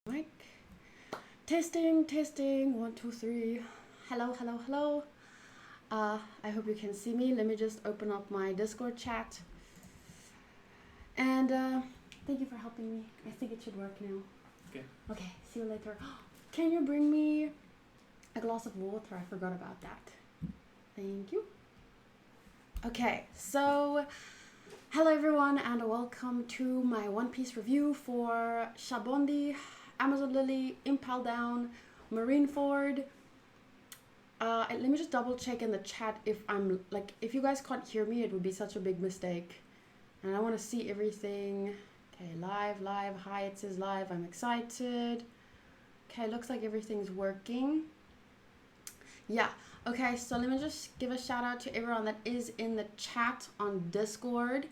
Mic. Testing, 1, 2, 3. Hello. I hope you can see me. Let me just open up my Discord chat. And thank you for helping me. I think it should work now. Okay, see you later. Can you bring me a glass of water? I forgot about that. Thank you. Okay, so hello everyone and welcome to my One Piece review for Sabaody, Amazon Lily, Impel down, Marineford. Let me just double check in the chat if you guys can't hear me, it would be such a big mistake. And I want to see everything. Okay, live. Hi, it says live. I'm excited. Okay, looks like everything's working. Yeah. Okay, so let me just give a shout out to everyone that is in the chat on Discord.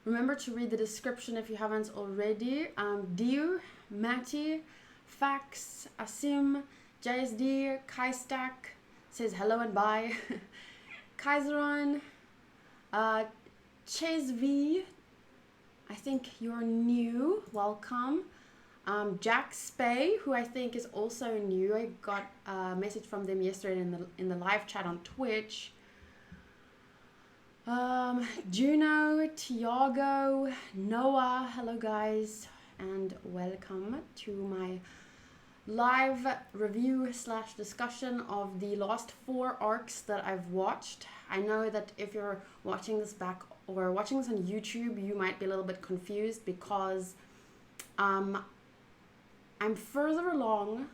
Remember to read the description if you haven't already. Diu, Matty, Fax, Asim, JSD, Kaistack says hello and bye. Kaiseron, Chase V, I think you're new. Welcome. Jack Spay, who I think is also new. I got a message from them yesterday in the live chat on Twitch. Juno, Tiago, Noah, hello guys, and welcome to my live review / discussion of the last 4 arcs that I've watched. I know that if you're watching this back or watching this on YouTube, you might be a little bit confused because I'm further along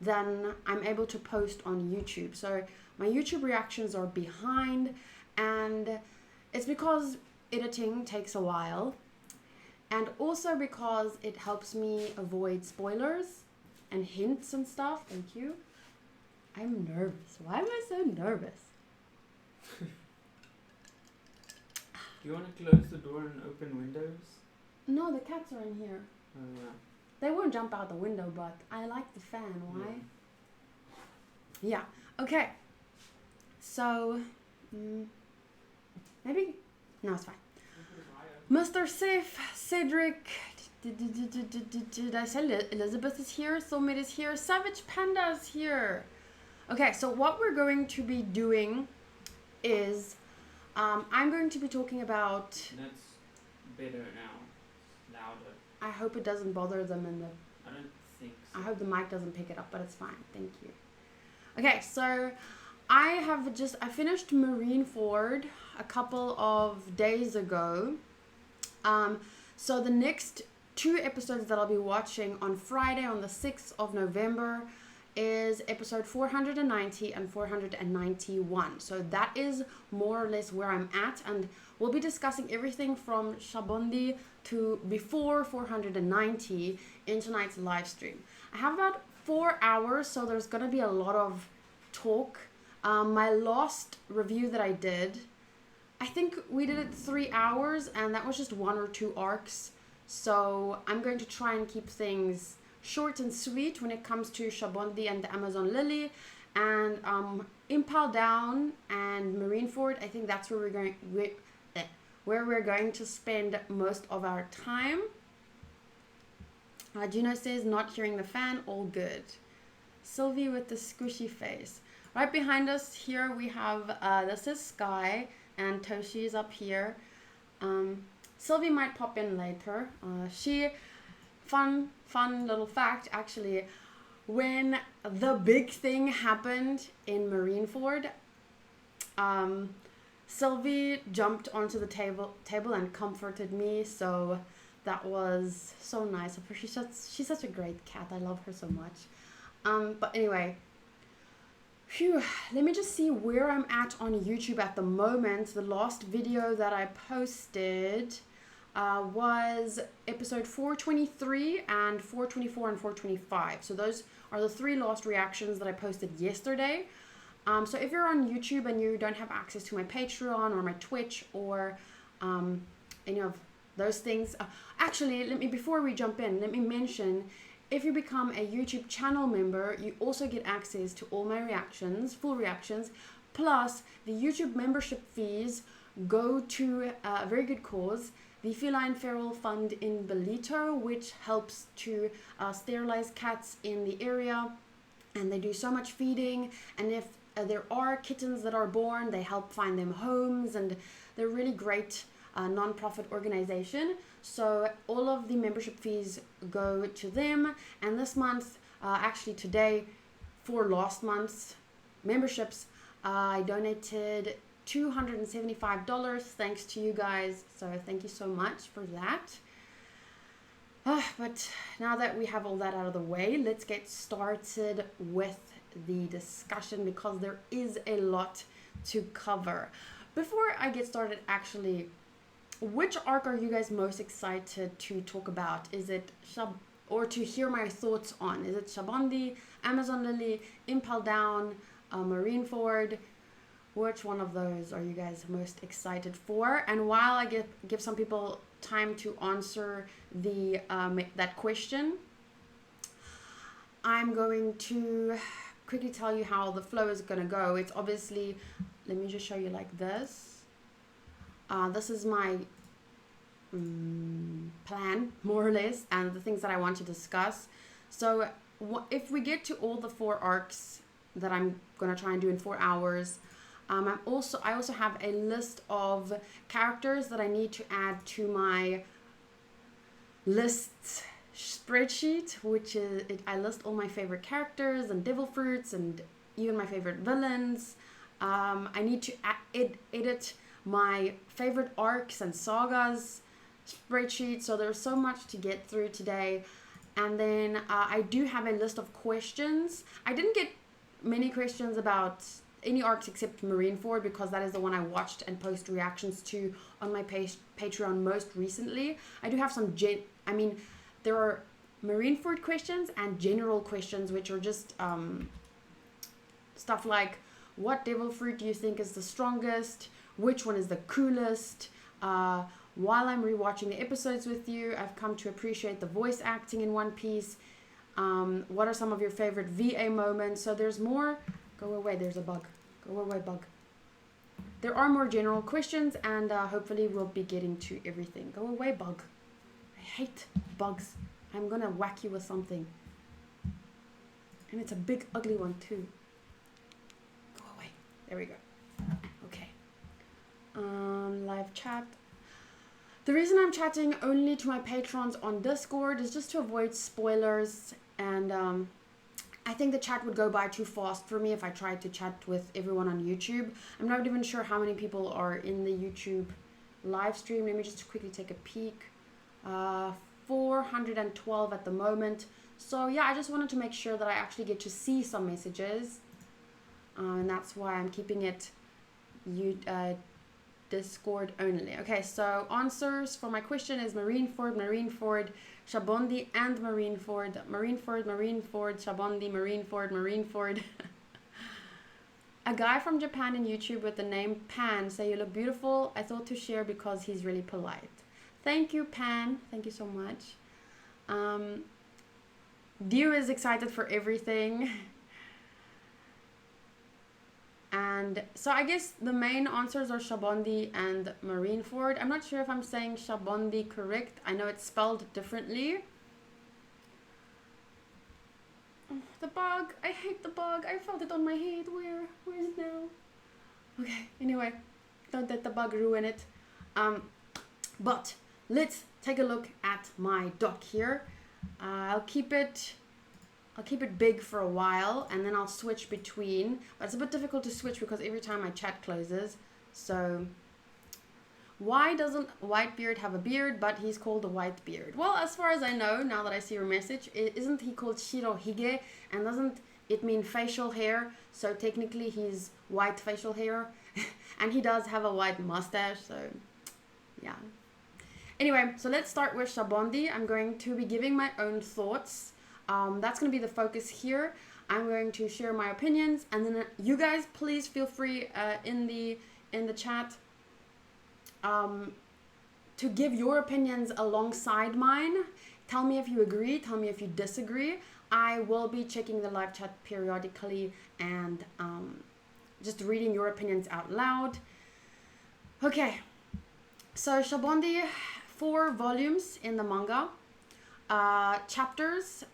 than I'm able to post on YouTube. So my YouTube reactions are behind, and it's because editing takes a while, and also because it helps me avoid spoilers and hints and stuff. Thank you. I'm nervous. Why am I so nervous? Do you want to close the door and open windows? No, the cats are in here. Oh yeah. They won't jump out the window, but I like the fan. Why? Yeah. Okay. So, maybe... No, it's fine. Mr. Safe, Cedric... Did I say Elizabeth is here? Soulmate is here. Savage Panda is here. Okay, so what we're going to be doing is... I'm going to be talking about... That's better now. Louder. I hope it doesn't bother them in the... I don't think so. I hope the mic doesn't pick it up, but it's fine. Thank you. Okay, so I finished Marineford a couple of days ago. So the next 2 episodes that I'll be watching on Friday, on the 6th of November, is episode 490 and 491. So that is more or less where I'm at, and we'll be discussing everything from Sabaody to before 490 in tonight's live stream. I have about 4 hours, so there's gonna be a lot of talk. My last review that I did, I think we did it 3 hours, and that was just 1 or 2 arcs. So I'm going to try and keep things short and sweet when it comes to Sabaody and the Amazon Lily, and Impel down and Marineford. I think that's where we're going to spend most of our time. Juno says not hearing the fan, all good. Sylvie with the squishy face. Right behind us here we have this is Sky, and Toshi is up here. Sylvie might pop in later. Fun little fact, actually, when the big thing happened in Marineford, Sylvie jumped onto the table and comforted me, so that was so nice of her. She's such a great cat. I love her so much. But anyway, let me just see where I'm at on YouTube at the moment. The last video that I posted was episode 423 and 424 and 425. So those are the 3 last reactions that I posted yesterday. So if you're on YouTube and you don't have access to my Patreon or my Twitch or any of those things, actually, before we jump in, let me mention, if you become a YouTube channel member, you also get access to all my reactions, full reactions, Plus, the YouTube membership fees go to a very good cause, the Feline Feral Fund in Belito, which helps to sterilize cats in the area. And they do so much feeding. And if there are kittens that are born, they help find them homes. And they're really great non-profit organization. So all of the membership fees go to them. And this month, actually today, for last month's memberships, I donated $275 thanks to you guys, so thank you so much for that. But now that we have all that out of the way, let's get started with the discussion, because there is a lot to cover. Before I get started, actually, which arc are you guys most excited to talk about? Is it or to hear my thoughts on? Is it Sabaody, Amazon Lily, Impel Down, Marineford? Which one of those are you guys most excited for? And while I give some people time to answer the that question, I'm going to quickly tell you how the flow is going to go. It's obviously, let me just show you like this. This is my plan, more or less, and the things that I want to discuss. So if we get to all the 4 arcs that I'm going to try and do in 4 hours, I also have a list of characters that I need to add to my list spreadsheet, which is I list all my favorite characters and devil fruits and even my favorite villains. I need to edit my favorite arcs and sagas spreadsheet. So there's so much to get through today. And then I do have a list of questions. I didn't get many questions about any arcs except Marineford, because that is the one I watched and post reactions to on my Patreon most recently. I do have some there are Marineford questions and general questions, which are just stuff like, what devil fruit do you think is the strongest? Which one is the coolest? While I'm rewatching the episodes with you, I've come to appreciate the voice acting in One Piece. What are some of your favorite VA moments? So there's more. Go away, there's a bug. Go away, bug. There are more general questions, and hopefully we'll be getting to everything. Go away, bug. I hate bugs. I'm gonna whack you with something. And it's a big, ugly one, too. Go away. There we go. Okay. Live chat. The reason I'm chatting only to my patrons on Discord is just to avoid spoilers, and I think the chat would go by too fast for me if I tried to chat with everyone on YouTube. I'm not even sure how many people are in the YouTube live stream. Let me just quickly take a peek. 412 at the moment. So yeah, I just wanted to make sure that I actually get to see some messages. And that's why I'm keeping it Discord only. Okay, so answers for my question is Marineford, Sabaody, and Marineford, Sabaody, Marineford. A guy from Japan in YouTube with the name Pan say you look beautiful. I thought to share because he's really polite. Thank you, Pan. Thank you so much. Dio is excited for everything. And so I guess the main answers are Sabaody and Marineford. I'm not sure if I'm saying Sabaody correct. I know it's spelled differently. Oh, the bug. I hate the bug. I felt it on my head. Where is it now? Okay, anyway. Don't let the bug ruin it. But let's take a look at my doc here. I'll keep it big for a while, and then I'll switch between, but it's a bit difficult to switch because every time my chat closes. So why doesn't Whitebeard have a beard, but he's called a Whitebeard? Well, as far as I know, now that I see your message, isn't he called Shirohige, and doesn't it mean facial hair? So technically he's white facial hair, and he does have a white mustache, so yeah. Anyway, so let's start with Sabaody. I'm going to be giving my own thoughts. That's going to be the focus here. I'm going to share my opinions, and then you guys please feel free in the chat to give your opinions alongside mine. Tell me if you agree, tell me if you disagree. I will be checking the live chat periodically and just reading your opinions out loud. Okay, so Sabaody, 4 volumes in the manga, chapters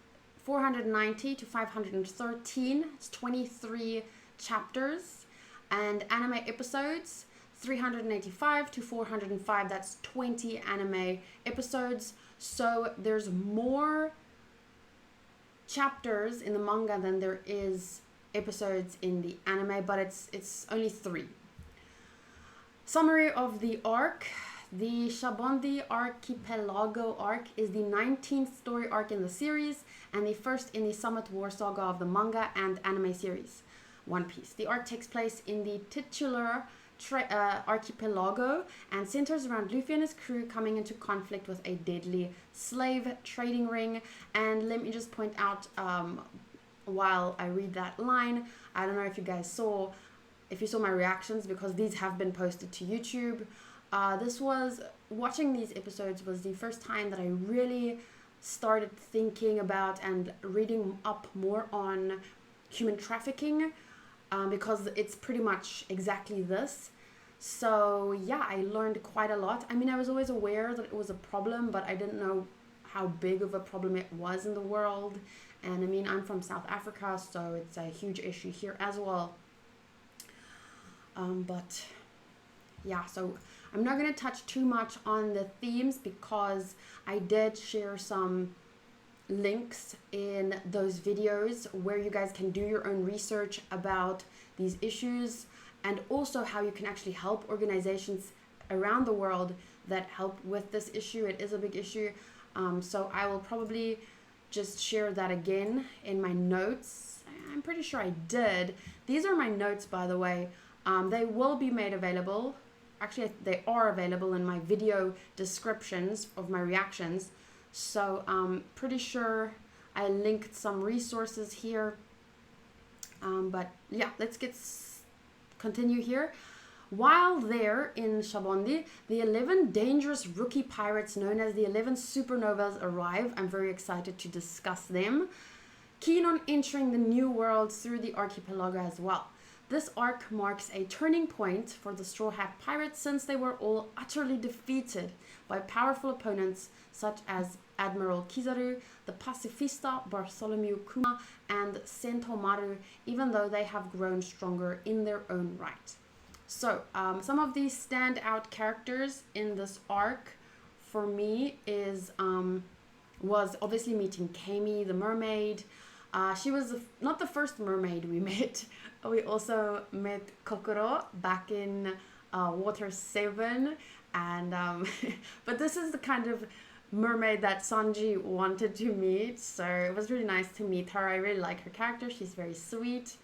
490 to 513, it's 23 chapters, and anime episodes 385 to 405, that's 20 anime episodes. So there's more chapters in the manga than there is episodes in the anime, but it's only 3. Summary of the arc. The Sabaody Archipelago arc is the 19th story arc in the series and the first in the Summit War saga of the manga and anime series, One Piece. The arc takes place in the titular archipelago and centers around Luffy and his crew coming into conflict with a deadly slave trading ring. And let me just point out, while I read that line, I don't know if you guys saw, if you saw my reactions, because these have been posted to YouTube. Watching these episodes was the first time that I really started thinking about and reading up more on human trafficking, because it's pretty much exactly this. So yeah, I learned quite a lot. I mean, I was always aware that it was a problem, but I didn't know how big of a problem it was in the world. And I mean, I'm from South Africa, so it's a huge issue here as well. But yeah, so I'm not going to touch too much on the themes because I did share some links in those videos where you guys can do your own research about these issues, and also how you can actually help organizations around the world that help with this issue. It is a big issue. So I will probably just share that again in my notes. I'm pretty sure I did. These are my notes, by the way. They will be made available. Actually, they are available in my video descriptions of my reactions. So I'm pretty sure I linked some resources here. But yeah, let's continue here. While there in Sabaody, the 11 dangerous rookie pirates known as the 11 supernovas arrive. I'm very excited to discuss them. Keen on entering the new world through the archipelago as well. This arc marks a turning point for the Straw Hat Pirates, since they were all utterly defeated by powerful opponents such as Admiral Kizaru, the Pacifista Bartholomew Kuma, and Sentomaru, even though they have grown stronger in their own right. So some of these standout characters in this arc for me was obviously meeting Kami the mermaid. She was not the first mermaid we met. We also met Kokoro back in Water 7, and but this is the kind of mermaid that Sanji wanted to meet, so it was really nice to meet her. I really like her character. She's very sweet.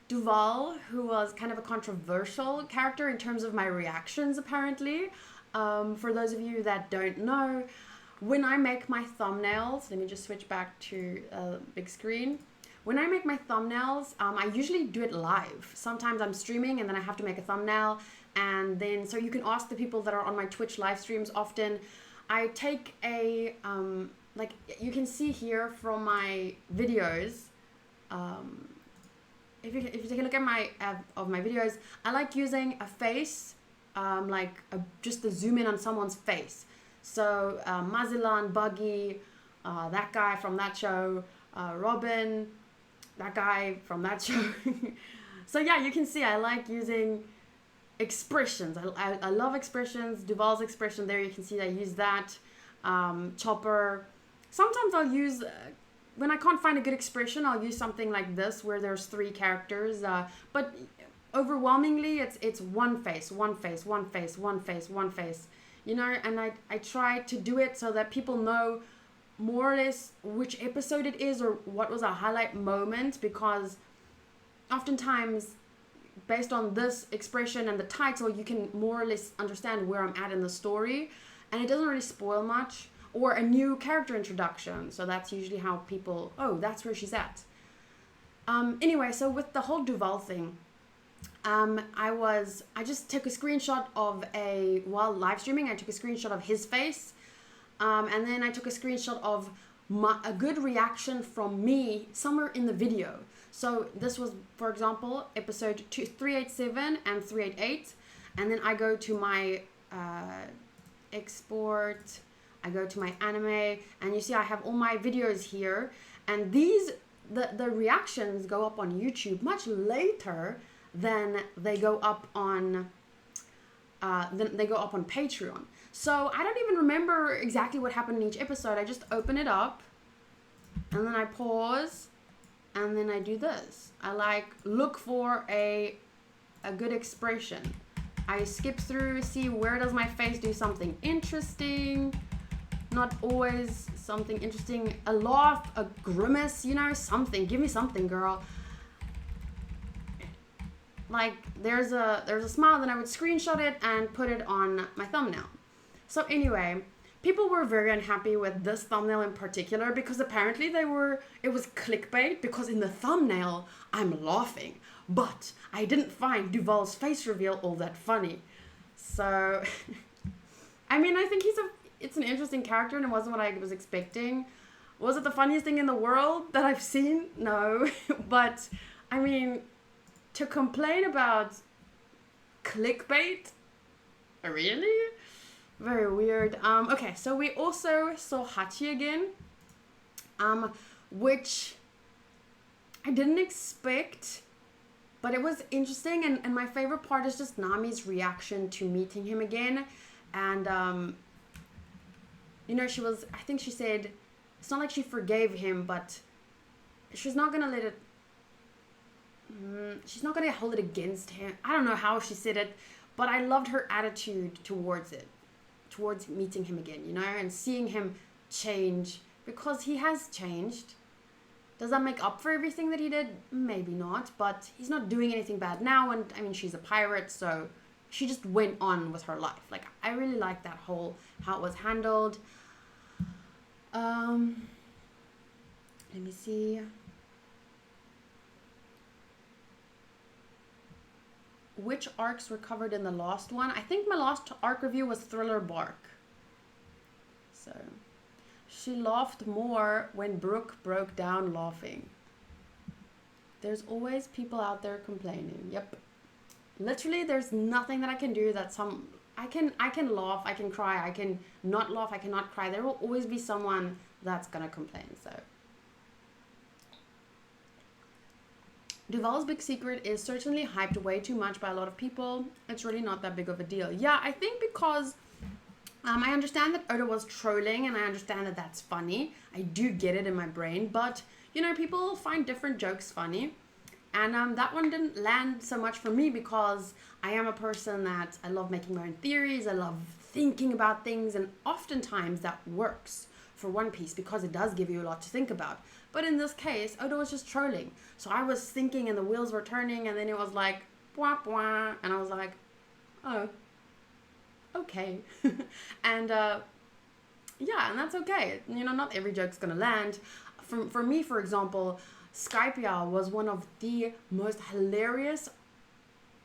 Duval, who was kind of a controversial character in terms of my reactions, apparently. For those of you that don't know, when I make my thumbnails, let me just switch back to big screen. When I make my thumbnails, I usually do it live. Sometimes I'm streaming and then I have to make a thumbnail, and then, so you can ask the people that are on my Twitch live streams often. I take a, like you can see here from my videos, if you take a look at my videos, I like using a face, just to zoom in on someone's face. So Mazilan, Buggy, that guy from that show, Robin, that guy from that show. So yeah, you can see I like using expressions. I love expressions. Duval's expression there, you can see I use that. Chopper. Sometimes I'll use, when I can't find a good expression, I'll use something like this where there's 3 characters. But overwhelmingly, it's one face, one face, one face, one face, one face. You know, and I try to do it so that people know more or less which episode it is or what was a highlight moment, because oftentimes based on this expression and the title you can more or less understand where I'm at in the story, and it doesn't really spoil much, or a new character introduction, so that's usually how people, oh, that's where she's at. Anyway, so with the whole Duval thing, I just took a screenshot of while live streaming, I took a screenshot of his face, and then I took a screenshot of a good reaction from me somewhere in the video. So this was, for example, episode 387 and 388. And then I go to my export, I go to my anime, and you see I have all my videos here. And these, the reactions go up on YouTube much later than they go up on Patreon. So I don't even remember exactly what happened in each episode. I just open it up, and then I pause, and then I do this. I look for a good expression. I skip through, see where does my face do something interesting. Not always something interesting. A laugh, a grimace, something. Give me something, girl. Like there's a smile, then I would screenshot it and put it on my thumbnail. So anyway, people were very unhappy with this thumbnail in particular because apparently it was clickbait because in the thumbnail I'm laughing, but I didn't find Duval's face reveal all that funny. So I mean, I think it's an interesting character and it wasn't what I was expecting. Was it the funniest thing in the world that I've seen? No. But I mean, to complain about clickbait? Really? Very weird. Okay, so we also saw Hachi again, which I didn't expect, but it was interesting. And my favorite part is just Nami's reaction to meeting him again. And, I think she said, it's not like she forgave him, but she's not going to let it, she's not going to hold it against him. I don't know how she said it, but I loved her attitude towards meeting him again, and seeing him change, because he has changed. Does that make up for everything that he did? Maybe not, but he's not doing anything bad now, and I mean, she's a pirate, so she just went on with her life. Like, I really like that how it was handled. Let me see. Which arcs were covered in the last one? I think my last arc review was Thriller Bark. So, she laughed more when Brooke broke down laughing. There's always people out there complaining. Yep. Literally, there's nothing that I can do that I can laugh, I can cry, I can not laugh, I cannot cry. There will always be someone that's gonna complain, so. Duval's big secret is certainly hyped way too much by a lot of people. It's really not that big of a deal. Yeah, I think because I understand that Oda was trolling, and I understand that that's funny. I do get it in my brain, but, people find different jokes funny. And that one didn't land so much for me because I am a person that I love making my own theories. I love thinking about things, and oftentimes that works for One Piece because it does give you a lot to think about. But in this case, Oda was just trolling. So I was thinking and the wheels were turning, and then it was like, bwah, bwah. And I was like, oh, okay. And yeah, and that's okay. Not every joke's gonna land. For me, for example, Skypia was one of the most hilarious.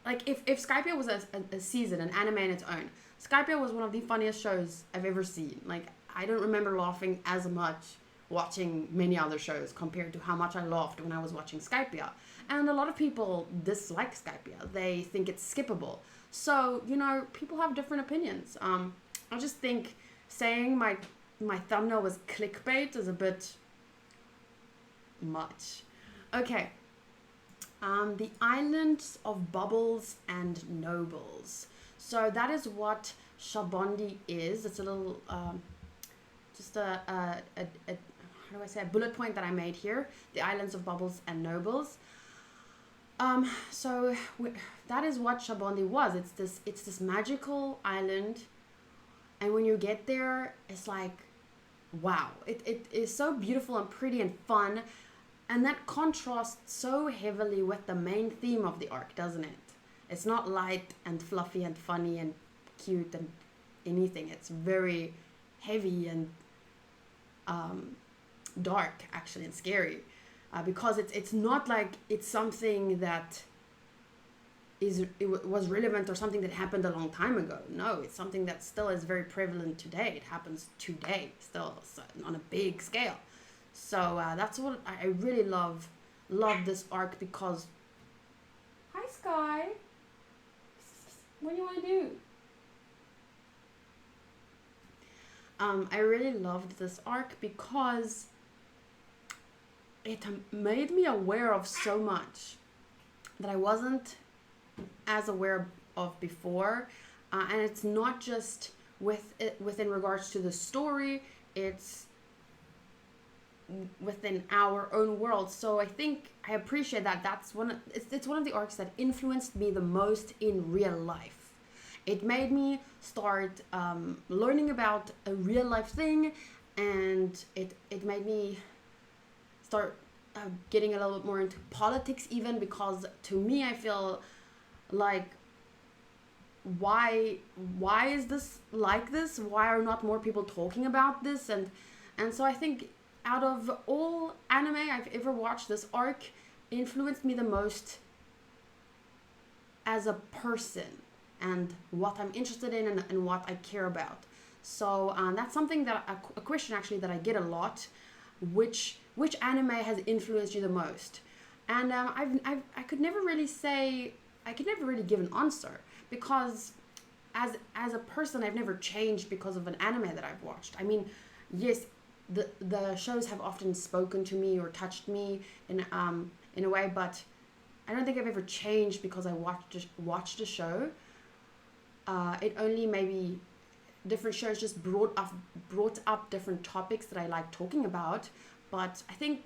Like, if Skypia was a season, an anime in its own, Skypia was one of the funniest shows I've ever seen. Like, I don't remember laughing as much watching many other shows compared to how much I laughed when I was watching Skypia. And a lot of people dislike Skypia. They think it's skippable. So, people have different opinions. I just think saying my thumbnail was clickbait is a bit much. Okay. The Islands of Bubbles and Nobles. So that is what Sabaody is. It's a little, just a how do I say, a bullet point that I made here. The Islands of Bubbles and Nobles. So that is what Sabaody was. It's this magical island, and when you get there, it's like, wow. It is so beautiful and pretty and fun. And that contrasts so heavily with the main theme of the arc, doesn't it? It's not light and fluffy and funny and cute and anything. It's very heavy and dark, actually, and scary. Because it's not like it's something that was relevant or something that happened a long time ago. No, it's something that still is very prevalent today. It happens today, still, on a big scale. So that's what I really love love this arc because... Hi, Sky. What do you want to do? I really loved this arc because it made me aware of so much that I wasn't as aware of before, and it's not just within regards to the story, it's within our own world. So I think I appreciate that. It's one of the arcs that influenced me the most in real life. It made me start learning about a real life thing, and it made me start getting a little bit more into politics, even, because to me I feel like, why is this like this? Why are not more people talking about this? And so I think out of all anime I've ever watched, this arc influenced me the most as a person and what I'm interested in and what I care about. So that's something that a question actually that I get a lot: which anime has influenced you the most? And I could never really say, I could never really give an answer, because as a person I've never changed because of an anime that I've watched. I mean, yes, the shows have often spoken to me or touched me in a way, but I don't think I've ever changed because I watched a show. It only maybe different shows just brought up different topics that I like talking about. But I think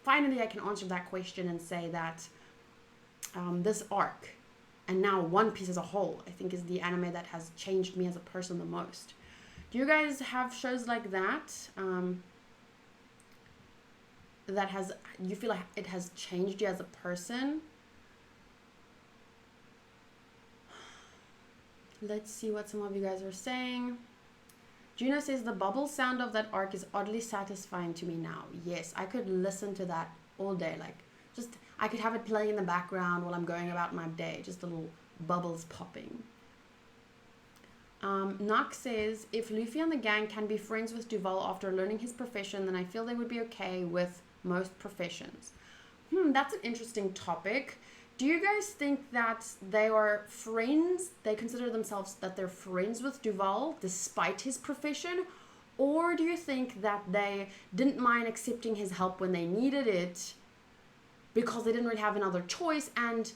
finally I can answer that question and say that this arc, and now One Piece as a whole, I think is the anime that has changed me as a person the most. Do you guys have shows like that? You feel like it has changed you as a person? Let's see what some of you guys are saying. Juno says the bubble sound of that arc is oddly satisfying to me now. Yes, I could listen to that all day. Like, just, I could have it playing in the background while I'm going about my day. Just little bubbles popping. Nock says, if Luffy and the gang can be friends with Duval after learning his profession, then I feel they would be okay with most professions. That's an interesting topic. Do you guys think that they are friends? They consider themselves that they're friends with Duval despite his profession? Or do you think that they didn't mind accepting his help when they needed it because they didn't really have another choice? And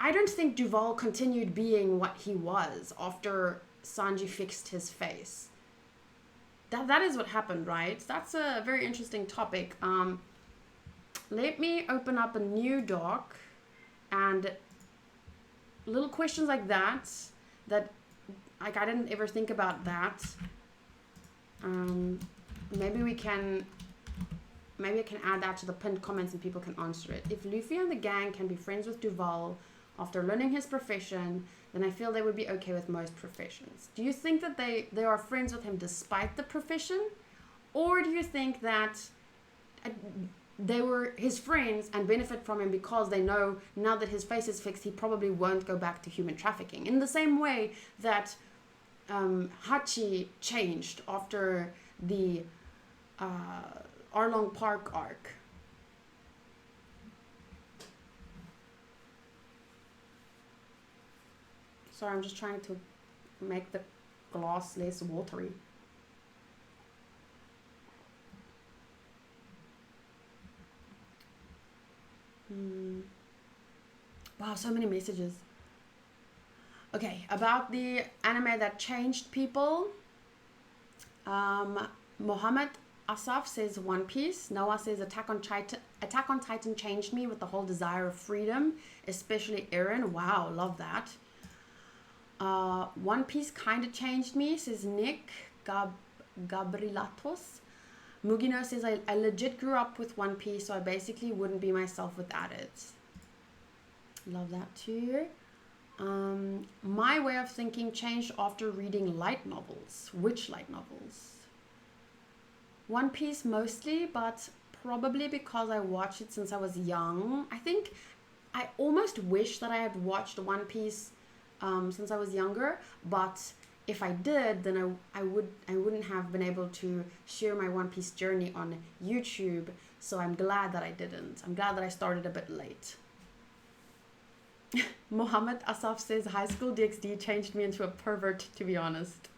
I don't think Duval continued being what he was after Sanji fixed his face. That is what happened, right? That's a very interesting topic. Let me open up a new doc, and little questions like that like I didn't ever think about that. Maybe I can add that to the pinned comments and people can answer it. If Luffy and the gang can be friends with Duval after learning his profession, then I feel they would be okay with most professions. Do you think that they are friends with him despite the profession? Or do you think that they were his friends and benefit from him because they know now that his face is fixed, he probably won't go back to human trafficking? In the same way that Hachi changed after the Arlong Park arc. Sorry, I'm just trying to make the glass less watery. Wow, so many messages. Okay, about the anime that changed people. Mohammed Asaf says One Piece. Noah says Attack on Titan changed me with the whole desire of freedom, especially Eren. Wow, love that. One Piece kind of changed me, says Nick Gabrielatos. Mugino says I legit grew up with One Piece, so I basically wouldn't be myself without it. Love that too. My way of thinking changed after reading light novels. Which light novels? One Piece mostly, but probably because I watched it since I was young. I think I almost wish that I had watched One Piece since I was younger, but if I did, then I wouldn't have been able to share my One Piece journey on YouTube. So I'm glad that I didn't. I'm glad that I started a bit late. Mohammed Asaf says, high school DxD changed me into a pervert, to be honest.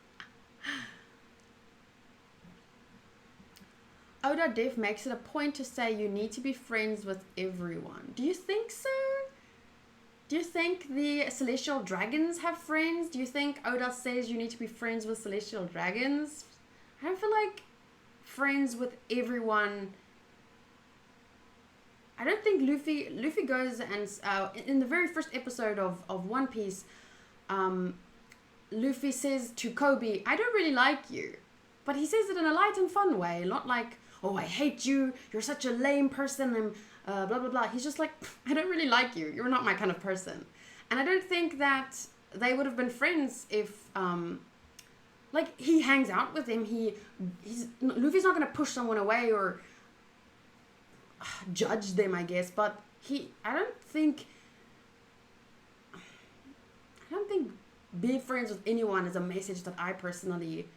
Oda Dev makes it a point to say you need to be friends with everyone. Do you think so? Do you think the Celestial Dragons have friends? Do you think Oda says you need to be friends with Celestial Dragons? I don't feel like friends with everyone. I don't think Luffy goes and in the very first episode of One Piece, Luffy says to Kobe, I don't really like you. But he says it in a light and fun way, not like, oh, I hate you, you're such a lame person, and blah, blah, blah. He's just like, I don't really like you, you're not my kind of person. And I don't think that they would have been friends if, like, he hangs out with him, Luffy's not going to push someone away or judge them, I guess, but I don't think be friends with anyone is a message that I personally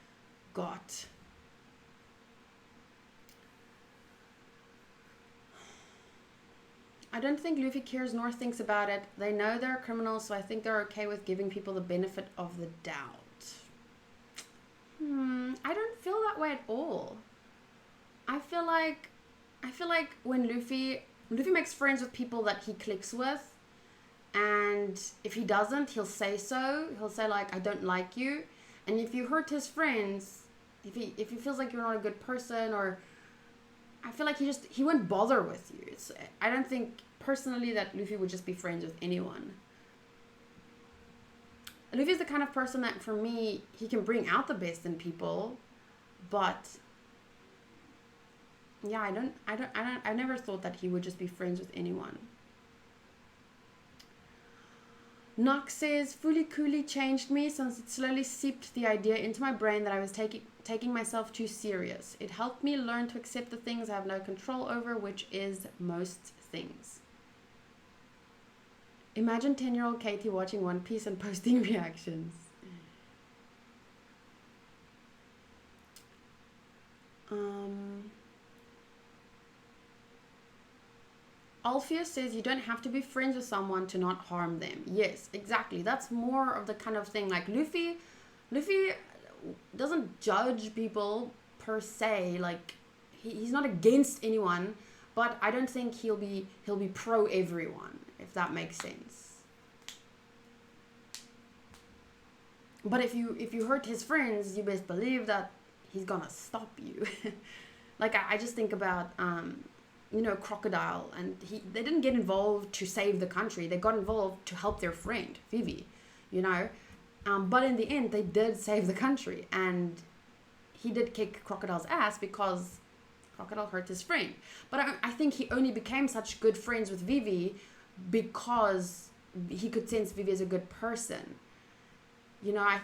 got. I don't think Luffy cares nor thinks about it. They know they're criminals, so I think they're okay with giving people the benefit of the doubt. I don't feel that way at all. I feel like when Luffy makes friends with people that he clicks with, and if he doesn't, he'll say so. He'll say like, I don't like you. And if you hurt his friends, if he feels like you're not a good person, or I feel like he won't bother with you. I don't think personally that Luffy would just be friends with anyone. Luffy's the kind of person that, for me, he can bring out the best in people, but yeah, I never thought that he would just be friends with anyone. Nox says, Fully Coolly changed me since it slowly seeped the idea into my brain that I was taking myself too serious. It helped me learn to accept the things I have no control over, which is most things. Imagine 10-year-old Katie watching One Piece and posting reactions. Alpheus says you don't have to be friends with someone to not harm them. Yes, exactly. That's more of the kind of thing, like Luffy doesn't judge people per se. Like he's not against anyone, but I don't think he'll be pro everyone, if that makes sense. But if you hurt his friends, you best believe that he's gonna stop you. Like I just think about Crocodile, and they didn't get involved to save the country. They got involved to help their friend Vivi, but in the end they did save the country, and he did kick Crocodile's ass because Crocodile hurt his friend. But I think he only became such good friends with Vivi because he could sense Vivi as a good person. I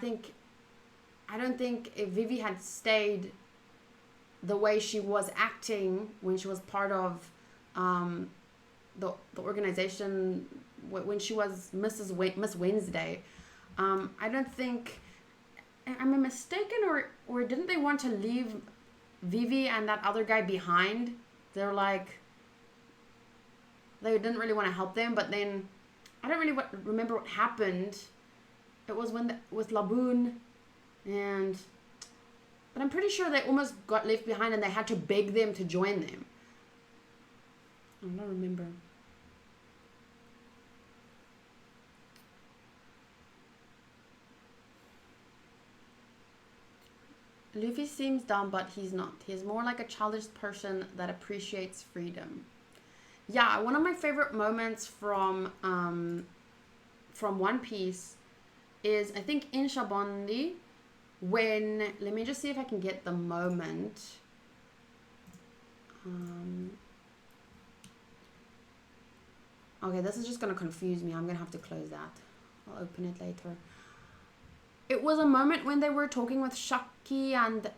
don't think if Vivi had stayed the way she was acting when she was part of the organization, when she was Miss Wednesday, I don't think, am I mistaken, or didn't they want to leave Vivi and that other guy behind? They're like, they didn't really want to help them, but then I don't really remember what happened. It was with Laboon, but I'm pretty sure they almost got left behind and they had to beg them to join them. I don't remember. Luffy seems dumb, but he's not. He's more like a childish person that appreciates freedom. Yeah, one of my favorite moments from One Piece is, I think, in Sabaody, when, let me just see if I can get the moment. Okay, this is just going to confuse me. I'm going to have to close that. I'll open it later. It was a moment when they were talking with Shaki and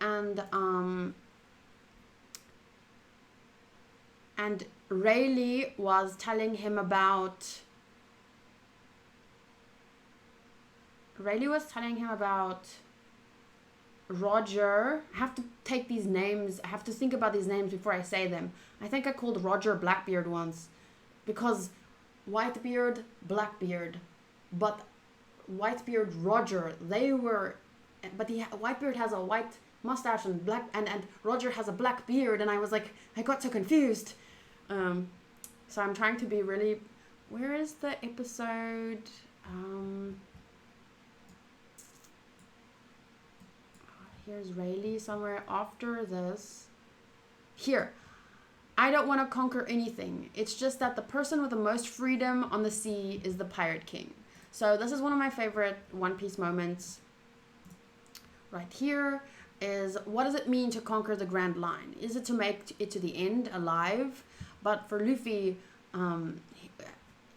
Rayleigh was telling him about Roger, I have to take these names, I have to think about these names before I say them. I think I called Roger Blackbeard once, because Whitebeard, Blackbeard, but Whitebeard, Roger, they were, but Whitebeard has a white mustache and and Roger has a black beard, and I was like, I got so confused. So I'm trying to be really, where is the episode? Here's Rayleigh somewhere after this. Here. I don't want to conquer anything. It's just that the person with the most freedom on the sea is the Pirate King. So this is one of my favorite One Piece moments. Right here is, what does it mean to conquer the Grand Line? Is it to make it to the end alive? But for Luffy,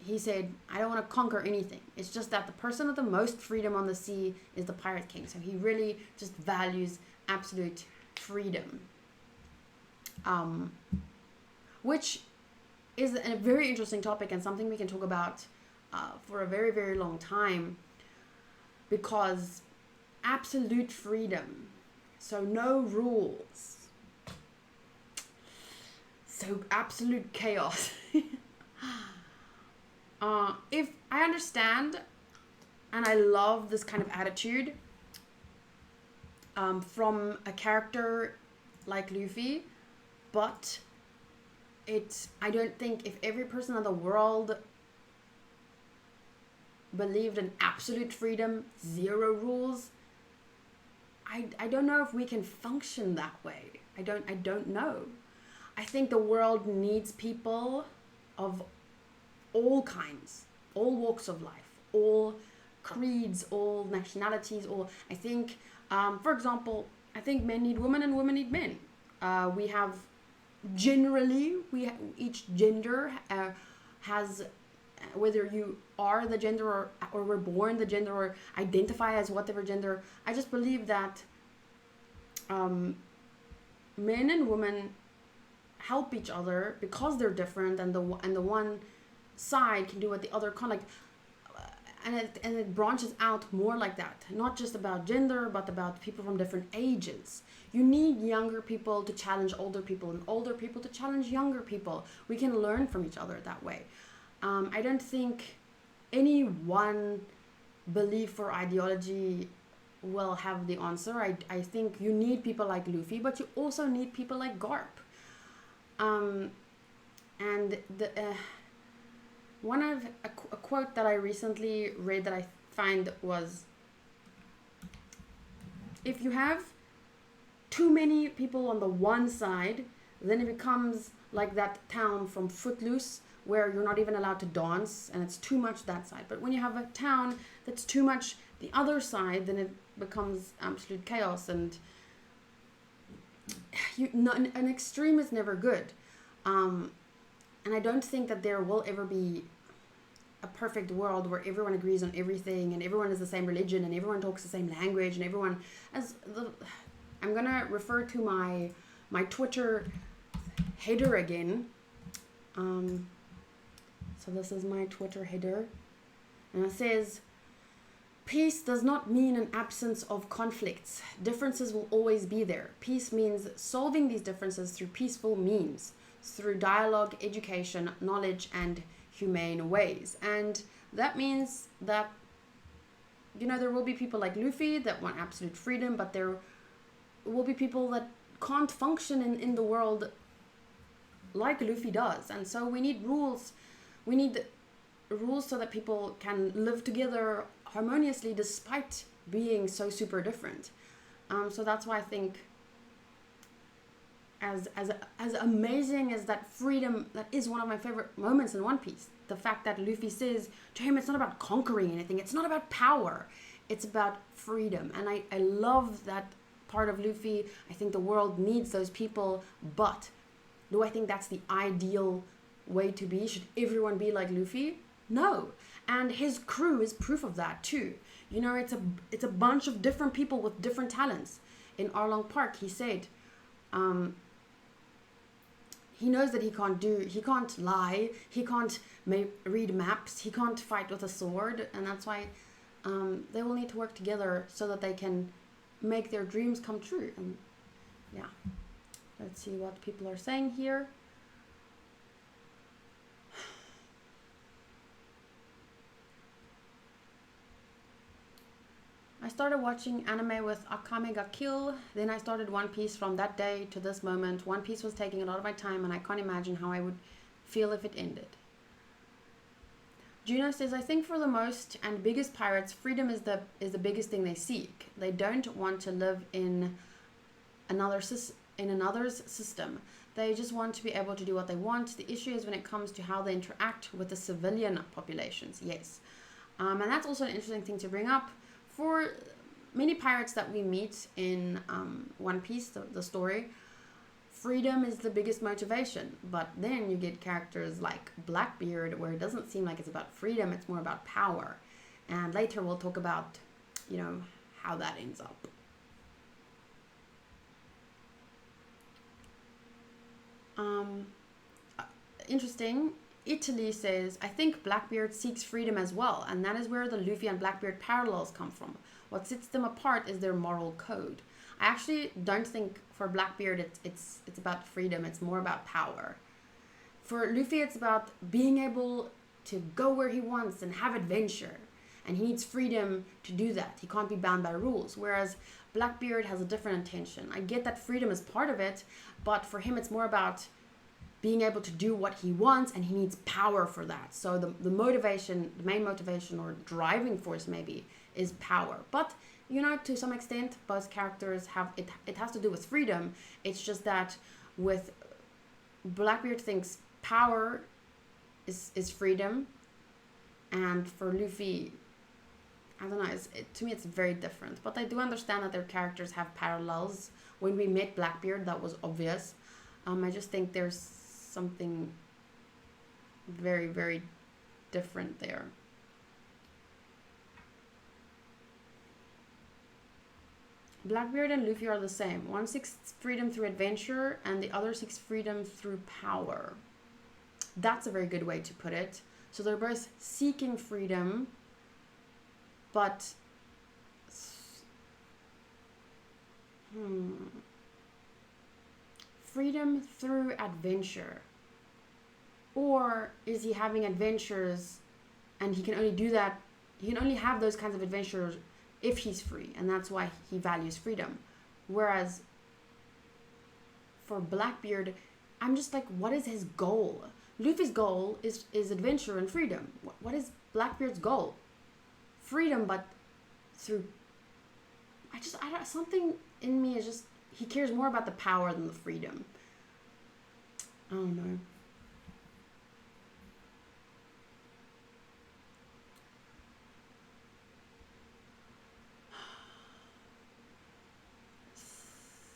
he said, I don't want to conquer anything. It's just that the person with the most freedom on the sea is the Pirate King. So he really just values absolute freedom. Which is a very interesting topic and something we can talk about for a very, very long time. Because absolute freedom, so no rules, so absolute chaos. If I understand, and I love this kind of attitude from a character like Luffy, but I don't think if every person in the world believed in absolute freedom, zero rules, I don't know if we can function that way. I don't know. I think the world needs people of all kinds, all walks of life, all creeds, all nationalities, I think, for example, I think men need women and women need men. We have, generally, each gender has, whether you are the gender or were born the gender or identify as whatever gender, I just believe that men and women help each other because they're different, and the one side can do what the other can't, like, and it branches out more like that, not just about gender but about people from different ages. You need younger people to challenge older people and older people to challenge younger people. We can learn from each other that way. I don't think any one belief or ideology will have the answer. I think you need people like Luffy, but you also need people like Garp. And one of a quote that I recently read that I find was, if you have too many people on the one side, then it becomes like that town from Footloose where you're not even allowed to dance and it's too much that side. But when you have a town that's too much the other side, then it becomes absolute chaos, and an extreme is never good. And I don't think that there will ever be a perfect world where everyone agrees on everything and everyone is the same religion and everyone talks the same language and everyone I'm gonna refer to my Twitter header again. So this is my Twitter header, and it says, peace does not mean an absence of conflicts. Differences will always be there. Peace means solving these differences through peaceful means, through dialogue, education, knowledge, and humane ways. And that means that, there will be people like Luffy that want absolute freedom, but there will be people that can't function in the world like Luffy does. And so we need rules. We need rules so that people can live together harmoniously despite being so super different. So that's why I think as amazing as that freedom, that is one of my favorite moments in One Piece. The fact that Luffy says to him, it's not about conquering anything. It's not about power. It's about freedom. And I love that part of Luffy. I think the world needs those people, but do I think that's the ideal way to be? Should everyone be like Luffy? No. And his crew is proof of that too. It's a bunch of different people with different talents. In Arlong Park, he said, he knows that he can't lie, he can't read maps, he can't fight with a sword, and that's why they will need to work together so that they can make their dreams come true. And yeah, let's see what people are saying here. I started watching anime with Akame ga Kill, then I started One Piece. From that day to this moment, One Piece was taking a lot of my time, and I can't imagine how I would feel if it ended. Juno says, I think for the most and biggest pirates, freedom is the biggest thing they seek. They don't want to live in another's system. They just want to be able to do what they want. The issue is when it comes to how they interact with the civilian populations. Yes. And that's also an interesting thing to bring up. For many pirates that we meet in One Piece, the story, freedom is the biggest motivation. But then you get characters like Blackbeard, where it doesn't seem like it's about freedom, it's more about power. And later we'll talk about, how that ends up. Interesting. Italy says, I think Blackbeard seeks freedom as well, and that is where the Luffy and Blackbeard parallels come from. What sets them apart is their moral code. I actually don't think for Blackbeard it's about freedom, it's more about power. For Luffy, it's about being able to go where he wants and have adventure, and he needs freedom to do that. He can't be bound by rules, whereas Blackbeard has a different intention. I get that freedom is part of it, but for him it's more about being able to do what he wants, and he needs power for that. So the motivation, the main motivation or driving force maybe, is power. But, to some extent, both characters have, it has to do with freedom. It's just that with Blackbeard thinks power is freedom, and for Luffy, I don't know, to me it's very different. But I do understand that their characters have parallels. When we met Blackbeard, that was obvious. I just think there's something very, very different there. Blackbeard and Luffy are the same. One seeks freedom through adventure, and the other seeks freedom through power. That's a very good way to put it. So they're both seeking freedom, but freedom through adventure. Or is he having adventures and he can only do that, he can only have those kinds of adventures if he's free, and that's why he values freedom. Whereas for Blackbeard, I'm just like, what is his goal? Luffy's goal is adventure and freedom. What is Blackbeard's goal? Freedom, but through, something in me is just, he cares more about the power than the freedom. I don't know.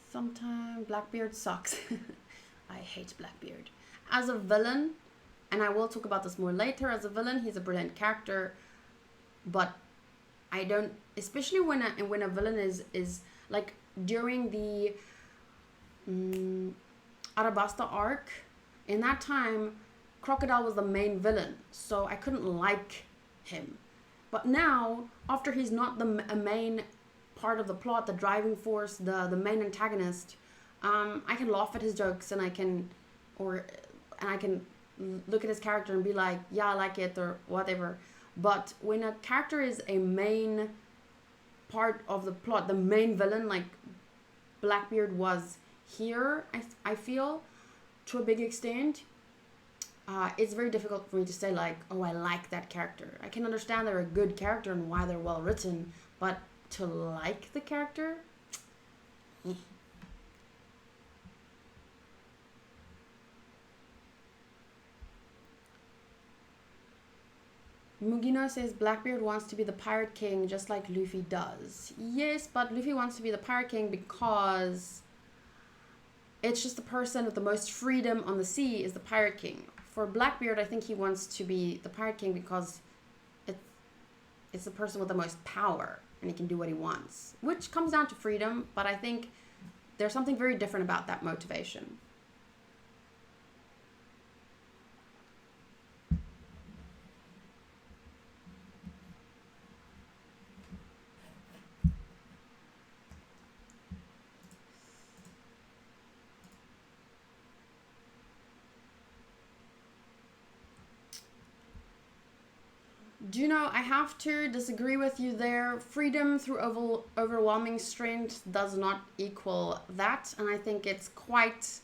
Sometimes Blackbeard sucks. I hate Blackbeard. As a villain, and I will talk about this more later, as a villain, he's a brilliant character, but I don't, especially when a villain is like during the Arabasta arc, in that time, Crocodile was the main villain, so I couldn't like him. But now, after he's not a main part of the plot, the driving force, the main antagonist, I can laugh at his jokes, and I can look at his character and be like, yeah, I like it, or whatever. But when a character is a main part of the plot, the main villain, like Blackbeard was here, I feel, to a big extent, it's very difficult for me to say like, oh, I like that character. I can understand they're a good character and why they're well written, but to like the character, Mugino says Blackbeard wants to be the Pirate King just like Luffy does. Yes, but Luffy wants to be the Pirate King because it's just the person with the most freedom on the sea is the Pirate King. For Blackbeard, I think he wants to be the Pirate King because it's the person with the most power and he can do what he wants, which comes down to freedom, but I think there's something very different about that motivation. Do you know, I have to disagree with you there. Freedom through overwhelming strength does not equal that. And I think it's quite...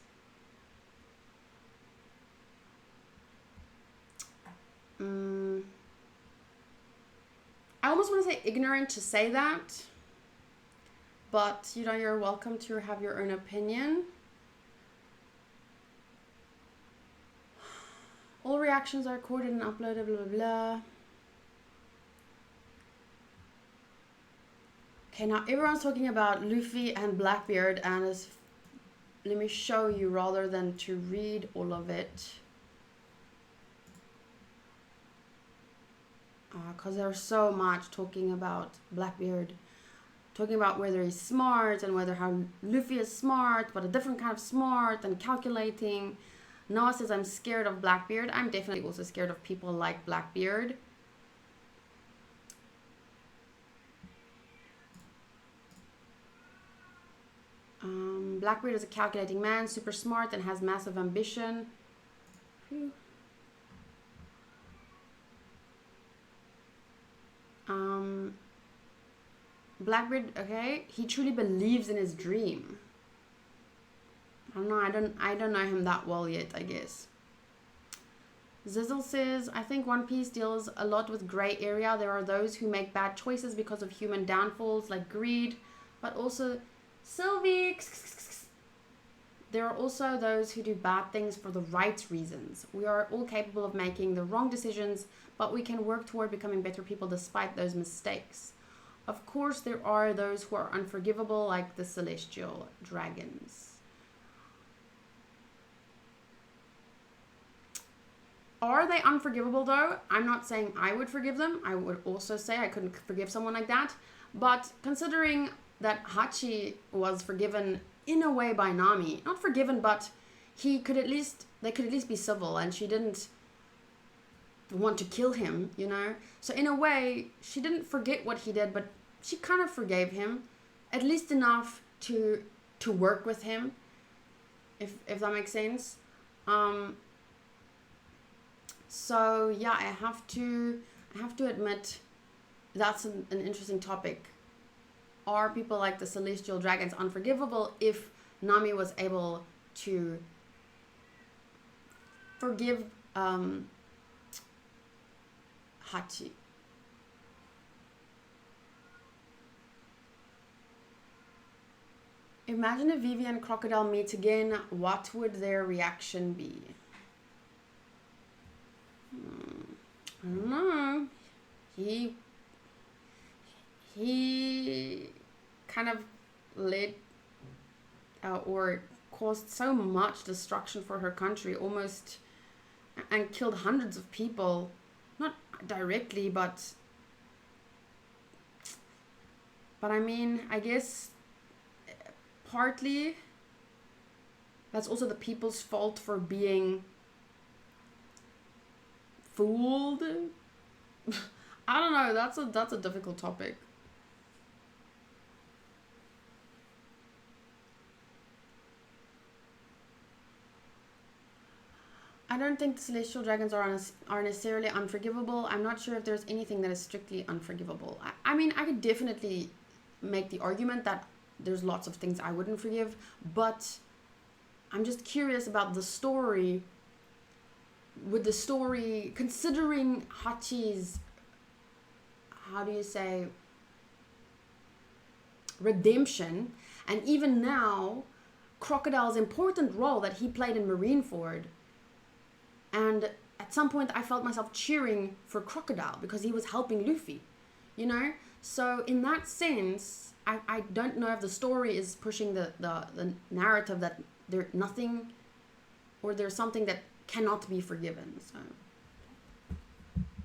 I almost want to say ignorant to say that. But, you know, you're welcome to have your own opinion. All reactions are recorded and uploaded, blah, blah, blah. Okay, now everyone's talking about Luffy and Blackbeard, and let me show you rather than to read all of it. Because there's so much talking about Blackbeard. Talking about whether he's smart and whether how Luffy is smart, but a different kind of smart and calculating. Noah says, I'm scared of Blackbeard. I'm definitely also scared of people like Blackbeard. Blackbeard is a calculating man, super smart, and has massive ambition. Phew. Blackbeard, okay, he truly believes in his dream. I don't know, I don't know him that well yet, I guess. Zizzle says, I think One Piece deals a lot with gray area. There are those who make bad choices because of human downfalls like greed, but also Sylvie. There are also those who do bad things for the right reasons. We are all capable of making the wrong decisions, but we can work toward becoming better people despite those mistakes. Of course, there are those who are unforgivable, like the celestial dragons. Are they unforgivable though? I'm not saying I would forgive them. I would also say I couldn't forgive someone like that. But considering that Hachi was forgiven in a way by Nami, not forgiven, but they could at least be civil, and she didn't want to kill him, you know? So in a way, she didn't forget what he did, but she kind of forgave him, at least enough to work with him, if that makes sense. So yeah, I have to admit that's an interesting topic. Are people like the celestial dragons unforgivable if Nami was able to forgive Hachi? Imagine if Vivi and Crocodile meet again, what would their reaction be? I don't know. He kind of led or caused so much destruction for her country, almost, and killed hundreds of people, not directly, but I mean, I guess partly that's also the people's fault for being fooled. I don't know, that's a difficult topic. I don't think the celestial dragons are necessarily unforgivable. I'm not sure if there's anything that is strictly unforgivable. I mean, I could definitely make the argument that there's lots of things I wouldn't forgive, but I'm just curious about the story. With the story, considering Hachi's, how do you say, redemption, and even now, Crocodile's important role that he played in Marineford. And at some point I felt myself cheering for Crocodile because he was helping Luffy, you know? So in that sense, I don't know if the story is pushing the narrative that there's nothing, or there's something that cannot be forgiven. So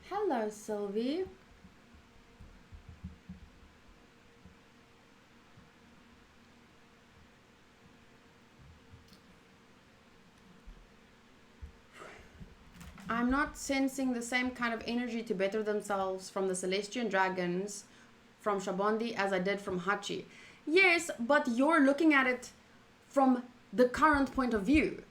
hello, Sylvie. I'm not sensing the same kind of energy to better themselves from the Celestial Dragons from Sabaody as I did from Hachi. Yes, but you're looking at it from the current point of view.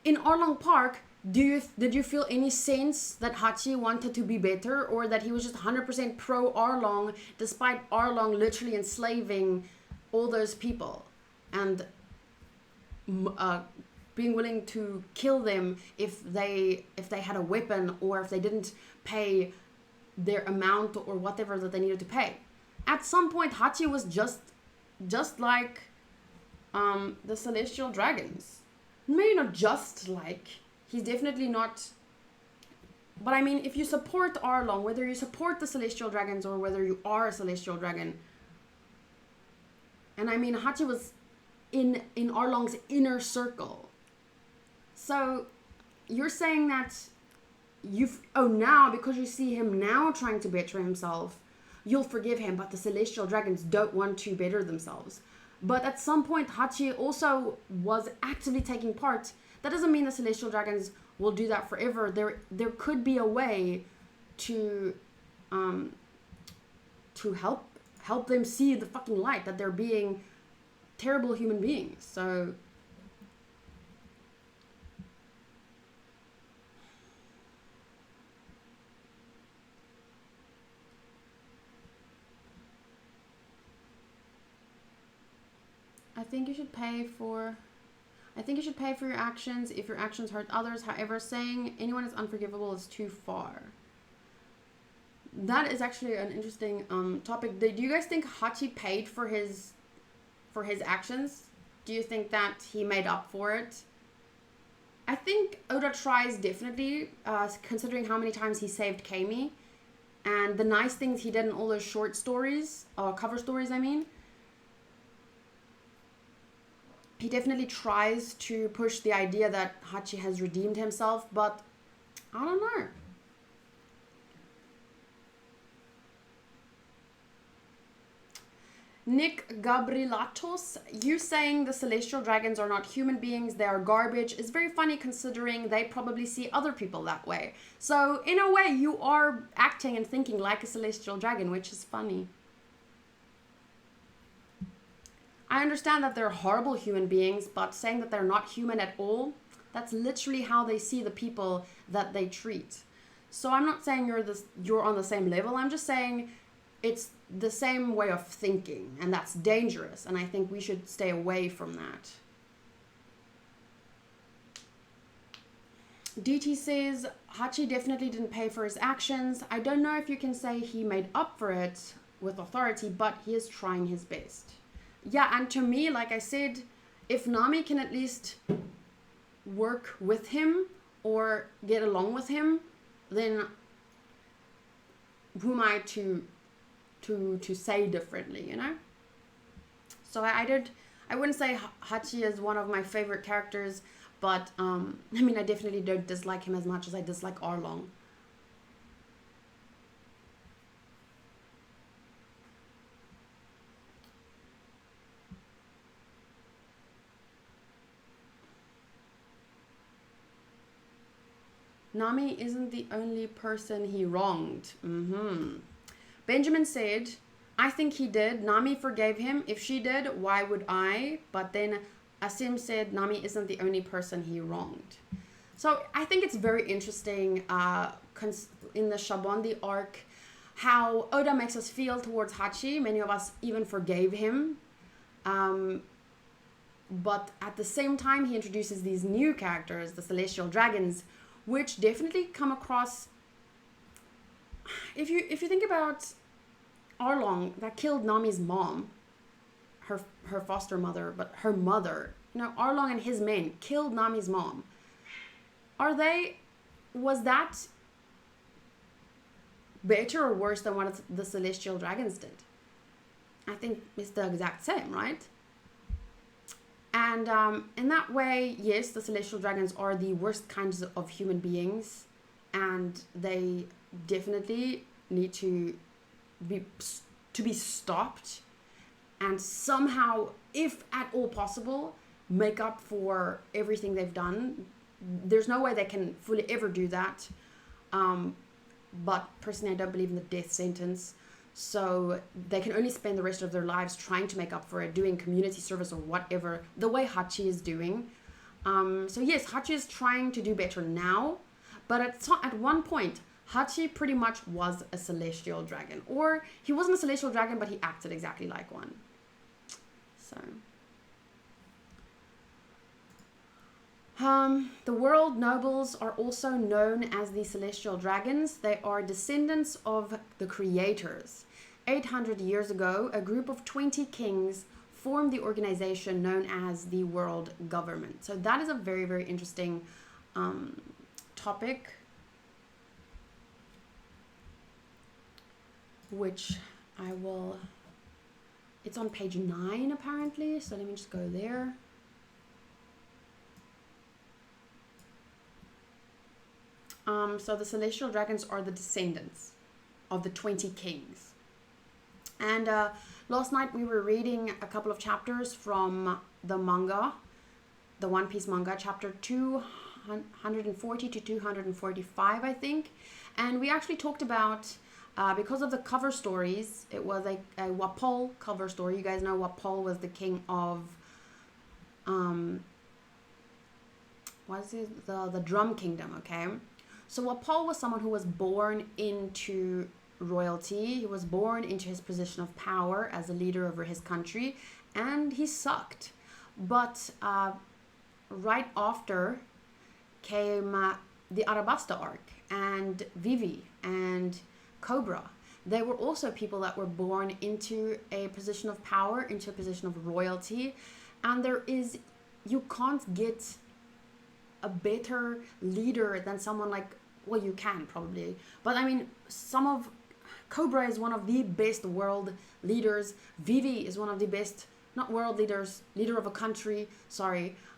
In Arlong Park, did you feel any sense that Hachi wanted to be better, or that he was just 100% pro Arlong, despite Arlong literally enslaving all those people and being willing to kill them if they had a weapon, or if they didn't pay their amount or whatever that they needed to pay? At some point, Hachi was just like the Celestial Dragons. Maybe not just like. He's definitely not. But I mean, if you support Arlong, whether you support the Celestial Dragons or whether you are a Celestial Dragon, and I mean, Hachi was in Arlong's inner circle. So you're saying that now because you see him now trying to better himself, you'll forgive him, but the Celestial Dragons don't want to better themselves. But at some point, Hachi also was actively taking part. That doesn't mean the Celestial Dragons will do that forever. There could be a way to help them see the fucking light, that they're being terrible human beings. So I think you should pay for your actions if your actions hurt others. However, saying anyone is unforgivable is too far. That is actually an interesting topic. Do you guys think Hachi paid for his actions? Do you think that he made up for it? I think Oda tries definitely, considering how many times he saved Kami and the nice things he did in all those short stories, cover stories, I mean. He definitely tries to push the idea that Hachi has redeemed himself, but I don't know. Nick Gabrielatos, you saying the Celestial Dragons are not human beings, they are garbage, is very funny considering they probably see other people that way. So, in a way, you are acting and thinking like a Celestial Dragon, which is funny. I understand that they're horrible human beings, but saying that they're not human at all, that's literally how they see the people that they treat. So I'm not saying you're on the same level. I'm just saying it's the same way of thinking, and that's dangerous, and I think we should stay away from that. DT says, Hachi definitely didn't pay for his actions. I don't know if you can say he made up for it with authority, but he is trying his best. Yeah, and to me, like I said, if Nami can at least work with him or get along with him, then who am I to say differently, you know? So I wouldn't say Hachi is one of my favorite characters, but I mean, I definitely don't dislike him as much as I dislike Arlong. Nami isn't the only person he wronged. Benjamin said, I think he did. Nami forgave him. If she did, why would I? But then Asim said Nami isn't the only person he wronged. So I think it's very interesting in the Sabaody arc how Oda makes us feel towards Hachi. Many of us even forgave him. But at the same time, he introduces these new characters, the Celestial Dragons, which definitely come across. If you think about Arlong that killed Nami's mom, her foster mother, but her mother, you know, Arlong and his men killed Nami's mom. Was that better or worse than what the Celestial Dragons did? I think it's the exact same, right? And in that way, yes, the Celestial Dragons are the worst kinds of human beings, and they definitely need to be stopped, and somehow, if at all possible, make up for everything they've done. There's no way they can fully ever do that. But personally, I don't believe in the death sentence. So they can only spend the rest of their lives trying to make up for it, doing community service or whatever, the way Hachi is doing. So yes, Hachi is trying to do better now, but at one point, Hachi pretty much was a celestial dragon. Or he wasn't a celestial dragon, but he acted exactly like one. So... the world nobles are also known as the celestial dragons. They are descendants of the creators. 800 years ago, a group of 20 kings formed the organization known as the world government. So that is a very, very interesting topic, which I will... It's on page 9 apparently, so let me just go there. So the celestial dragons are the descendants of the 20 kings. And last night we were reading a couple of chapters from the manga, the One Piece manga, chapter 240 to 245, I think. And we actually talked about, because of the cover stories, it was a Wapol cover story. You guys know Wapol was the king of, the Drum Kingdom, okay? So Wapol was someone who was born into royalty. He was born into his position of power as a leader over his country, and he sucked. But right after came the Arabasta arc, and Vivi and Cobra. They were also people that were born into a position of power, into a position of royalty, and you can't get a better leader than someone like, well, you can probably, but I mean, Cobra is one of the best world leaders. Vivi is one of the best, not world leaders, leader of a country,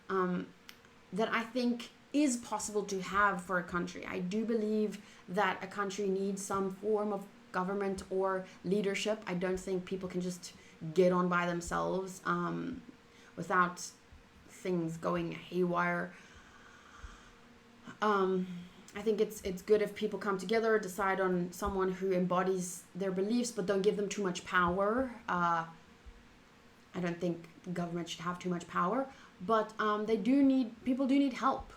that I think is possible to have for a country. I do believe that a country needs some form of government or leadership. I don't think people can just get on by themselves without things going haywire. I think it's good if people come together, decide on someone who embodies their beliefs, but don't give them too much power. I don't think the government should have too much power, but people do need help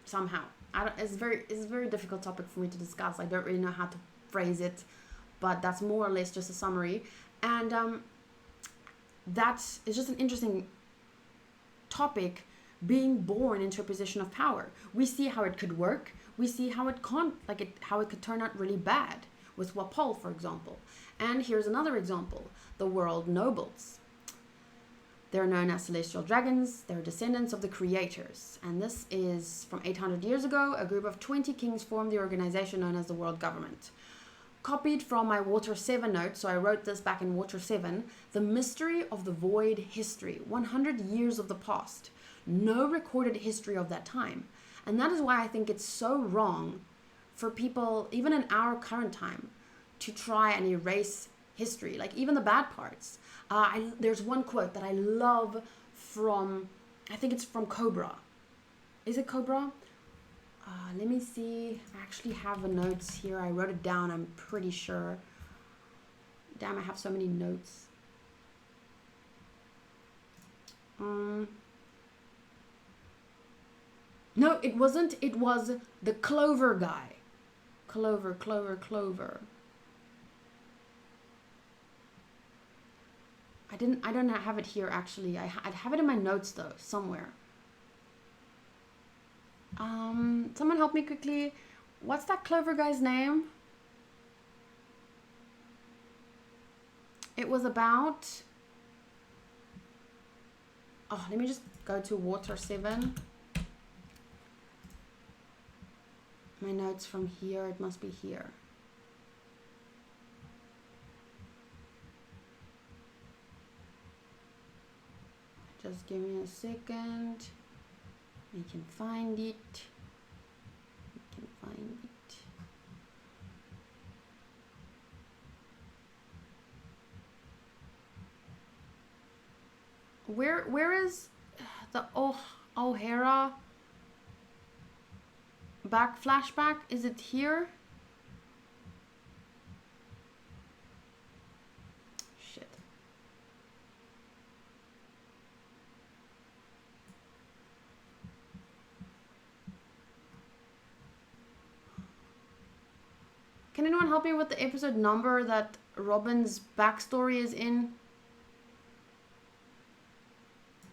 somehow. It's a very difficult topic for me to discuss. I don't really know how to phrase it, but that's more or less just a summary. And that is just an interesting topic, being born into a position of power. We see how it could work. We see how it could turn out really bad with Wapol, for example. And here's another example, the world nobles. They're known as celestial dragons. They're descendants of the creators. And this is from 800 years ago. A group of 20 kings formed the organization known as the world government. Copied from my Water 7 notes, so I wrote this back in Water 7, the mystery of the void history, 100 years of the past. No recorded history of that time. And that is why I think it's so wrong for people, even in our current time, to try and erase history, like even the bad parts. There's one quote that I love from, I think it's from Cobra. Is it Cobra? Let me see. I actually have the notes here. I wrote it down, I'm pretty sure. Damn, I have so many notes. No, it wasn't. It was the Clover guy. Clover. I don't have it here actually. I'd have it in my notes though, somewhere. Someone help me quickly. What's that Clover guy's name? It was about... Oh, let me just go to Water 7. My notes from here, it must be here. Just give me a second. We can find it. Where is the O'Hara flashback? Is it here? Shit. Can anyone help me with the episode number that Robin's backstory is in?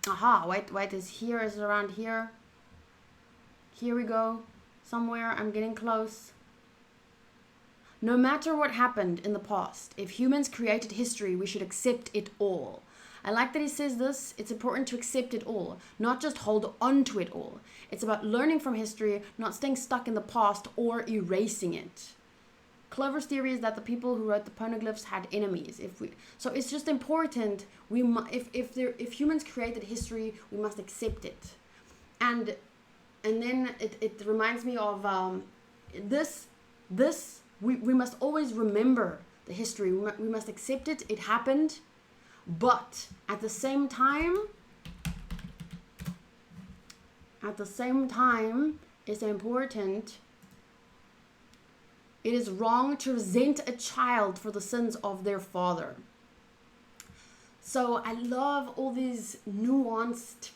Aha, wait, is it around here? Here we go. Somewhere, I'm getting close. No matter what happened in the past, if humans created history, we should accept it all. I like that he says this. It's important to accept it all, not just hold on to it all. It's about learning from history, not staying stuck in the past or erasing it. Clover's theory is that the people who wrote the poneglyphs had enemies. So it's just important. If humans created history, we must accept it. And then it reminds me of this. We must always remember the history. We must accept it. It happened. But at the same time, it's important. It is wrong to resent a child for the sins of their father. So I love all these nuanced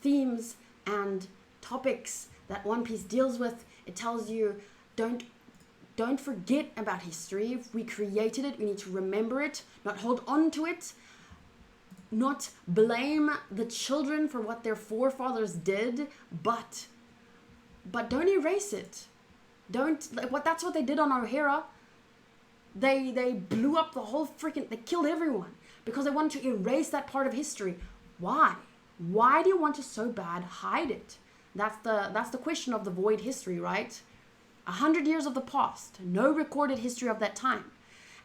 themes and topics that One Piece deals with. It tells you, don't forget about history. If we created it, we need to remember it, not hold on to it, not blame the children for what their forefathers did, but don't erase it. That's what they did on O'Hara. They blew up the whole they killed everyone because they wanted to erase that part of history. Why? Why do you want to so bad hide it? That's the question of the void history, right? 100 years of the past, no recorded history of that time.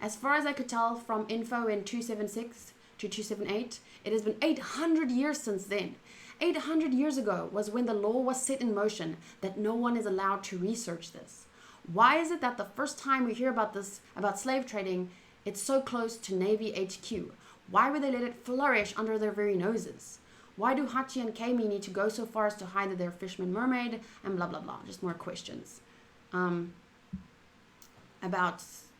As far as I could tell from info in 276 to 278, it has been 800 years since then. 800 years ago was when the law was set in motion that no one is allowed to research this. Why is it that the first time we hear about slave trading, it's so close to Navy HQ? Why would they let it flourish under their very noses? Why do Hachi and Kami need to go so far as to hide that they're fisherman mermaid and blah blah blah? Just more questions.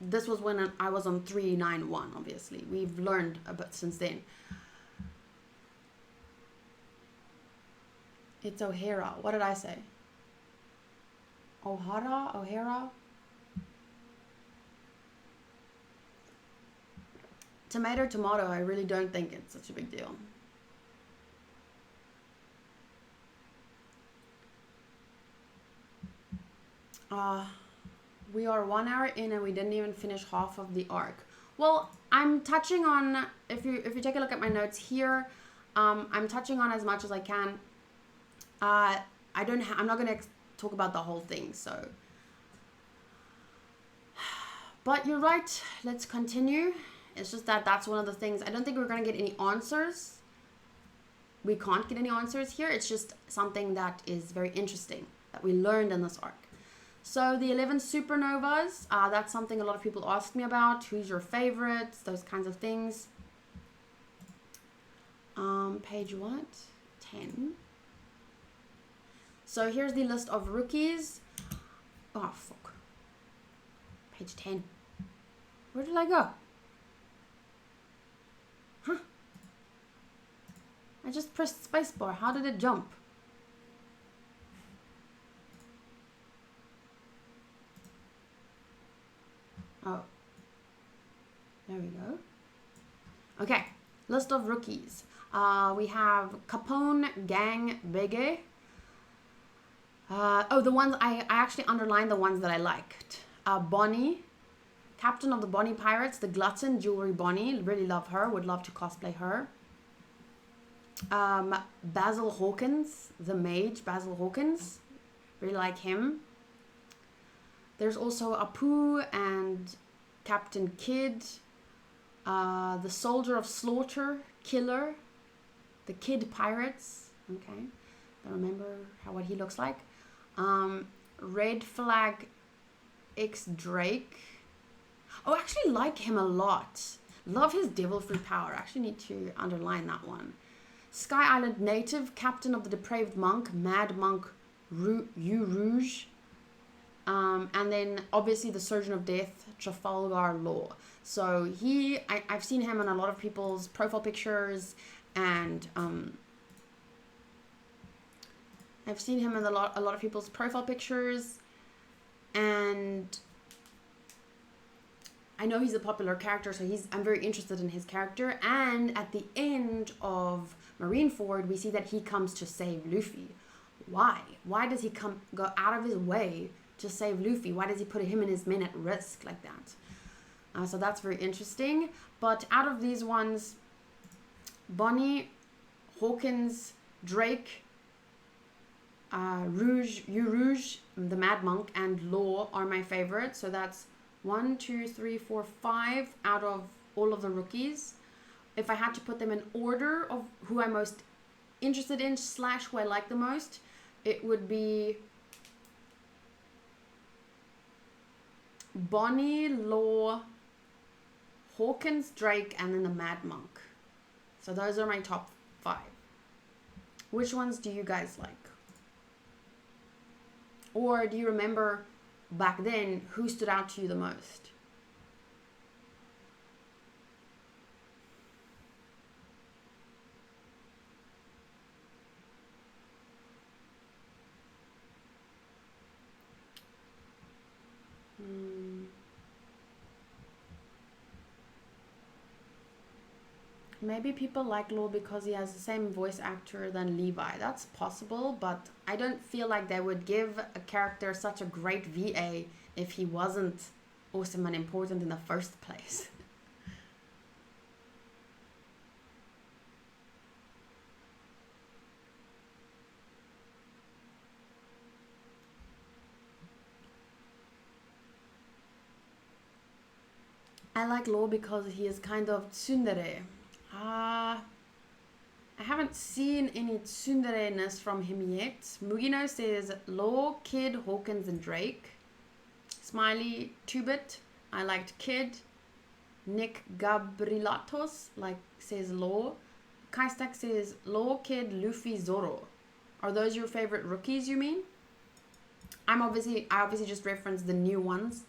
This was when I was on 391, obviously. We've learned about since then. It's O'Hara. What did I say? O'Hara? Tomato, I really don't think it's such a big deal. We are 1 hour in and we didn't even finish half of the arc. Well, I'm touching on, if you take a look at my notes here, I'm touching on as much as I can. I'm not going to talk about the whole thing, so. But you're right, let's continue. It's just that's one of the things. I don't think we're going to get any answers. We can't get any answers here. It's just something that is very interesting that we learned in this arc. So the 11 supernovas, that's something a lot of people ask me about. Who's your favorites? Those kinds of things. Page what? 10. So here's the list of rookies. Oh, fuck. Page 10. Where did I go? Huh? I just pressed spacebar. How did it jump? Oh, there we go. Okay, list of rookies. We have Capone, Gang, Bege. The ones I actually underlined the ones that I liked. Bonnie, captain of the Bonnie Pirates, the Glutton, Jewelry Bonnie. Really love her. Would love to cosplay her. Basil Hawkins, the mage, Basil Hawkins. Really like him. There's also Apu and Captain Kidd, the Soldier of Slaughter, Killer, the Kid Pirates. Okay, I remember what he looks like. Red Flag X Drake. Oh, I actually like him a lot. Love his devil fruit power. Actually need to underline that one. Sky Island native, captain of the depraved monk, Mad Monk U Rouge. And then obviously the Surgeon of Death, Trafalgar Law. So I've seen him in a lot of people's profile pictures, and I've seen him in a lot of people's profile pictures, and I know he's a popular character, so I'm very interested in his character. And at the end of Marineford, we see that he comes to save Luffy. Why? Why does he go out of his way to save Luffy? Why does he put him and his men at risk like that? So that's very interesting. But out of these ones, Bonnie, Hawkins, Drake, Rouge, the Mad Monk, and Law are my favorite. So that's 1, 2, 3, 4, 5 out of all of the rookies. If I had to put them in order of who I'm most interested in / who I like the most, it would be Bonnie, Law, Hawkins, Drake, and then the Mad Monk. So those are my top 5. Which ones do you guys like? Or do you remember back then who stood out to you the most? Maybe people like Law because he has the same voice actor than Levi. That's possible, but I don't feel like they would give a character such a great VA if he wasn't awesome and important in the first place. I like Law because he is kind of tsundere. I haven't seen any tsundere-ness from him yet. Mugino says Law, Kid, Hawkins, and Drake. Smiley, 2-bit. I liked Kid. Nick Gabrielatos says Law. Kaistak says Law, Kid, Luffy, Zoro. Are those your favorite rookies, you mean? I obviously just referenced the new ones.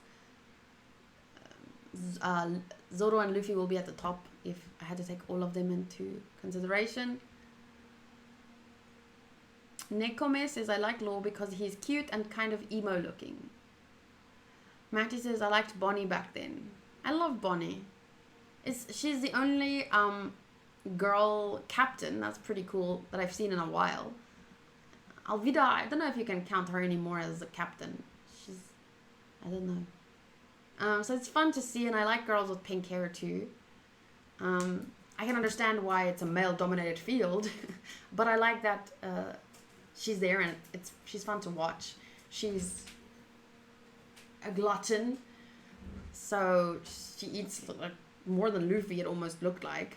Zoro and Luffy will be at the top if I had to take all of them into consideration. Nekome says I like Law because he's cute and kind of emo looking. Matty says I liked Bonnie back then. I love Bonnie. She's the only girl captain, that's pretty cool, that I've seen in a while. Alvida, I don't know if you can count her anymore as a captain. I don't know. So it's fun to see, and I like girls with pink hair too. I can understand why it's a male-dominated field, but I like that she's there and she's fun to watch. She's a glutton, so she eats like more than Luffy, it almost looked like,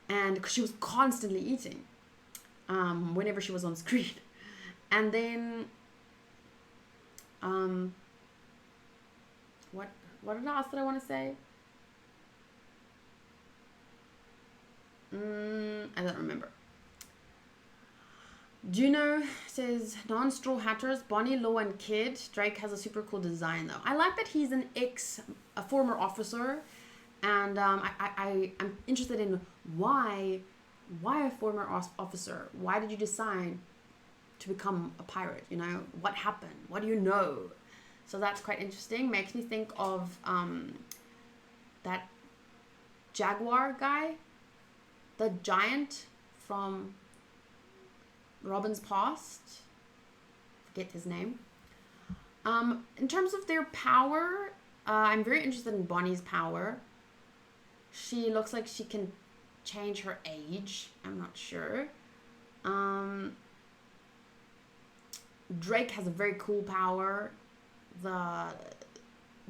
and she was constantly eating whenever she was on screen. And then what else did I want to say? I don't remember. Juno says non-straw hatters, Bonnie, Law, and Kid. Drake has a super cool design though. I like that he's a former officer, and I'm interested in why a former officer? Why did you decide to become a pirate? You know, what happened? What do you know? So that's quite interesting. Makes me think of that Jaguar guy, the giant from Robin's Past. Forget his name. In terms of their power, I'm very interested in Bonnie's power. She looks like she can change her age. I'm not sure. Drake has a very cool power. The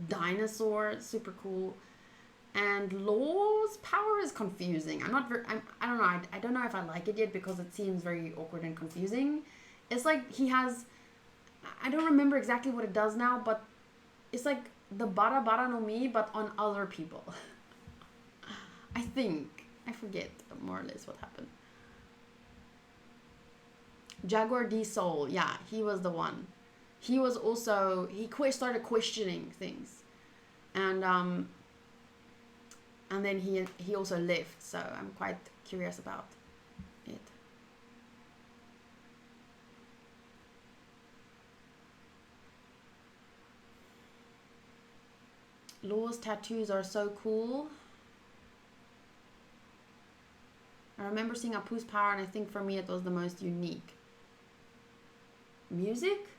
dinosaur, super cool. And Law's power is confusing. I don't know. I don't know if I like it yet because it seems very awkward and confusing. It's like he has, I don't remember exactly what it does now, but it's like the Bara Bara no Mi, but on other people. I think. I forget more or less what happened. Jaguar D Soul. Yeah, he was the one. He was also, he started questioning things. And then he also left, so I'm quite curious about it. Law's tattoos are so cool. I remember seeing Apu's power, and I think for me it was the most unique. Music?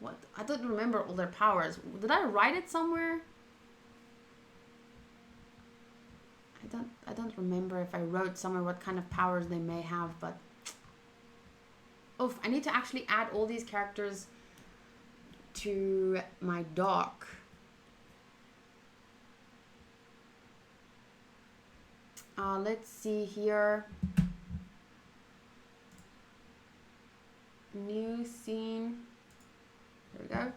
What? I don't remember all their powers. Did I write it somewhere? I don't remember if I wrote somewhere what kind of powers they may have, but oof, I need to actually add all these characters to my doc. Let's see here. New scene. There we go.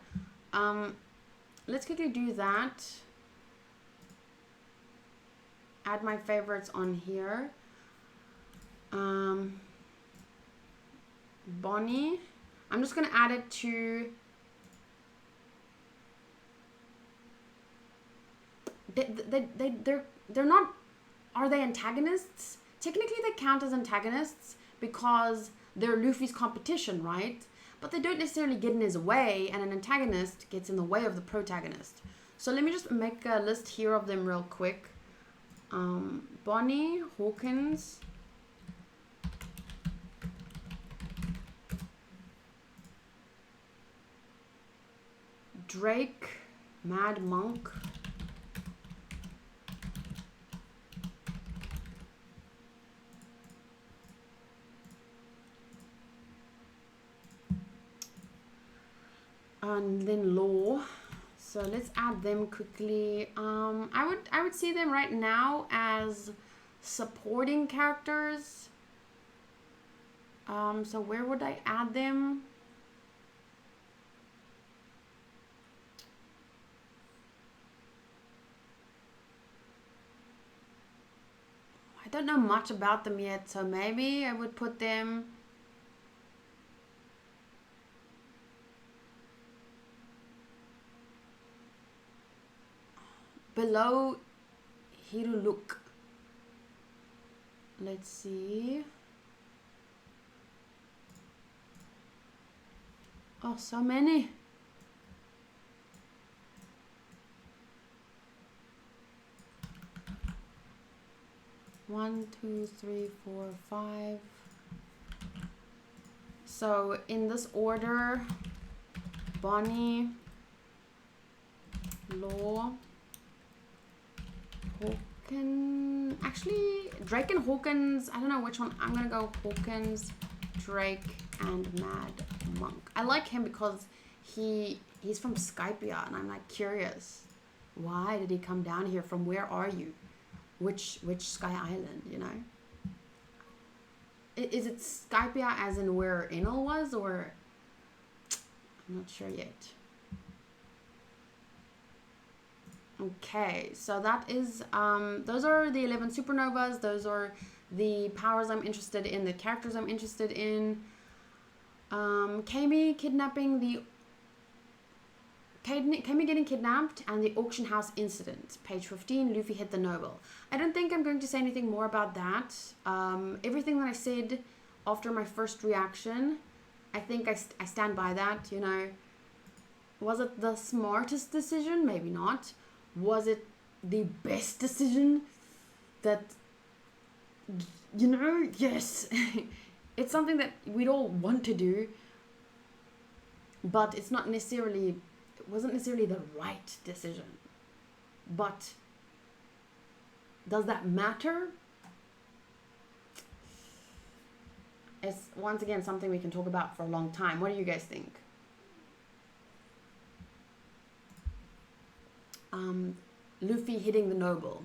Let's quickly do that. Add my favorites on here. Bonnie. I'm just gonna add it to. They're not. Are they antagonists? Technically, they count as antagonists because they're Luffy's competition, right? But they don't necessarily get in his way, and an antagonist gets in the way of the protagonist. So let me just make a list here of them real quick. Bonnie, Hawkins, Drake, Mad Monk, and then Law. So let's add them quickly. I would see them right now as supporting characters. So where would I add them? I don't know much about them yet, so maybe I would put them below Hiruluk. Let's see. Oh, so many. One, two, three, four, five. So in this order, Bonnie, Law, Hawkins. Actually, Drake and Hawkins. I don't know which one. I'm gonna go Hawkins, Drake, and Mad Monk. I like him because he's from Skypia, and I'm like curious. Why did he come down here? From where are you? Which Sky Island? You know. Is it Skypia as in where Enel was, or I'm not sure yet. Okay, so that is those are the 11 supernovas. Those are the powers I'm interested in, the characters I'm interested in. Kami getting kidnapped and the auction house incident. Page 15, Luffy hit the noble. I don't think I'm going to say anything more about that. Everything that I said after my first reaction, I think I stand by that, you know. Was it the smartest decision? Maybe not. Was it the best decision? That, you know, yes. It's something that we'd all want to do, but it's not necessarily, it wasn't necessarily the right decision. But does that matter? It's once again something we can talk about for a long time. What do you guys think? Luffy hitting the noble.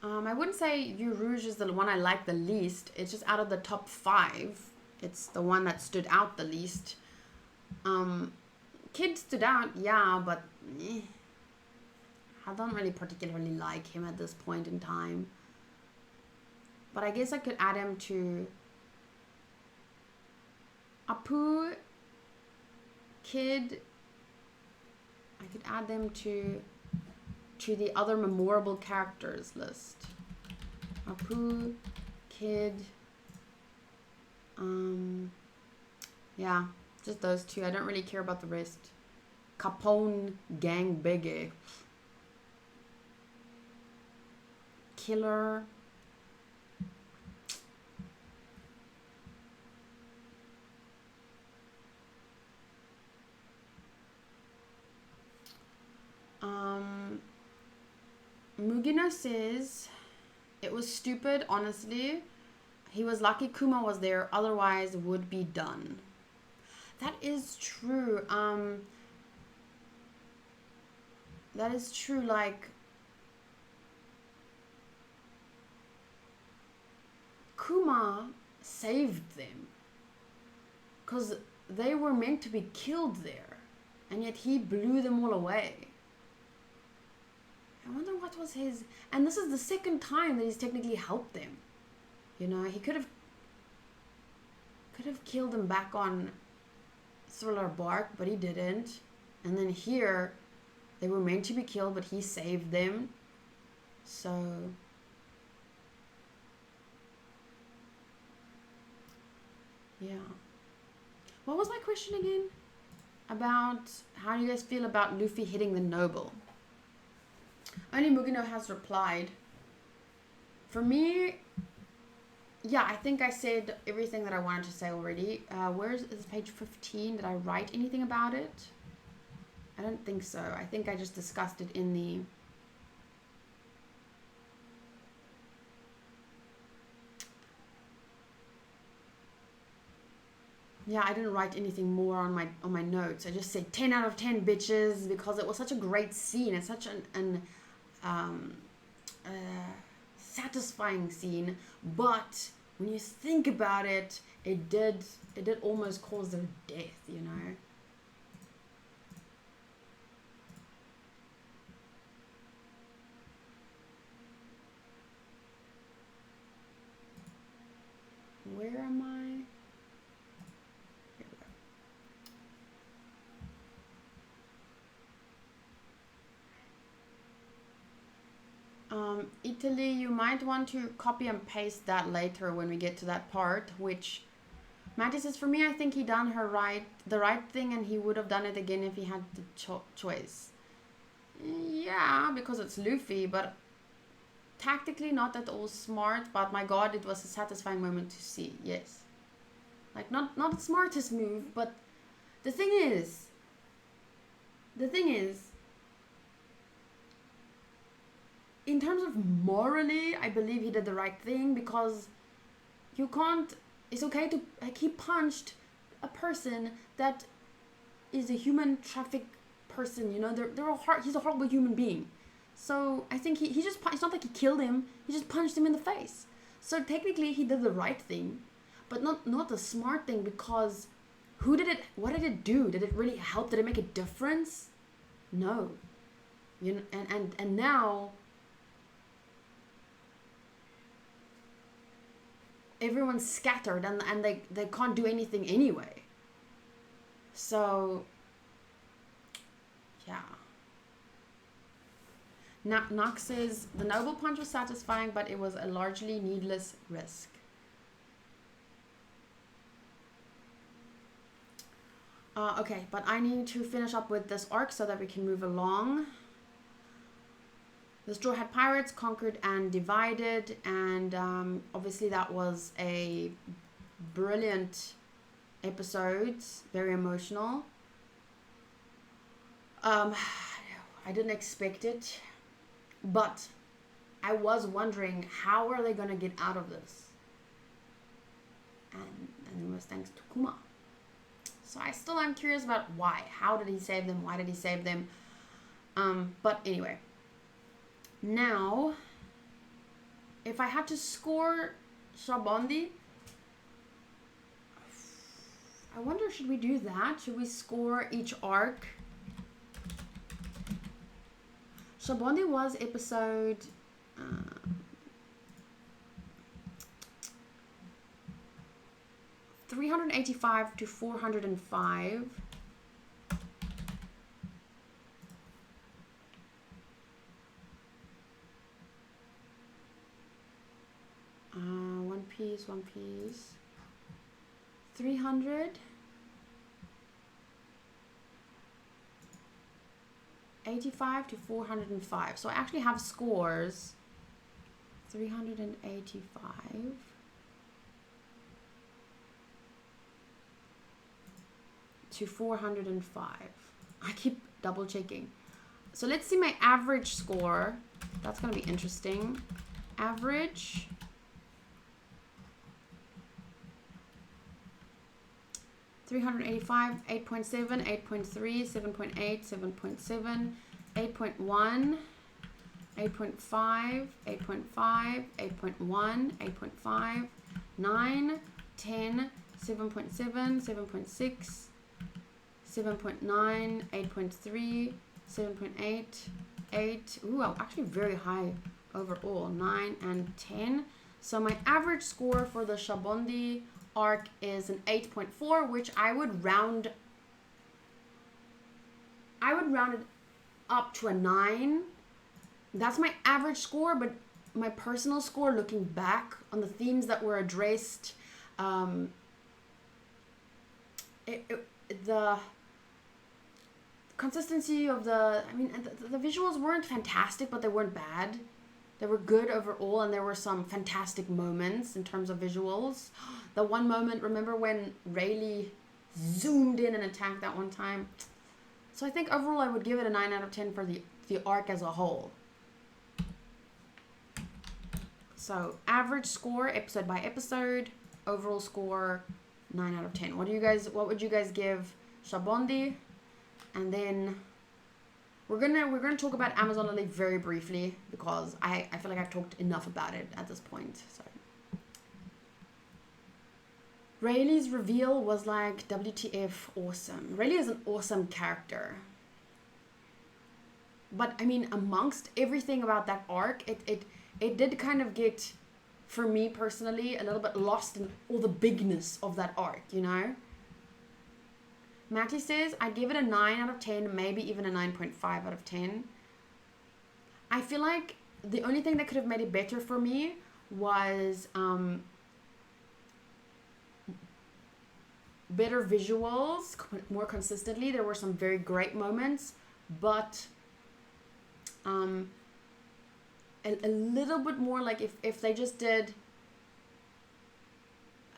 I wouldn't say Eau Rouge is the one I like the least. It's just out of the top 5. It's the one that stood out the least. Kid stood out, yeah, but I don't really particularly like him at this point in time. But I guess I could add him to Apu, Kid. I add them to the other memorable characters list. Apu, Kid, yeah, just those two. I don't really care about the rest. Capone, Gang Biggie, Killer. Mugino says, it was stupid, honestly. He was lucky Kuma was there, otherwise would be done. That is true. That is true, like, Kuma saved them. Because they were meant to be killed there. And yet he blew them all away. I wonder what was his... And this is the second time that he's technically helped them. You know, he could have killed them back on Thriller Bark, but he didn't. And then here, they were meant to be killed, but he saved them. So... yeah. What was my question again? About how do you guys feel about Luffy hitting the noble? Only Mugino has replied. For me, yeah, I think I said everything that I wanted to say already. Where's this page 15? Did I write anything about it? I don't think so. I think I just discussed it in the... Yeah, I didn't write anything more on my notes. I just said 10 out of 10 bitches because it was such a great scene. It's such an satisfying scene. But when you think about it, it did almost cause their death, you know. Where am I? Italy, you might want to copy and paste that later when we get to that part, which Matty says, for me, I think he done the right thing, and he would have done it again if he had the choice. Yeah, because it's Luffy, but tactically not at all smart, but my god, it was a satisfying moment to see. Yes. Like, not the smartest move, but the thing is, in terms of morally, I believe he did the right thing, because you can't... It's okay to... Like, he punched a person that is a human traffic person, you know? He's a horrible human being. So, I think he just... It's not like he killed him. He just punched him in the face. So, technically, he did the right thing, but not the smart thing, because who did it... What did it do? Did it really help? Did it make a difference? No. You know, and now... everyone's scattered and they can't do anything anyway. So, yeah. Nox says, the noble punch was satisfying, but it was a largely needless risk. Okay, but I need to finish up with this arc so that we can move along. The Straw Hat Pirates conquered and divided, and obviously that was a brilliant episode, very emotional. I didn't expect it, but I was wondering, how are they going to get out of this? And it was thanks to Kuma. So I still am curious about why. How did he save them? Why did he save them? But anyway. Now, if I had to score Sabaody, I wonder, should we do that? Should we score each arc? Sabaody was episode 385 to 405. One Piece. 300. 85 to 405. So I actually have scores. 385 to 405. I keep double checking. So let's see my average score. That's going to be interesting. Average. $385, 8.7, 8.3, 7.8, 7.7, 8.1, 8.5, 8.5, 8.1, 8.5, 9, 10, 7.7, 7.6, 7.9, 8.3, 7.8, 8. Ooh, I'm actually very high overall. 9 and 10. So my average score for the Sabaody arc is an 8.4, which I would round it up to a 9. That's my average score, but my personal score, looking back on the themes that were addressed, the consistency of the visuals weren't fantastic, but they weren't bad. They were good overall, and there were some fantastic moments in terms of visuals. The one moment, remember when Rayleigh zoomed in and attacked that one time? So I think overall I would give it a 9 out of 10 for the arc as a whole. So average score, episode by episode, overall score, 9 out of 10. What would you guys give Sabaody? And then we're gonna talk about Amazon Lily very briefly, because I feel like I've talked enough about it at this point. So Rayleigh's reveal was like WTF awesome. Rayleigh is an awesome character. But I mean, amongst everything about that arc, it did kind of get, for me personally, a little bit lost in all the bigness of that arc, you know? Matty says, I'd give it a 9 out of 10, maybe even a 9.5 out of 10. I feel like the only thing that could have made it better for me was better visuals, more consistently. There were some very great moments, but a little bit more, like if they just did,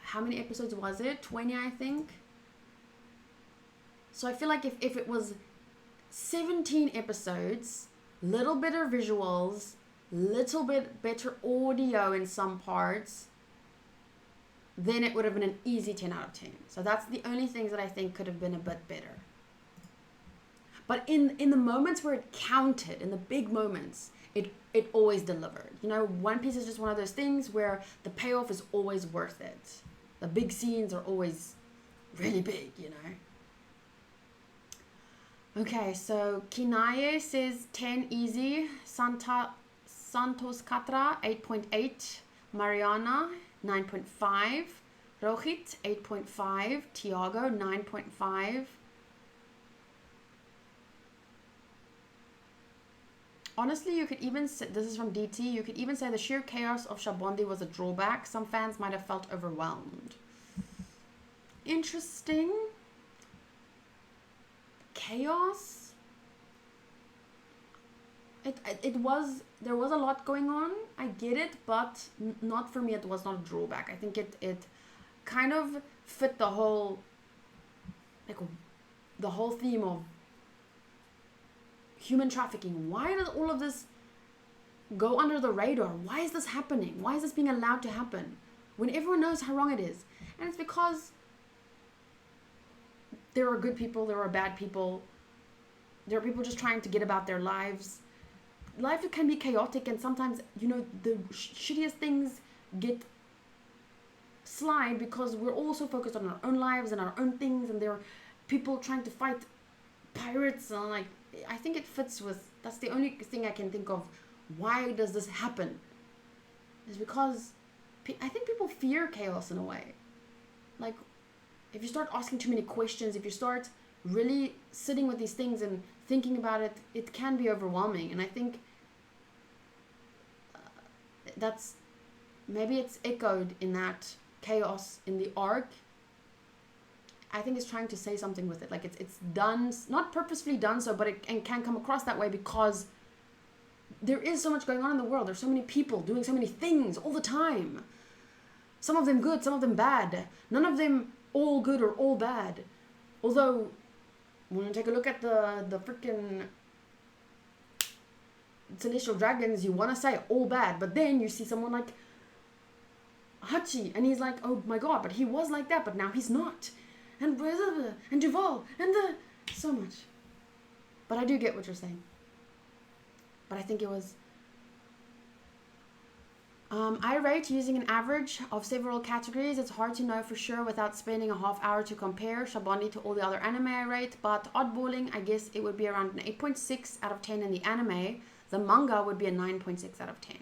how many episodes was it? 20, I think. So I feel like if it was 17 episodes, little better visuals, little bit better audio in some parts, then it would have been an easy 10 out of 10. So that's the only things that I think could have been a bit better. But in the moments where it counted, in the big moments, it always delivered. You know, One Piece is just one of those things where the payoff is always worth it. The big scenes are always really big, you know. Okay, so Kinaye says 10 easy. Santos Katra 8.8. Mariana 9.5. Rohit 8.5. Tiago 9.5. Honestly, you could even say, this is from DT, you could even say the sheer chaos of Sabaody was a drawback. Some fans might have felt overwhelmed. Interesting. Chaos. There was a lot going on. I get it, but not for me. It was not a drawback. I think it kind of fit the whole theme of human trafficking. Why does all of this go under the radar? Why is this happening? Why is this being allowed to happen when everyone knows how wrong it is? And it's because there are good people, there are bad people, there are people just trying to get about their lives. Life can be chaotic, and sometimes, you know, the shittiest things get slide because we're all so focused on our own lives and our own things, and there are people trying to fight pirates, and like, I think it fits with, that's the only thing I can think of. Why does this happen? Is because I think people fear chaos in a way. Like, if you start asking too many questions, if you start really sitting with these things and thinking about it, it can be overwhelming. And I think that's maybe it's echoed in that chaos in the arc. I think it's trying to say something with it. Like it's done, not purposefully done so, but it can come across that way because there is so much going on in the world. There's so many people doing so many things all the time. Some of them good, some of them bad. None of them all good or all bad. Although, when you take a look at the freaking celestial dragons, you want to say all bad. But then you see someone like Hachi, and he's like, oh my god, but he was like that, but now he's not. And Duval, and so much. But I do get what you're saying. But I think it was... I rate using an average of several categories. It's hard to know for sure without spending a half hour to compare Sabaody to all the other anime I rate, but oddballing, I guess it would be around an 8.6 out of 10 in the anime. The manga would be a 9.6 out of 10.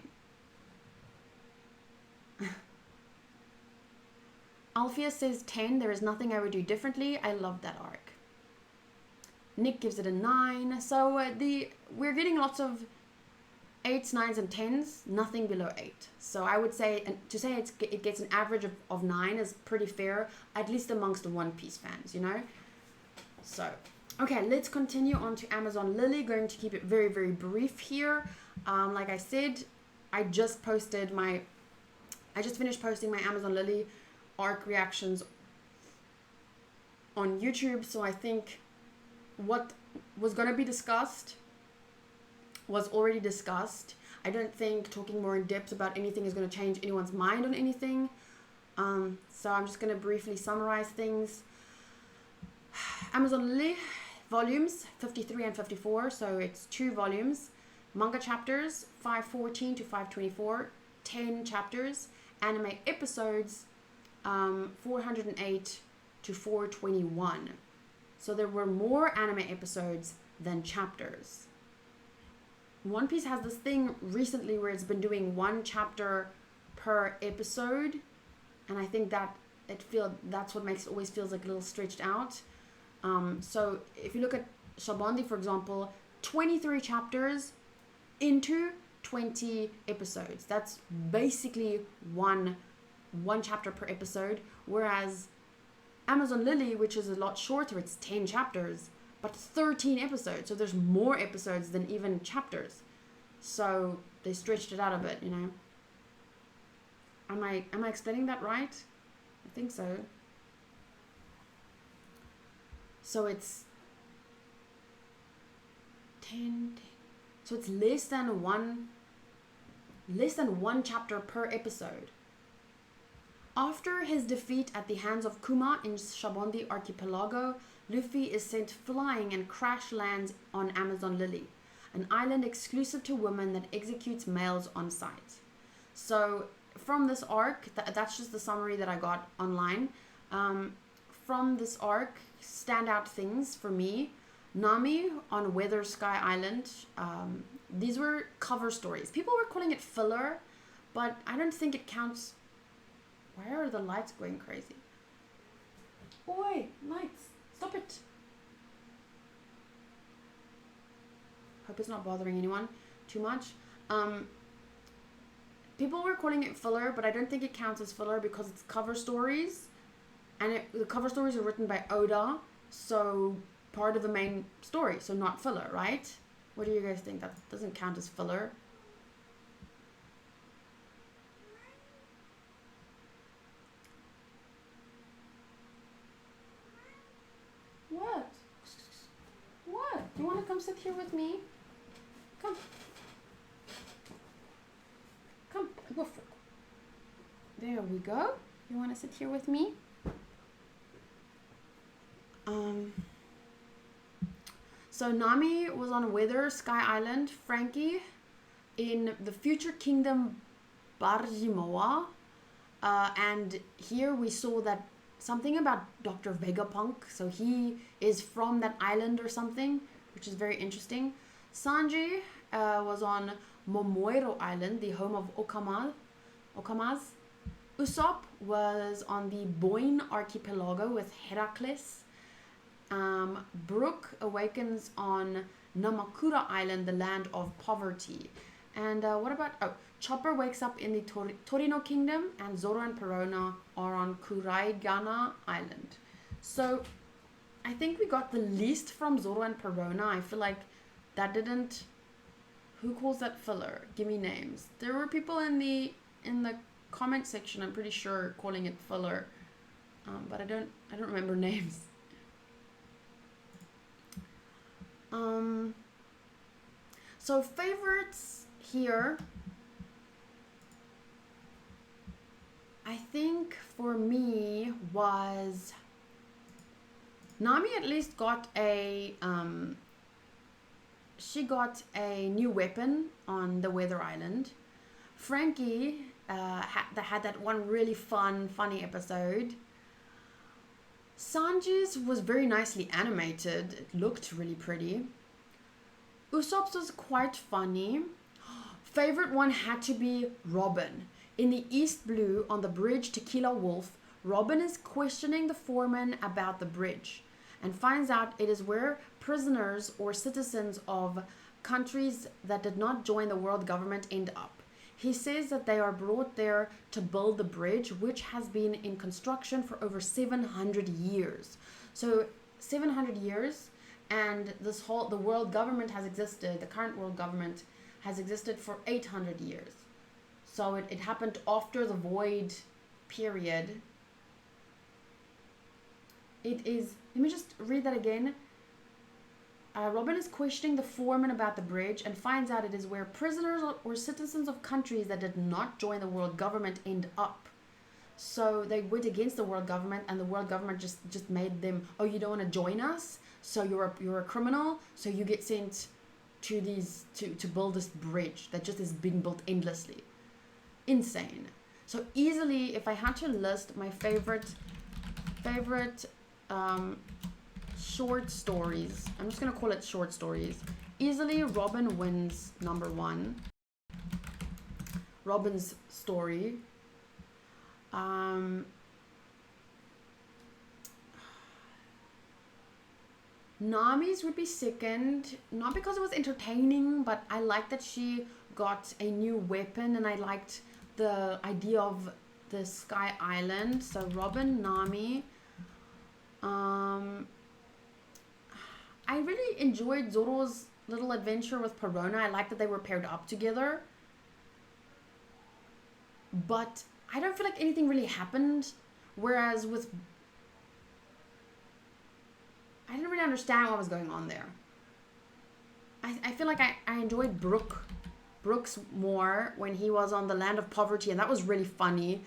Alpheus says 10. There is nothing I would do differently. I love that arc. Nick gives it a 9. So we're getting lots of 8s, 9s, and 10s. Nothing below 8. So I would say, and to say it gets an average of 9 is pretty fair, at least amongst the One Piece fans, you know. So okay, let's continue on to Amazon Lily. Going to keep it very, very brief here. Like I said, I just finished posting my Amazon Lily arc reactions on YouTube, so I think what was going to be discussed was already discussed. I don't think talking more in depth about anything is going to change anyone's mind on anything. So I'm just going to briefly summarize things. Amazon Lily volumes 53 and 54, so it's 2 volumes. Manga chapters 514 to 524, 10 chapters. Anime episodes 408 to 421. So there were more anime episodes than chapters. One Piece has this thing recently where it's been doing 1 chapter per episode, and I think that that's what makes it always feels like a little stretched out. So if you look at Sabaody, for example, 23 chapters into 20 episodes. That's basically one chapter per episode, whereas Amazon Lily, which is a lot shorter, it's 10 chapters, but 13 episodes. So there's more episodes than even chapters. So they stretched it out a bit, you know. Am I explaining that right? I think so. So it's 10. So it's less than one chapter per episode. After his defeat at the hands of Kuma in Sabaody Archipelago, Luffy is sent flying and crash lands on Amazon Lily, an island exclusive to women that executes males on sight. So from this arc, that's just the summary that I got online. From this arc, standout things for me: Nami on Weather Sky Island. These were cover stories. People were calling it filler, but I don't think it counts. Why are the lights going crazy? Oi, lights, stop it. Hope it's not bothering anyone too much. People were calling it filler, but I don't think it counts as filler because it's cover stories. And the cover stories are written by Oda, so part of the main story, so not filler, right? What do you guys think? That doesn't count as filler. What? What? You want to come sit here with me? Come. Come. Woof. There we go. You want to sit here with me? So Nami was on Weather Sky Island, Frankie in the future kingdom Barjimoa, and here we saw that something about Dr. Vegapunk, so he is from that island or something, which is very interesting. Sanji was on Momoiro Island, the home of Okamaz. Usopp was on the Boyne Archipelago with Heracles. Brook awakens on Namakura Island, the land of poverty. And what about, oh, Chopper wakes up in the Torino Kingdom, and Zoro and Perona are on Kuraigana Island. So I think we got the least from Zoro and Perona. I feel like that didn't... Who calls that filler? Give me names. There were people in the comment section, I'm pretty sure, calling it filler. But I don't remember names. So favorites here, I think for me was Nami. At least got a she got a new weapon on the Weather Island. Frankie had that one really funny episode. Sanji's was very nicely animated. It looked really pretty. Usopp's was quite funny. Favorite one had to be Robin. In the East Blue, on the bridge to Kilo Wolf, Robin is questioning the foreman about the bridge and finds out it is where prisoners or citizens of countries that did not join the world government end up. He says that they are brought there to build the bridge, which has been in construction for over 700 years. So 700 years, and the world government has existed, the current world government has existed for 800 years. So it happened after the void period. It is, let me just read that again. Robin is questioning the foreman about the bridge and finds out it is where prisoners or citizens of countries that did not join the world government end up. So they went against the world government, and the world government just made them, oh, you don't want to join us, so you're a criminal, so you get sent to these to build this bridge that just is being built endlessly. Insane. So easily, if I had to list my favorite short stories, I'm just gonna call it short stories. Easily, Robin wins number one. Robin's story. Nami's would be second, not because it was entertaining, but I liked that she got a new weapon, and I liked the idea of the Sky Island. So Robin, Nami. I really enjoyed Zoro's little adventure with Perona. I like that they were paired up together. But I don't feel like anything really happened. Whereas with... I didn't really understand what was going on there. I feel like I enjoyed Brooks more when he was on the land of poverty. And that was really funny.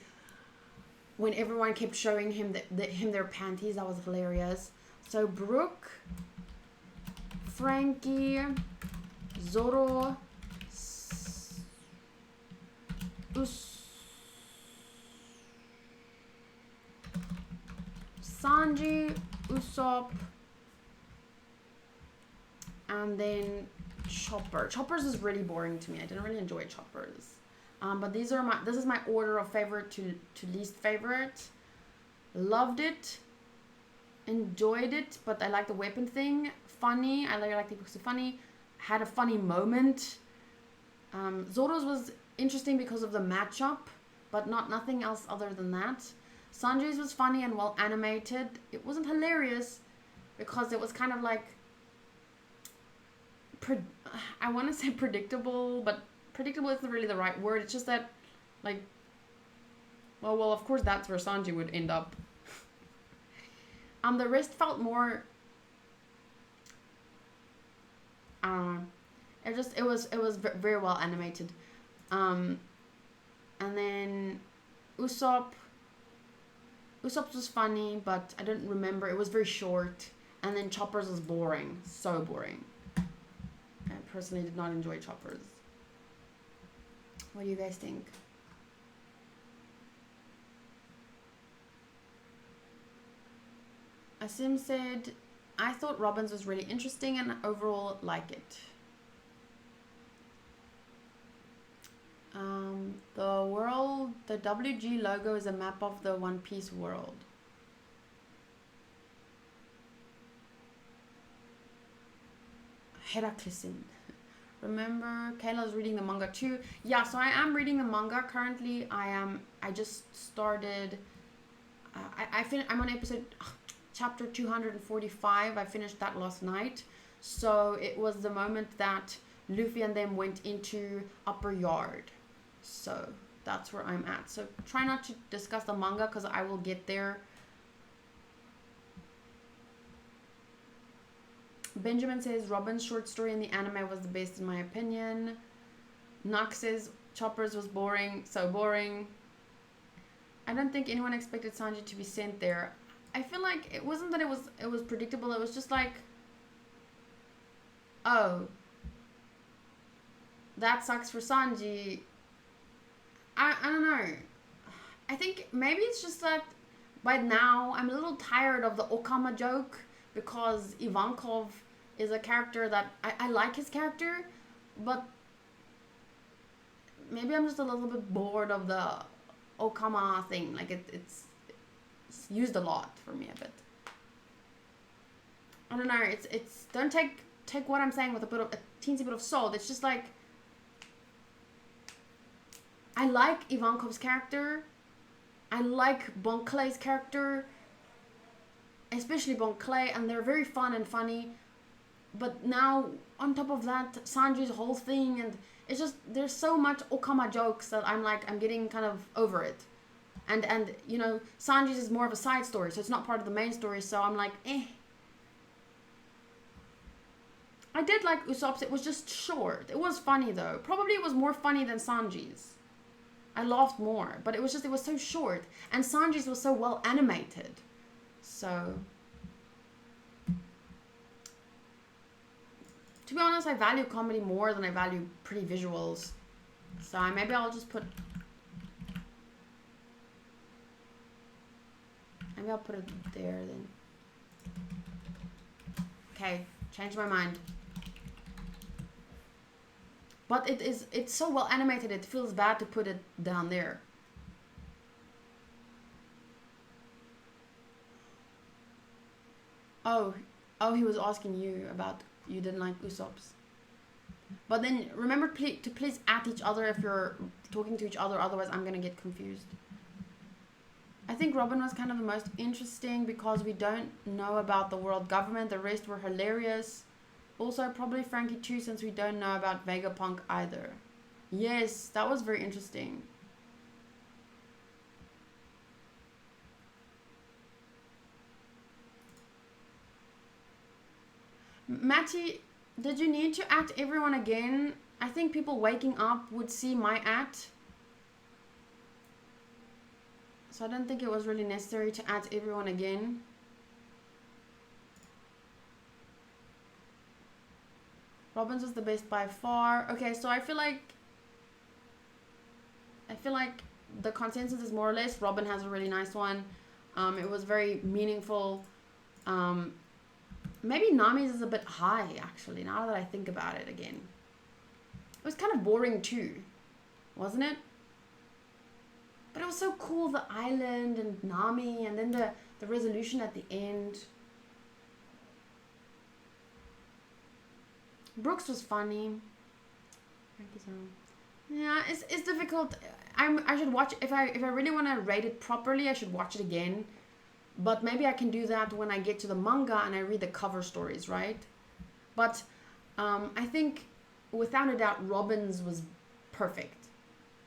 When everyone kept showing him their panties. That was hilarious. So Brooke... Frankie, Zoro, Sanji, Usopp, and then Chopper. Choppers is really boring to me. I didn't really enjoy Choppers. But this is my order of favorite to least favorite. Loved it. Enjoyed it, but I like the weapon thing. Funny, I like the books are funny. Had a funny moment. Zoro's was interesting because of the matchup, but nothing else other than that. Sanji's was funny and well animated. It wasn't hilarious because it was kind of like I want to say predictable, but predictable isn't really the right word. It's just that, like, well, of course that's where Sanji would end up. The rest felt more. It was very well animated. And then Usopp's was funny, but I don't remember. It was very short. And then Chopper's was boring, so boring. I personally did not enjoy Chopper's. What do you guys think? Asim said, I thought Robin's was really interesting and overall like it. The WG logo is a map of the One Piece world. Heraklisin. Remember, Kayla's reading the manga too. Yeah, so I am reading the manga currently. I just started. I'm on episode chapter 245. I finished that last night. So it was the moment that Luffy and them went into Upper Yard. So that's where I'm at. So try not to discuss the manga because I will get there. Benjamin says Robin's short story in the anime was the best in my opinion. Nox says Choppers was boring, so boring. I don't think anyone expected Sanji to be sent there. I feel like it wasn't that it was predictable. It was just like, oh, that sucks for Sanji. I don't know. I think maybe it's just that by now I'm a little tired of the Okama joke because Ivankov is a character that I like his character, but maybe I'm just a little bit bored of the Okama thing. Like it's used a lot for me a bit. I don't know. It's don't take what I'm saying with a teensy bit of salt. It's just like I like Ivankov's character. I like Bon Clay's character, especially Bon Clay, and they're very fun and funny. But now, on top of that, Sanji's whole thing, and it's just, there's so much Okama jokes that I'm getting kind of over it. And you know, Sanji's is more of a side story, so it's not part of the main story, so I'm like, eh. I did like Usopp's, it was just short. It was funny though. Probably it was more funny than Sanji's. I laughed more, but it was so short. And Sanji's was so well animated. So, to be honest, I value comedy more than I value pretty visuals. So maybe I'll just put, maybe I'll put it there then. Okay, changed my mind. But it's so well animated, it feels bad to put it down there. Oh, he was asking you about you didn't like Usopp's. But then remember to please at each other if you're talking to each other, otherwise I'm gonna get confused. I think Robin was kind of the most interesting because we don't know about the world government. The rest were hilarious. Also, probably Frankie too, since we don't know about Vegapunk either. Yes, that was very interesting. Matty, did you need to at everyone again? I think people waking up would see my at. So I don't think it was really necessary to at everyone again. Robin's was the best by far. Okay, so I feel like the consensus is more or less Robin has a really nice one. It was very meaningful. Maybe Nami's is a bit high actually, now that I think about it again. It was kind of boring too, wasn't it? But it was so cool, the island and Nami, and then the resolution at the end. Brooks was funny. Yeah, it's difficult. I should watch, if I really want to rate it properly, I should watch it again. But maybe I can do that when I get to the manga and I read the cover stories, right? But I think without a doubt Robin's was perfect.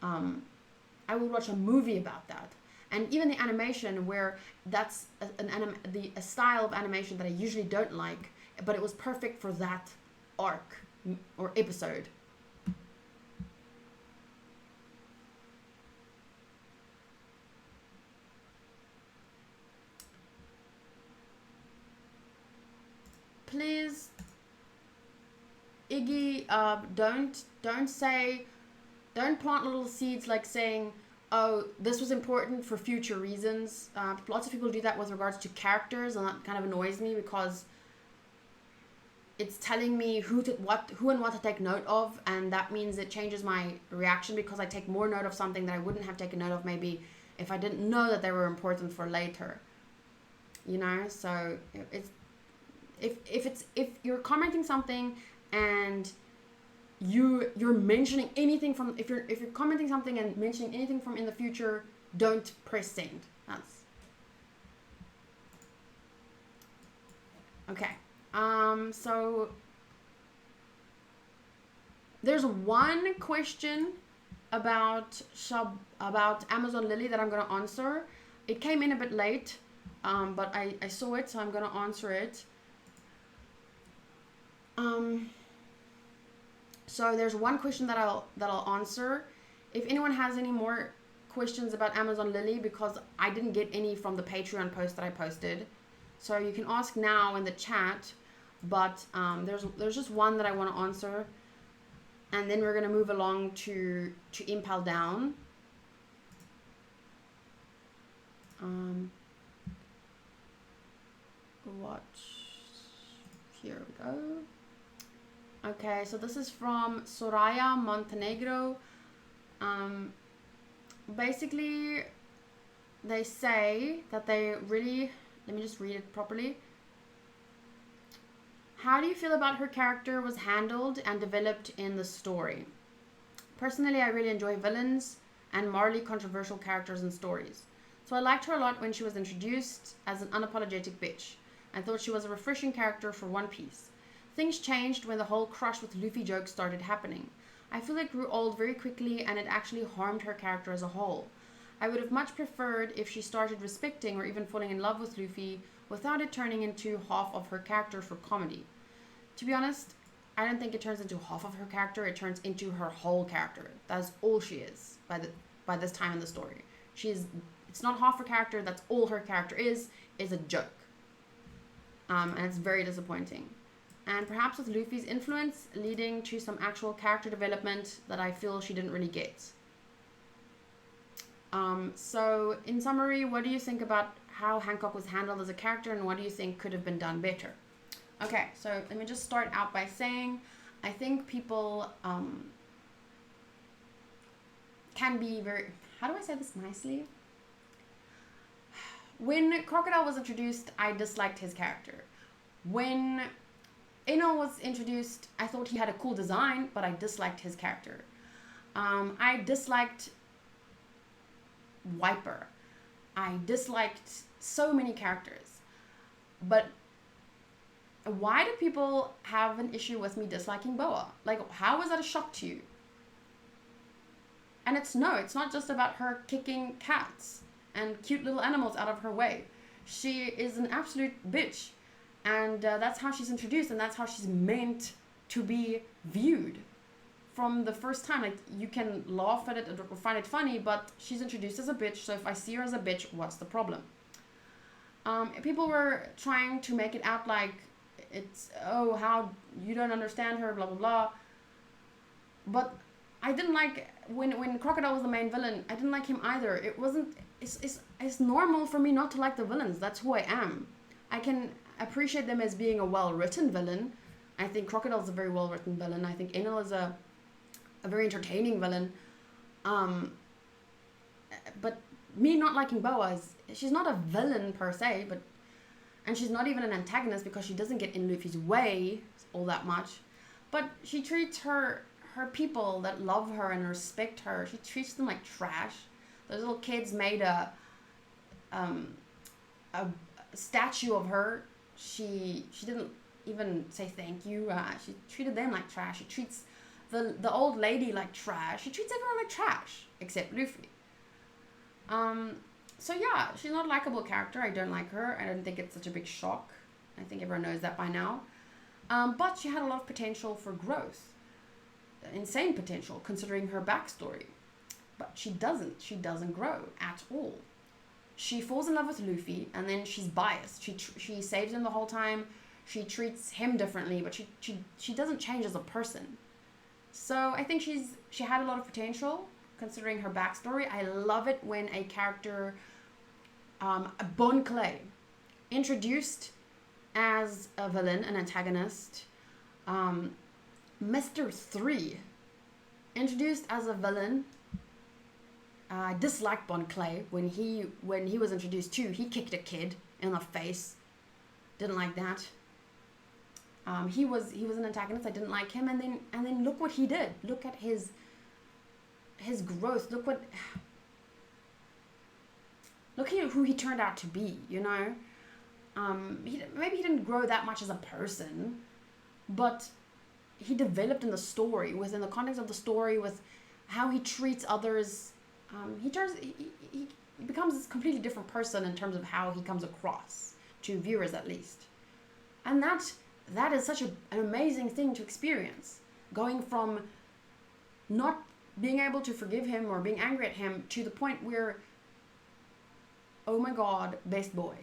I would watch a movie about that. And even the animation, where that's a style of animation that I usually don't like, but it was perfect for that arc or episode. Please, Iggy, don't plant little seeds like saying, oh, this was important for future reasons. Lots of people do that with regards to characters, and that kind of annoys me because it's telling me who and what to take note of, and that means it changes my reaction because I take more note of something that I wouldn't have taken note of maybe if I didn't know that they were important for later. You know, so if you're commenting something and you're mentioning anything from, if you're commenting something and mentioning anything from in the future, don't press send. That's okay. So there's one question about Amazon Lily that I'm gonna answer. It came in a bit late, but I saw it, so I'm gonna answer it. So there's one question that I'll answer. If anyone has any more questions about Amazon Lily, because I didn't get any from the Patreon post that I posted, so you can ask now in the chat. But there's just one that I want to answer, and then we're gonna move along to Impel down. Here we go. Okay, so this is from Soraya Montenegro. Basically, they say that they really, let me just read it properly. How do you feel about her character was handled and developed in the story? Personally, I really enjoy villains and morally controversial characters and stories. So I liked her a lot when she was introduced as an unapologetic bitch. I thought she was a refreshing character for One Piece. Things changed when the whole crush with Luffy joke started happening. I feel it grew old very quickly and it actually harmed her character as a whole. I would have much preferred if she started respecting or even falling in love with Luffy without it turning into half of her character for comedy. To be honest, I don't think it turns into half of her character, it turns into her whole character. That's all she is by this time in the story. It's not half her character, that's all her character is a joke. And it's very disappointing. And perhaps with Luffy's influence leading to some actual character development that I feel she didn't really get. So in summary, what do you think about how Hancock was handled as a character, and what do you think could have been done better? Okay, so let me just start out by saying I think people can be very, how do I say this nicely? When Crocodile was introduced, I disliked his character. When Enel was introduced, I thought he had a cool design, but I disliked his character. I disliked Wiper. I disliked so many characters. But why do people have an issue with me disliking Boa? Like, how is that a shock to you? And it's not just about her kicking cats and cute little animals out of her way. She is an absolute bitch. And that's how she's introduced, and that's how she's meant to be viewed from the first time. Like, you can laugh at it or find it funny, but she's introduced as a bitch, so if I see her as a bitch, what's the problem? People were trying to make it out like it's, oh, how you don't understand her, blah, blah, blah. But I didn't like, when Crocodile was the main villain, I didn't like him either. It's normal for me not to like the villains. That's who I am. I can appreciate them as being a well-written villain. I think Crocodile's a very well-written villain. I think Enel is a very entertaining villain. But me not liking Boa she's not a villain per se, and she's not even an antagonist because she doesn't get in Luffy's way all that much. But she treats her people that love her and respect her, she treats them like trash. Those little kids made a statue of her. She didn't even say thank you. She treated them like trash. She treats the old lady like trash. She treats everyone like trash except Luffy. So yeah, she's not a likable character. I don't like her. I don't think it's such a big shock. I think everyone knows that by now. But she had a lot of potential for growth. Insane potential considering her backstory. But she doesn't grow at all. She falls in love with Luffy, and then she's biased. She saves him the whole time. She treats him differently, but she doesn't change as a person. So I think she had a lot of potential considering her backstory. I love it when a character, Bon Clay, introduced as a villain, an antagonist, Mr. 3, introduced as a villain. I disliked Bon Clay when he was introduced too. He kicked a kid in the face. Didn't like that. He was an antagonist. I didn't like him, and then look what he did. Look at his growth. Look at who he turned out to be. You know, maybe he didn't grow that much as a person, but he developed in the story, within the context of the story, with how he treats others. He becomes this completely different person in terms of how he comes across to viewers, at least, and that is such an amazing thing to experience, going from not being able to forgive him or being angry at him to the point where, oh my god, best boy.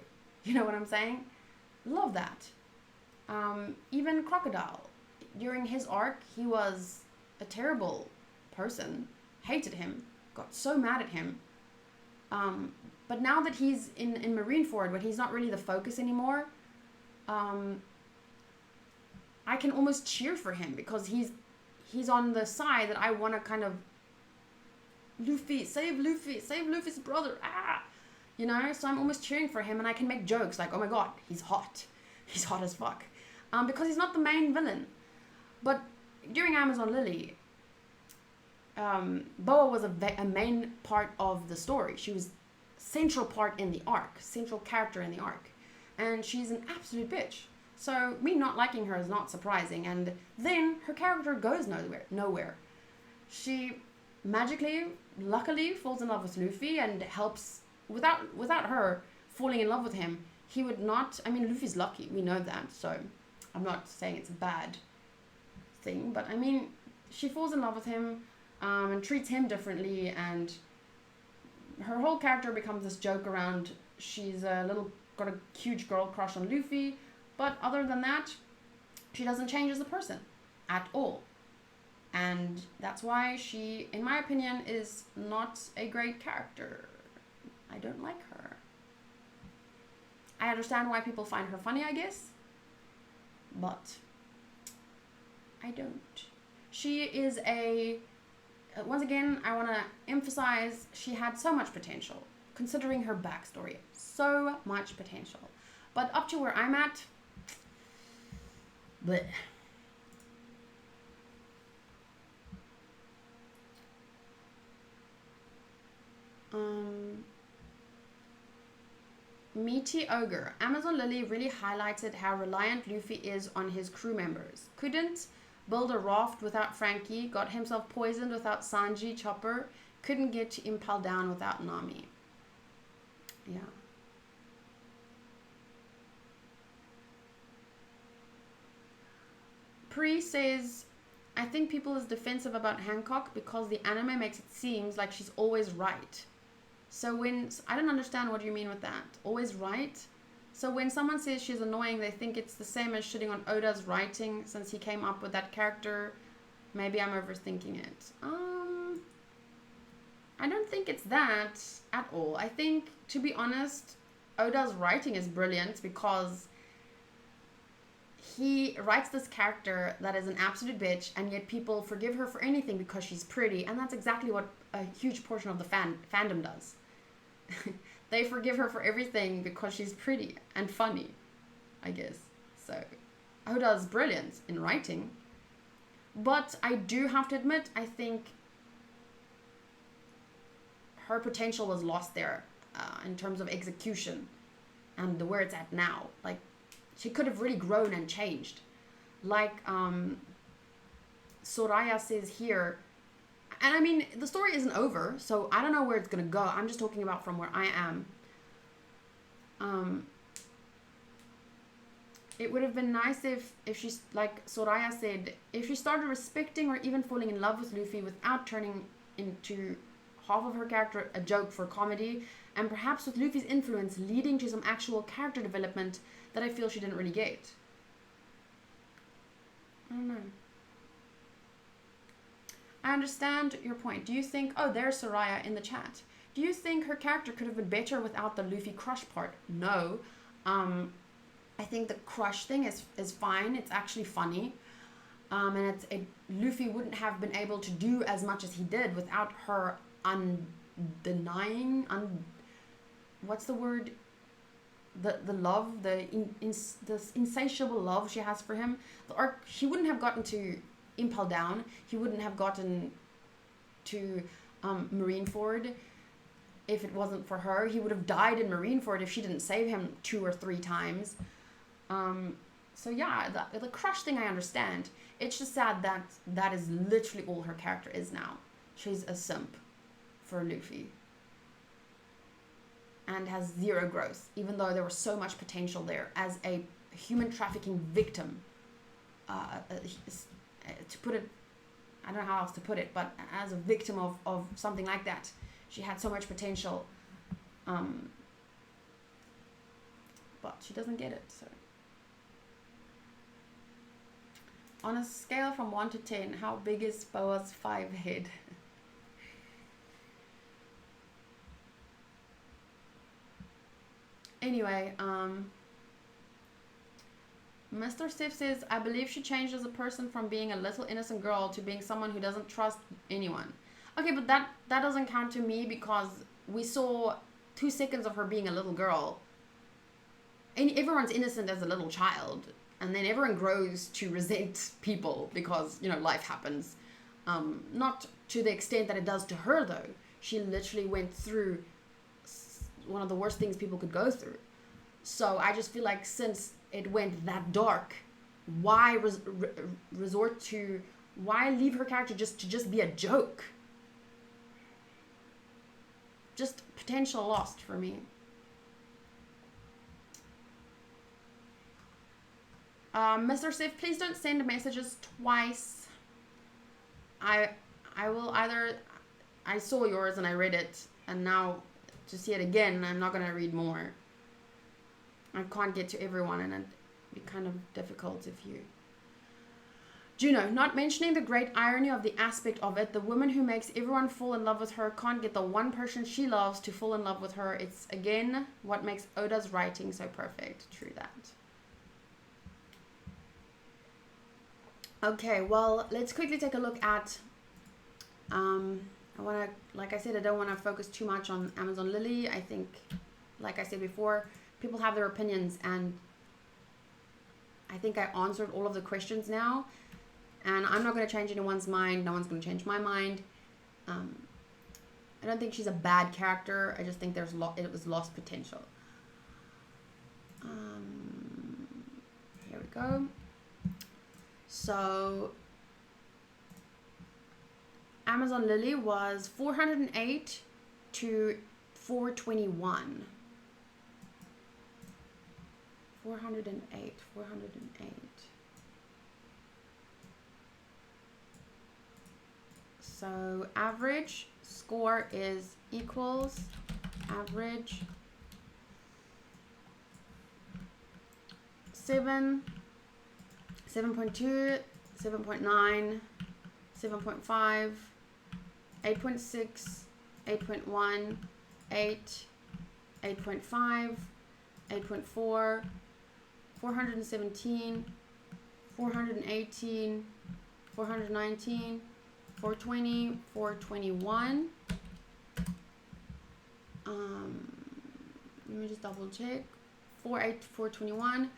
You know what I'm saying? Love that. Even Crocodile, during his arc, he was a terrible person, hated him, got so mad at him. But now that he's in Marineford, but he's not really the focus anymore, I can almost cheer for him, because he's on the side that I want to kind of, save Luffy's brother, you know, so I'm almost cheering for him, and I can make jokes like, oh my god, he's hot as fuck, because he's not the main villain. But during Amazon Lily, Boa was a main part of the story. She was central part in the arc, central character in the arc, and she's an absolute bitch. So me not liking her is not surprising, and then her character goes nowhere. She magically, luckily, falls in love with Luffy and helps. Without her falling in love with him, he would not. I mean, Luffy's lucky, we know that, so I'm not saying it's a bad thing, but I mean, she falls in love with him, and treats him differently, and her whole character becomes this joke around. She's got a huge girl crush on Luffy. But other than that, she doesn't change as a person at all. And that's why she, in my opinion, is not a great character. I don't like her. I understand why people find her funny, I guess. But I don't. She is once again, I want to emphasize, she had so much potential, considering her backstory. So much potential. But up to where I'm at, bleh. Meaty Ogre. Amazon Lily really highlighted how reliant Luffy is on his crew members. Couldn't build a raft without Frankie, got himself poisoned without Sanji, Chopper, couldn't get to Impel down without Nami. Yeah. Pre says, I think people is defensive about Hancock because the anime makes it seems like she's always right. So I don't understand what you mean with that. Always right? So when someone says she's annoying, they think it's the same as shitting on Oda's writing since he came up with that character. Maybe I'm overthinking it. I don't think it's that at all. I think, to be honest, Oda's writing is brilliant because he writes this character that is an absolute bitch, and yet people forgive her for anything because she's pretty, and that's exactly what a huge portion of the fandom does. They forgive her for everything because she's pretty and funny, I guess. So Oda's brilliant in writing, but I do have to admit, I think her potential was lost there in terms of execution and where it's at now. Like, she could have really grown and changed. Like Soraya says here, and I mean, the story isn't over, so I don't know where it's going to go. I'm just talking about from where I am. It would have been nice if she's, like Soraya said, if she started respecting or even falling in love with Luffy without turning into half of her character a joke for comedy, and perhaps with Luffy's influence leading to some actual character development that I feel she didn't really get. I don't know. I understand your point. Do you think... Oh, there's Soraya in the chat. Do you think her character could have been better without the Luffy crush part? No. I think the crush thing is fine. It's actually funny. And Luffy wouldn't have been able to do as much as he did without her what's the word? the love, the insatiable love she has for him. The arc, he wouldn't have gotten to Impel Down. He wouldn't have gotten to Marineford if it wasn't for her. He would have died in Marineford if she didn't save him 2 or 3 times. So yeah, the crush thing I understand. It's just sad that that is literally all her character is now. She's a simp for Luffy. And has 0 growth, even though there was so much potential there as a human trafficking victim. To put it, I don't know how else to put it, but as a victim of something like that, she had so much potential. But she doesn't get it, so. On a scale from 1 to 10, how big is Boa's 5 head? Anyway, Mr. Steph says, I believe she changed as a person from being a little innocent girl to being someone who doesn't trust anyone. Okay, but that doesn't count to me because we saw 2 seconds of her being a little girl. And everyone's innocent as a little child. And then everyone grows to resent people because, you know, life happens. Not to the extent that it does to her, though. She literally went through one of the worst things people could go through. So I just feel like since it went that dark, why resort to, why leave her character to just be a joke? Just potential lost for me. Mr. Sif, please don't send messages twice. I will either, I saw yours and I read it, and now to see it again, I'm not going to read more. I can't get to everyone, and it'd be kind of difficult if you... Juno, not mentioning the great irony of the aspect of it, the woman who makes everyone fall in love with her can't get the one person she loves to fall in love with her. It's, again, what makes Oda's writing so perfect. True that. Okay, well, let's quickly take a look at... I want to, like I said, I don't want to focus too much on Amazon Lily. I think, like I said before, people have their opinions, and I think I answered all of the questions now. And I'm not going to change anyone's mind. No one's going to change my mind. I don't think she's a bad character. I just think it was lost potential. Here we go. So Amazon Lily was 408 to 421. 408. So average score is equals average 7, 7.2, 7.9, 7.5, 8.6, 8.1, 8, 8.5, 8.4, 417, 418, 419, 420, 421. Let me just double check. 48, 421.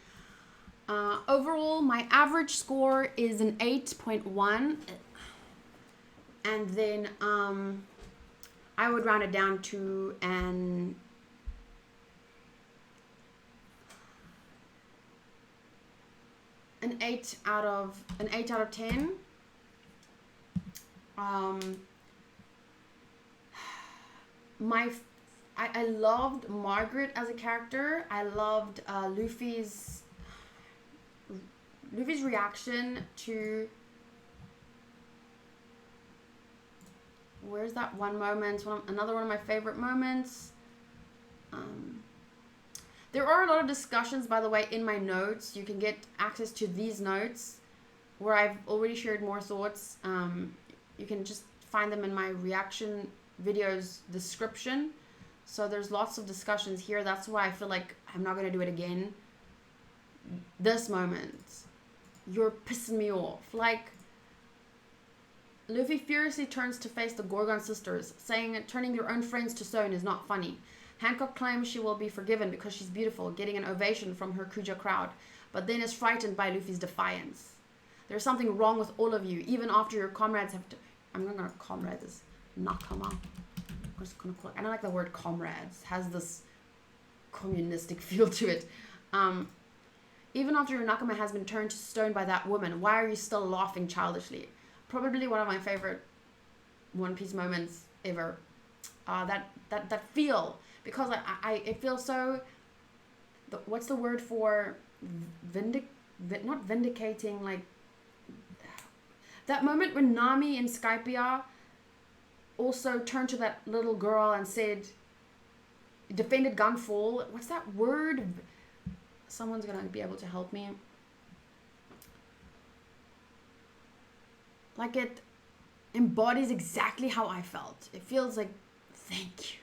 Overall, my average score is an 8.1. And then I would round it down to an 8 out of 10. I loved Margaret as a character. I loved Luffy's reaction to, where's that one moment? Another one of my favorite moments. There are a lot of discussions, by the way, in my notes. You can get access to these notes where I've already shared more thoughts. You can just find them in my reaction videos description. So there's lots of discussions here. That's why I feel like I'm not going to do it again. This moment, you're pissing me off. Like, Luffy furiously turns to face the Gorgon sisters, saying that turning their own friends to stone is not funny. Hancock claims she will be forgiven because she's beautiful, getting an ovation from her Kuja crowd, but then is frightened by Luffy's defiance. There's something wrong with all of you, even after your comrades have... I'm not going to comrades as nakama. I'm just gonna call it, I don't like the word comrades. It has this communistic feel to it. Even after your nakama has been turned to stone by that woman, why are you still laughing childishly? Probably one of my favorite One Piece moments ever. That feel, because it feels so... what's the word for not vindicating, like... That moment when Nami and Skypiea also turned to that little girl and said... defended Gunfall. What's that word? Someone's gonna be able to help me. Like, it embodies exactly how I felt. It feels like, thank you.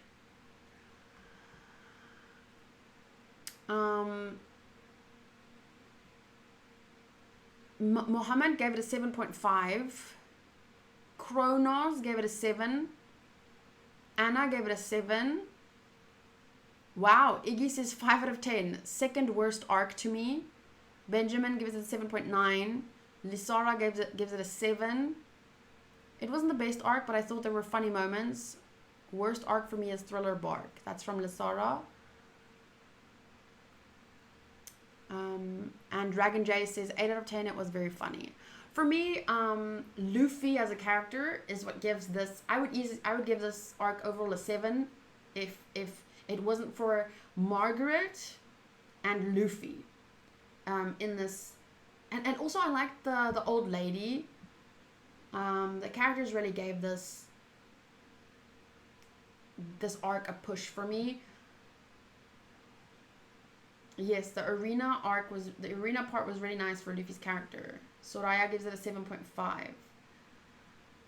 Mohammed gave it a 7.5. Kronos gave it a 7. Anna gave it a 7. Wow, Iggy says 5 out of 10. Second worst arc to me. Benjamin gives it a 7.9. Lisara gives it a 7. It wasn't the best arc, but I thought there were funny moments. Worst arc for me is Thriller Bark. That's from Lisara. And Dragon J says 8 out of 10. It was very funny. For me, Luffy as a character is what gives this... I would give this arc overall a 7 if it wasn't for Margaret and Luffy in this. And also I liked the old lady. The characters really gave this arc a push for me. Yes, the arena part was really nice for Luffy's character. Soraya gives it a 7.5.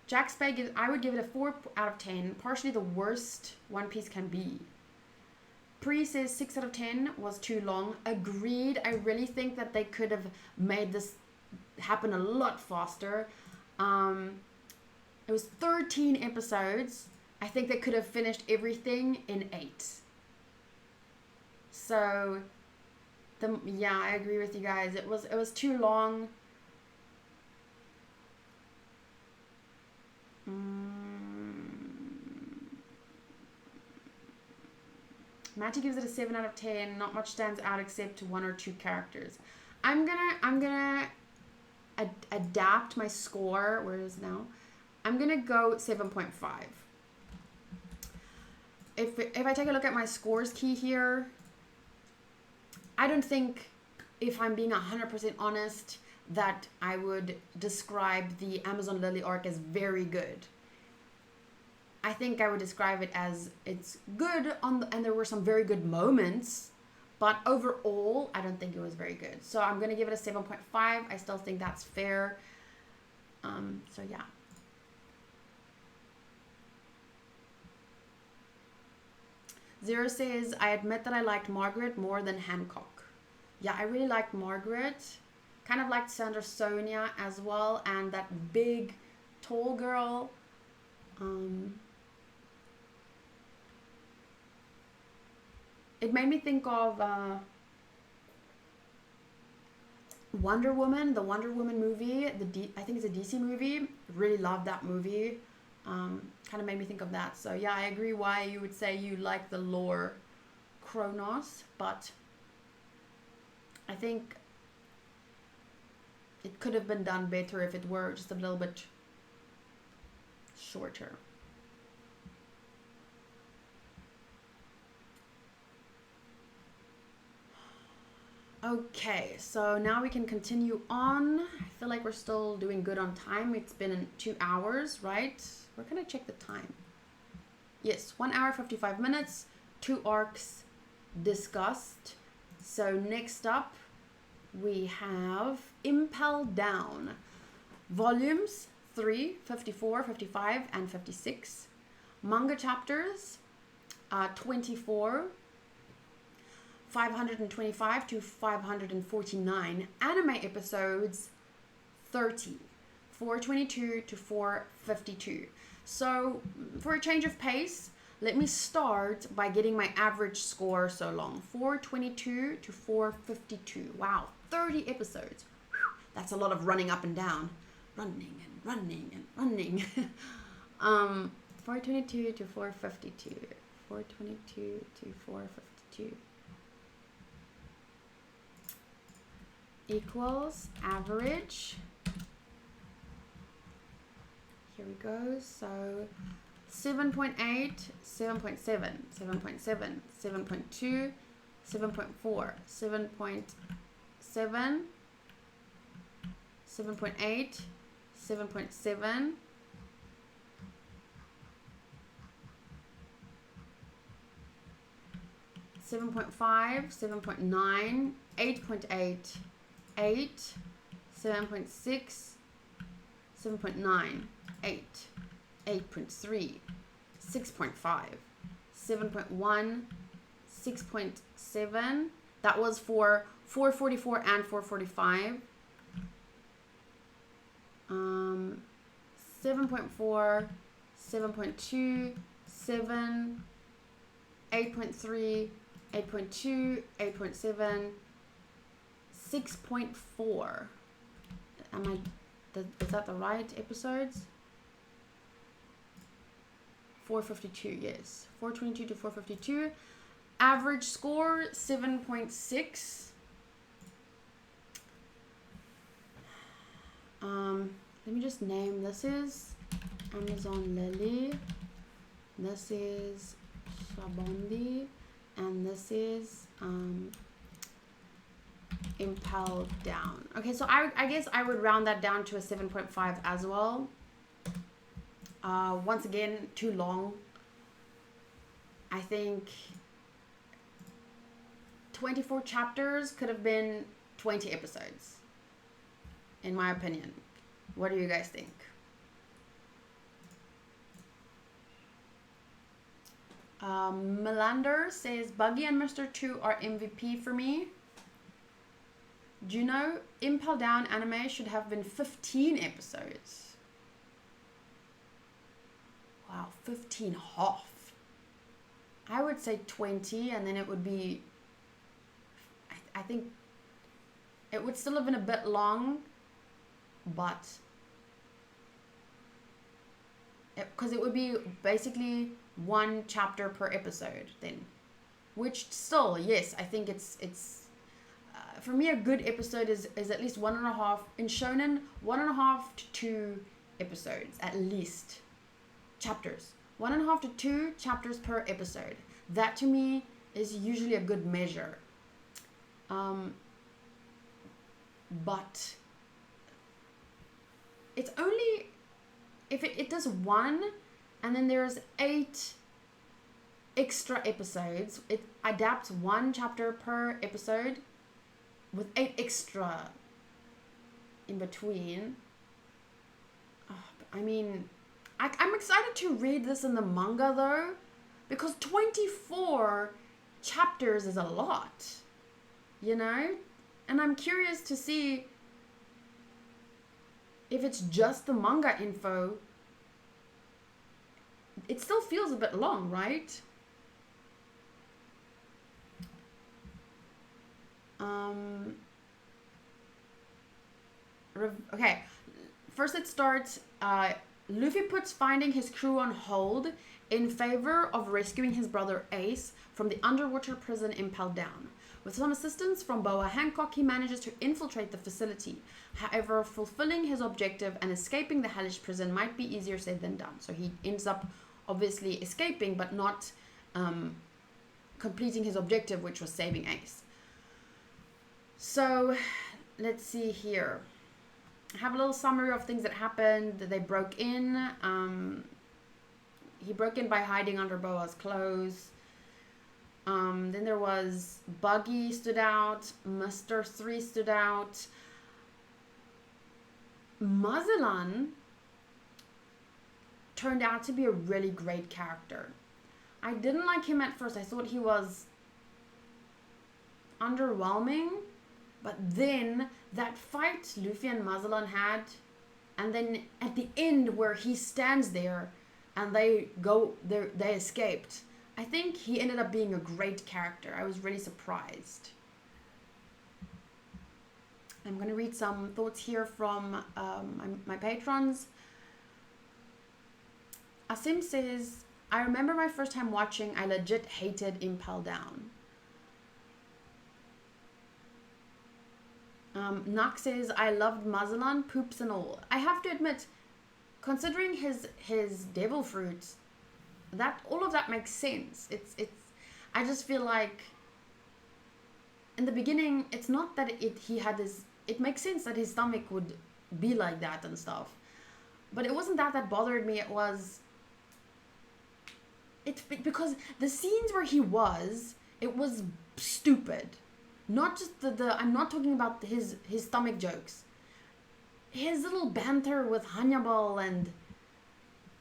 Jack Spade I would give it a 4 out of 10. Partially the worst One Piece can be. Pre says 6 out of 10 was too long. Agreed. I really think that they could have made this happen a lot faster. It was 13 episodes. I think they could have finished everything in 8. So, yeah, I agree with you guys. It was too long. Matty gives it a 7 out of 10. Not much stands out except 1 or 2 characters. I'm gonna adapt my score. Where is it now? I'm gonna go 7.5. If I take a look at my scores key here, I don't think, if I'm being 100% honest, that I would describe the Amazon Lily arc as very good. I think I would describe it as it's good and there were some very good moments, but overall, I don't think it was very good. So I'm going to give it a 7.5. I still think that's fair. So yeah. Zero says, I admit that I liked Margaret more than Hancock. Yeah, I really liked Margaret. Kind of liked Sandra Sonia as well, and that big, tall girl. It made me think of Wonder Woman, the Wonder Woman movie. I think it's a DC movie. Really loved that movie. Kind of made me think of that. So yeah, I agree why you would say you like the lore Kronos, but I think it could have been done better if it were just a little bit shorter. Okay, so now we can continue on. I feel like we're still doing good on time. It's been 2 hours, right? We're gonna check the time. Yes, 1 hour, 55 minutes, 2 arcs discussed. So next up, we have Impel Down. Volumes 3, 54, 55, and 56. Manga chapters 24, 525 to 549. Anime episodes 30, 422 to 452. So for a change of pace, let me start by getting my average score so long. 422 to 452. Wow, 30 episodes. Whew, that's a lot of running up and down. Running and running and running. 422 to 452. 422 to 452. Equals average. Here we go. So 7.8, 7.7, 7.7, 7.2, 7.4, 7.7, 7.8, 7.7, 7.5, 7.9, 8.8, 8, 7.6, 7.9, 8, 8.3, 6.5, 7.1, 6.7. That was for 444 and 445. 7.4, 7.2, 7, 8.3, 8.2, 8.7, 6.4. Is that the right episodes? 452, yes. 422 to 452. Average score, 7.6. Let me just name. This is Amazon Lily. This is Sabaody. And this is Impel down. Okay, so I guess I would round that down to a 7.5 as well. Once again, too long. I think 24 chapters could have been 20 episodes, in my opinion. What do you guys think? Melander says, Buggy and Mr. 2 are MVP for me. Do you know, Impel Down anime should have been 15 episodes. Wow, 15 half. I would say 20, and then it would be, I think it would still have been a bit long, but because it would be basically one chapter per episode then, which still, yes, I think it's for me a good episode is at least 1.5 in shonen, 1.5 to 2 episodes at least, chapters, 1.5 to 2 chapters per episode. That to me is usually a good measure. But it's only if it does 1 and then there's 8 extra episodes, it adapts 1 chapter per episode with 8 extra in between. I mean, I'm excited to read this in the manga though, because 24 chapters is a lot, you know? And I'm curious to see if it's just the manga info. It still feels a bit long, right? Okay, first it starts, Luffy puts finding his crew on hold in favor of rescuing his brother Ace from the underwater prison Impel Down. With some assistance from Boa Hancock, he manages to infiltrate the facility. However, fulfilling his objective and escaping the hellish prison might be easier said than done. So he ends up obviously escaping, but not completing his objective, which was saving Ace. So let's see here. I have a little summary of things that happened. They broke in. He broke in by hiding under Boa's clothes. Then there was Buggy stood out. Mr. 3 stood out. Mazelan turned out to be a really great character. I didn't like him at first. I thought he was underwhelming. But then that fight Luffy and Mazelan had, and then at the end where he stands there and they escaped. I think he ended up being a great character. I was really surprised. I'm going to read some thoughts here from my patrons. Asim says, I remember my first time watching, I legit hated Impel Down. Nak says, I loved Mazalan, poops and all. I have to admit, considering his devil fruit, that all of that makes sense. It's I just feel like in the beginning, it's not that he had this. It makes sense that his stomach would be like that and stuff, but it wasn't that bothered me. It was because the scenes where he was, it was stupid. Not just the I'm not talking about his stomach jokes. His little banter with Hannibal, and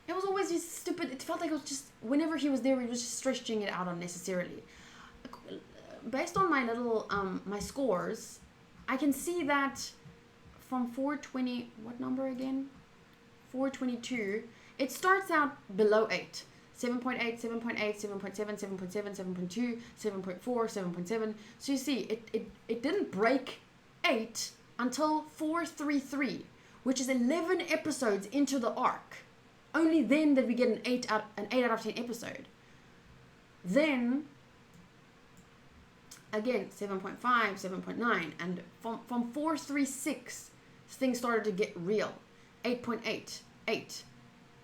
it was always just stupid. It felt like it was just whenever he was there, he was just stretching it out unnecessarily. Based on my little my scores, I can see that from 420, what number again? 422. It starts out below 8. 7.8, 7.8, 7.7, 7.7, 7.2, 7.4, 7.7. So you see, it didn't break 8 until 433, which is 11 episodes into the arc. Only then did we get an 8 out of 10 episode. Then again 7.5, 7.9, and from 436 things started to get real. 8.8, 8,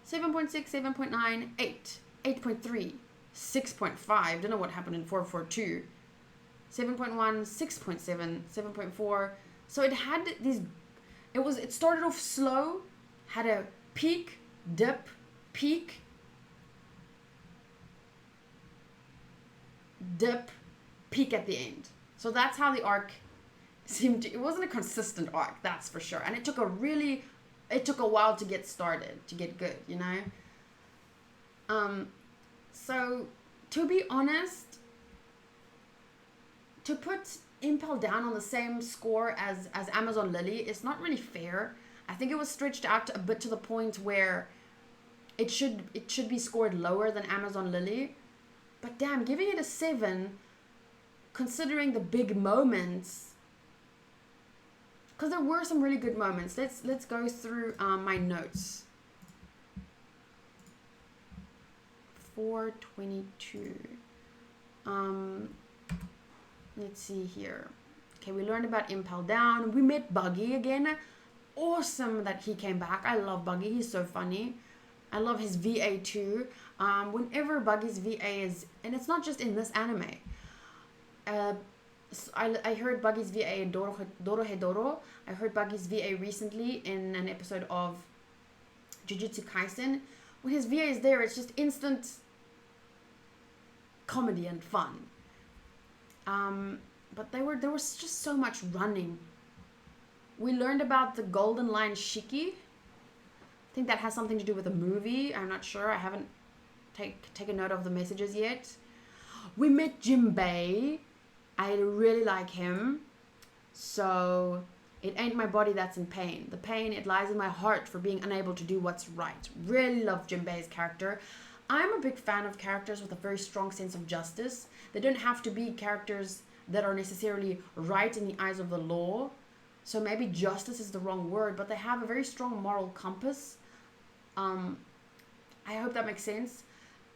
7.6, 7.9, 8, 8.3, 6.5. Don't know what happened in 442. 7.1, 6.7, 7.4. So it had these. It started off slow, had a peak, dip, peak, dip, peak at the end. So that's how the arc seemed to. It wasn't a consistent arc, that's for sure. And it took a while to get started, to get good, you know. So to be honest, to put Impel Down on the same score as Amazon Lily is not really fair. I think it was stretched out a bit to the point where it should be scored lower than Amazon Lily. But damn, giving it a 7, considering the big moments, because there were some really good moments. Let's go through my notes. 422. Let's see here. Okay, we learned about Impel Down. We met Buggy again. Awesome that he came back. I love Buggy. He's so funny. I love his VA too. Whenever Buggy's VA is, and it's not just in this anime. I heard Buggy's VA in Dorohedoro. I heard Buggy's VA recently in an episode of Jujutsu Kaisen. When his VA is there, it's just instant comedy and fun. But there was just so much running. We learned about the Golden Line Shiki. I think that has something to do with the movie. I'm not sure. I haven't taken note of the messages yet. We met Jinbei. I really like him. So it ain't my body that's in pain. The pain, it lies in my heart for being unable to do what's right. Really love Jinbei's character. I'm a big fan of characters with a very strong sense of justice. They don't have to be characters that are necessarily right in the eyes of the law. So maybe justice is the wrong word, but they have a very strong moral compass. I hope that makes sense.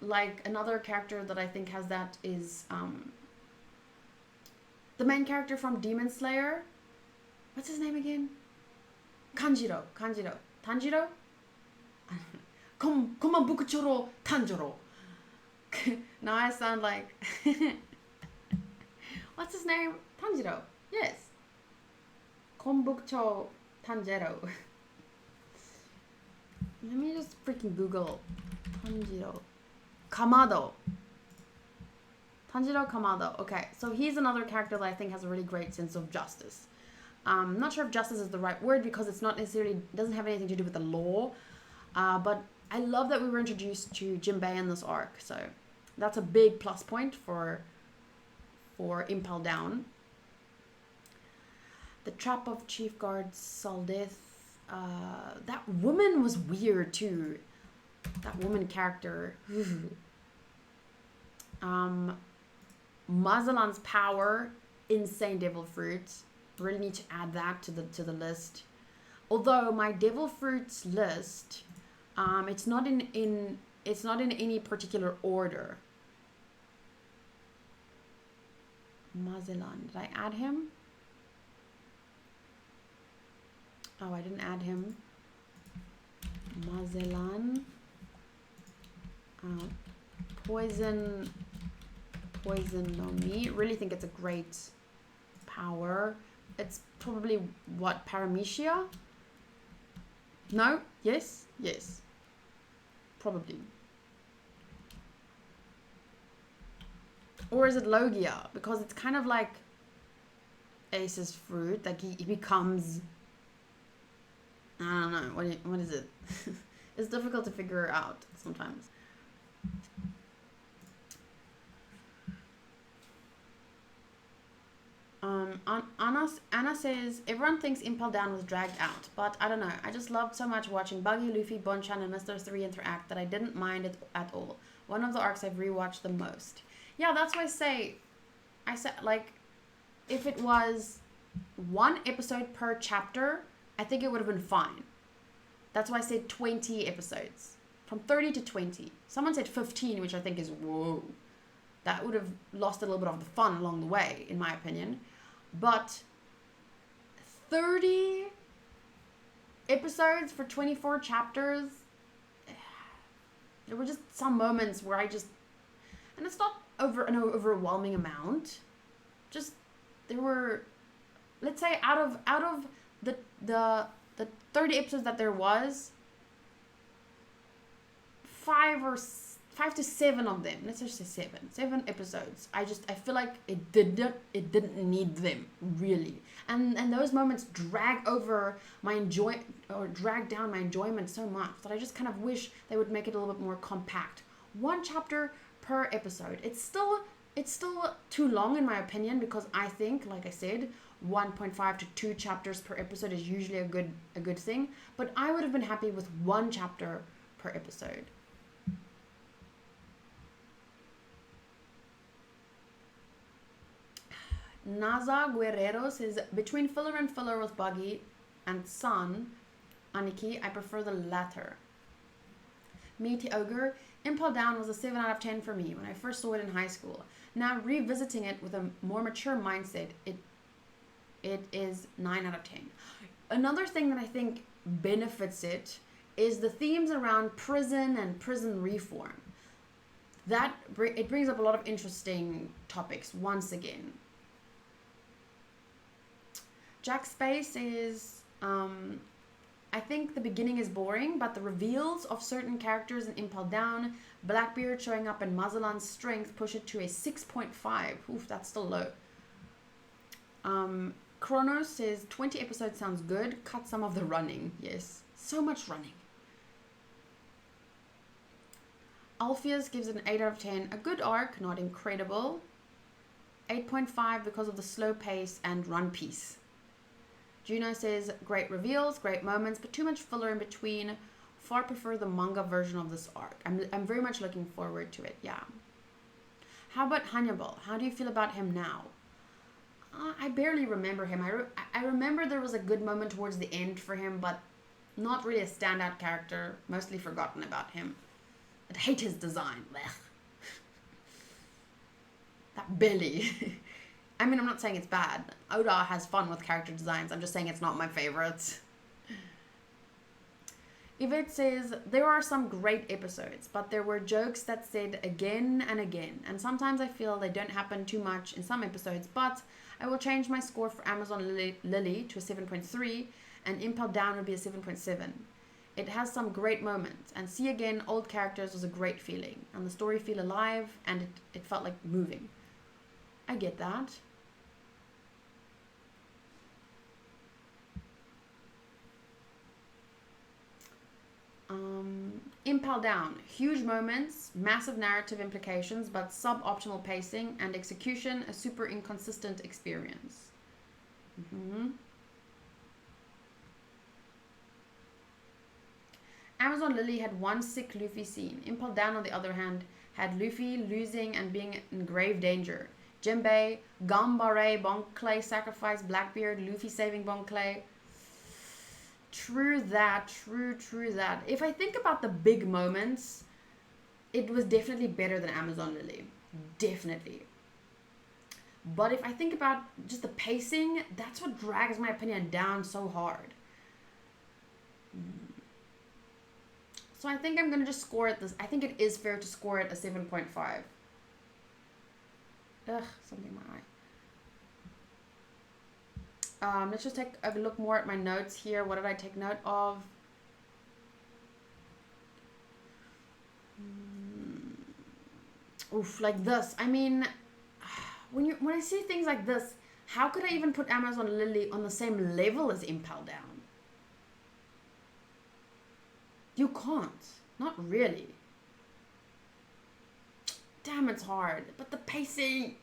Like another character that I think has that is the main character from Demon Slayer. What's his name again? Kanjiro. Tanjiro? Komabukuchoro Tanjiro. Now I sound like... What's his name? Tanjiro. Yes. Kombukcho Tanjiro. Let me just freaking Google Tanjiro. Kamado. Tanjiro Kamado. Okay, so he's another character that I think has a really great sense of justice. I'm not sure if justice is the right word because it's not necessarily, doesn't have anything to do with the law. But I love that we were introduced to Jinbei in this arc. So that's a big plus point for Impel Down. The trap of Chief Guard Saldeth. That woman was weird too. That woman character. Mazalan's power, insane devil fruit. Really need to add that to the list. Although my devil fruits list, it's not in any particular order. Mazalan, did I add him? Oh, I didn't add him. Mazalan. Poison no me. Really think it's a great power. It's probably what, Paramecia? No? Yes? Yes. Probably. Or is it Logia? Because it's kind of like Ace's fruit. Like he becomes... I don't know. What is it? It's difficult to figure out sometimes. Anna says, everyone thinks Impel Down was dragged out, but I don't know. I just loved so much watching Buggy, Luffy, Bonchan, and Mr. 3 interact that I didn't mind it at all. One of the arcs I've rewatched the most. Yeah, that's why I said, like, if it was one episode per chapter, I think it would have been fine. That's why I said 20 episodes. From 30 to 20. Someone said 15, which I think is, whoa. That would have lost a little bit of the fun along the way, in my opinion. But 30 episodes for 24 chapters, there were just some moments where I just, and it's not an overwhelming amount, just there were, let's say out of the 30 episodes that there was, 5 to 7 of them, let's just say 7 episodes, I feel like it didn't need them, really, and those moments drag down my enjoyment so much that I just kind of wish they would make it a little bit more compact. One chapter per episode. It's still too long in my opinion, because I think, like I said, 1.5 to 2 chapters per episode is usually a good thing, but I would have been happy with 1 chapter per episode. Naza Guerrero says, between filler and filler with Buggy and Sun, Aniki, I prefer the latter. Meaty Ogre, Impel Down was a 7 out of 10 for me when I first saw it in high school. Now revisiting it with a more mature mindset, it is 9 out of 10. Another thing that I think benefits it is the themes around prison and prison reform. It brings up a lot of interesting topics once again. Jack Space is, I think the beginning is boring, but the reveals of certain characters in Impel Down, Blackbeard showing up and Mazalan's strength push it to a 6.5. Oof, that's still low. Chronos says, 20 episodes sounds good. Cut some of the running. Yes, so much running. Alpheus gives it an 8 out of 10. A good arc, not incredible. 8.5 because of the slow pace and run piece. Juno says, great reveals, great moments, but too much filler in between. Far prefer the manga version of this arc. I'm very much looking forward to it, yeah. How about Hannibal? How do you feel about him now? I barely remember him. I remember there was a good moment towards the end for him, but not really a standout character. Mostly forgotten about him. I hate his design. Blech. That belly. I mean, I'm not saying it's bad. Oda has fun with character designs. I'm just saying it's not my favorite. Yvette says, there are some great episodes, but there were jokes that said again and again. And sometimes I feel they don't happen too much in some episodes, but I will change my score for Amazon Lily to a 7.3, and Impel Down would be a 7.7. It has some great moments, and see again old characters was a great feeling, and the story feel alive, and it felt like moving. I get that. Impel Down, huge moments, massive narrative implications, but suboptimal pacing and execution, a super inconsistent experience. Amazon Lily had one sick Luffy scene. Impel Down, on the other hand, had Luffy losing and being in grave danger. Jinbei, Gambare, Bon Clay sacrifice, Blackbeard, Luffy saving Bon Clay. True that. If I think about the big moments, it was definitely better than Amazon Lily. Definitely. But if I think about just the pacing, that's what drags my opinion down so hard. So I think I'm going to just score it this. I think it is fair to score it a 7.5. Ugh, something in my eye. Let's just take a look more at my notes here. What did I take note of? Oof, like this. I mean, when I see things like this, how could I even put Amazon Lily on the same level as Impel Down? You can't. Not really. Damn, it's hard. But the pacing...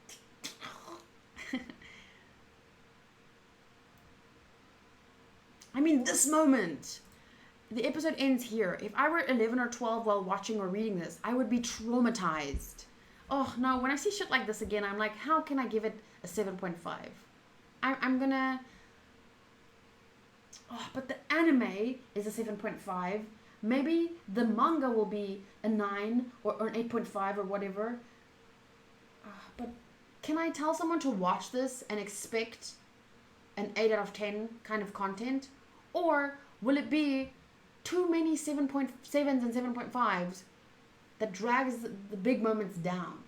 I mean, this moment. The episode ends here. If I were 11 or 12 while watching or reading this, I would be traumatized. Oh, no. When I see shit like this again, I'm like, how can I give it a 7.5? I'm gonna... Oh, but the anime is a 7.5. Maybe the manga will be a 9 or an 8.5 or whatever. But can I tell someone to watch this and expect an 8 out of 10 kind of content? Or will it be too many 7.7s and 7.5s that drags the big moments down?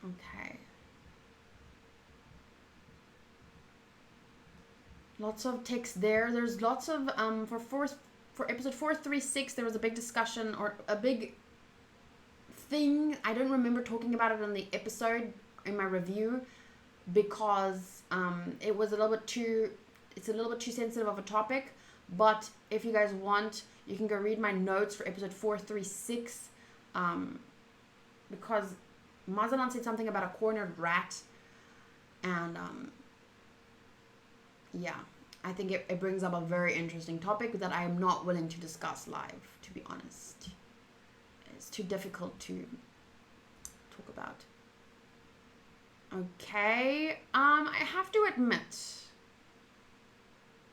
Okay. Lots of text there. There's lots of for episode 436 there was a big discussion or a big thing. I don't remember talking about it on the episode in my review because it was a little bit too sensitive of a topic. But if you guys want, you can go read my notes for episode 436 because Mazalan said something about a cornered rat and yeah, I think it brings up a very interesting topic that I am not willing to discuss live, to be honest. It's too difficult to talk about. Okay, I have to admit,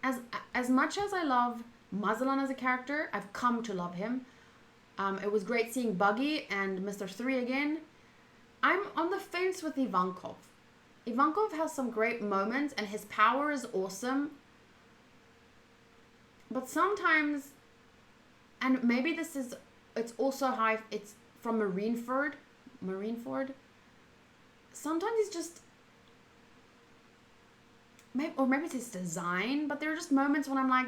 as much as I love Mazalan as a character, I've come to love him. It was great seeing Buggy and Mr. 3 again. I'm on the fence with Ivankov. Ivankov has some great moments and his power is awesome. But sometimes, and maybe it's also how it's from Marineford. Sometimes it's just, maybe it's his design, but there are just moments when I'm like,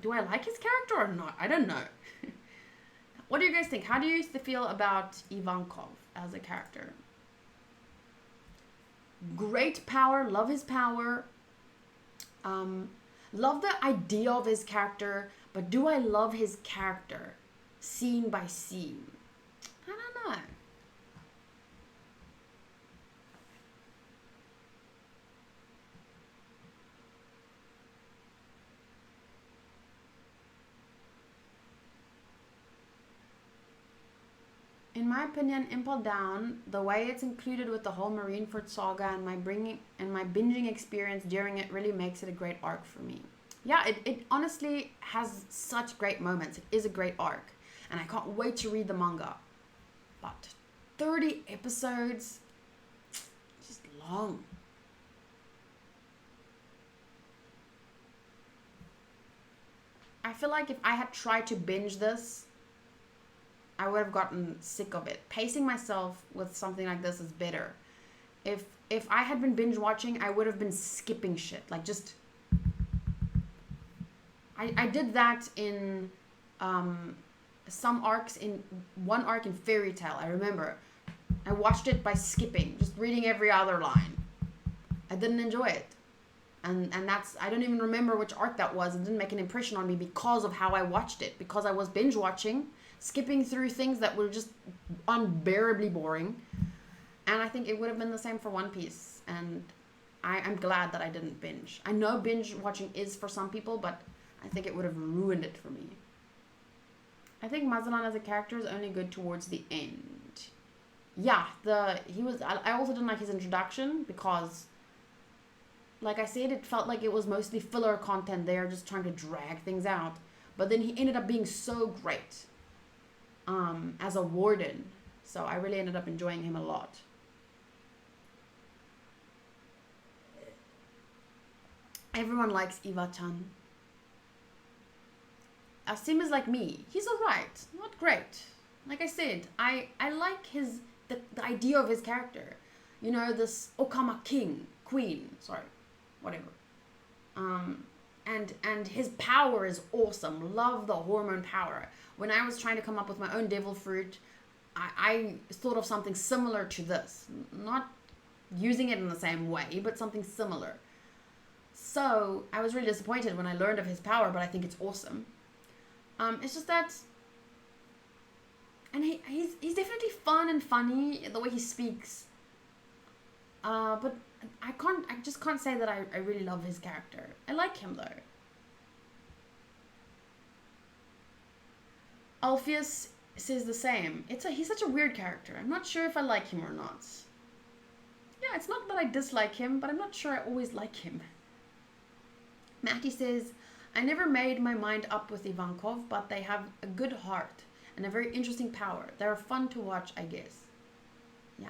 do I like his character or not? I don't know. What do you guys think? How do you feel about Ivankov as a character? Great power, love his power. Love the idea of his character, but do I love his character scene by scene? I don't know. In my opinion, Impel Down, the way it's included with the whole Marineford saga and my binging experience during it really makes it a great arc for me. Yeah, it honestly has such great moments. It is a great arc. And I can't wait to read the manga. But 30 episodes, just long. I feel like if I had tried to binge this, I would have gotten sick of it. Pacing myself with something like this is better. If I had been binge watching, I would have been skipping shit. Like just... I did that in some arcs, in one arc in Fairy Tail, I remember. I watched it by skipping, just reading every other line. I didn't enjoy it. And that's, I don't even remember which arc that was. It didn't make an impression on me because of how I watched it. Because I was binge watching, skipping through things that were just unbearably boring. And I think it would have been the same for One Piece. And I'm glad that I didn't binge. I know binge watching is for some people, but I think it would have ruined it for me. I think Mazalan as a character is only good towards the end. Yeah, I also didn't like his introduction because, like I said, it felt like it was mostly filler content there, just trying to drag things out. But then he ended up being so great as a warden. So I really ended up enjoying him a lot. Everyone likes Eva-chan. Asim is like me. He's alright. Not great. Like I said, I like the idea of his character. You know, this Okama queen, whatever. And his power is awesome. Love the hormone power. When I was trying to come up with my own devil fruit, I thought of something similar to this. Not using it in the same way, but something similar. So I was really disappointed when I learned of his power, but I think it's awesome. It's just that, and he's definitely fun and funny the way he speaks. But I just can't say that I really love his character. I like him though. Alpheus says the same. He's such a weird character. I'm not sure if I like him or not. Yeah, it's not that I dislike him, but I'm not sure I always like him. Matty says, I never made my mind up with Ivankov, but they have a good heart and a very interesting power. They're fun to watch, I guess. Yeah.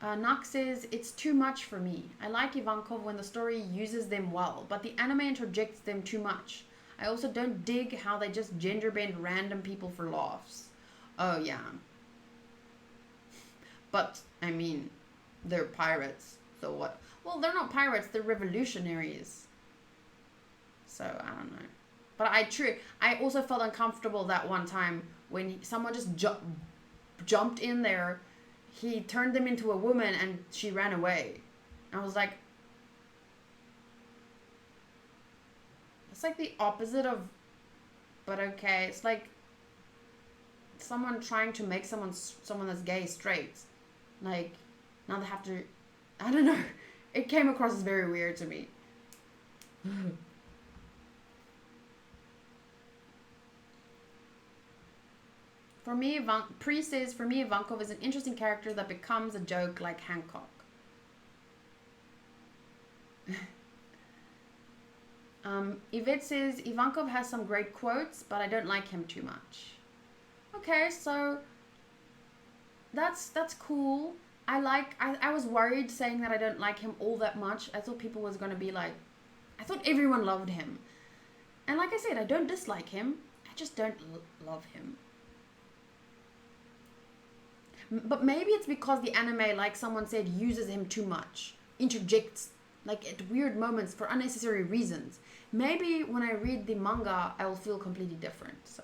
Nox says, it's too much for me. I like Ivankov when the story uses them well, but the anime interjects them too much. I also don't dig how they just gender bend random people for laughs. Oh, yeah. But, I mean, they're pirates, so what? Well, they're not pirates, they're revolutionaries. So, I don't know. But I also felt uncomfortable that one time when someone just jumped in there. He turned them into a woman and she ran away. I was like, it's like the opposite of, but okay. It's like someone trying to make someone that's gay straight. Like, now they have to, I don't know. It came across as very weird to me. For me, Pri says, for me, Ivankov is an interesting character that becomes a joke like Hancock. Yvette says, Ivankov has some great quotes, but I don't like him too much. Okay, so that's cool. I was worried saying that I don't like him all that much. I thought people was going to be like, I thought everyone loved him. And like I said, I don't dislike him. I just don't love him. But maybe it's because the anime, like someone said, uses him too much. Interjects, like, at weird moments for unnecessary reasons. Maybe when I read the manga, I will feel completely different. So.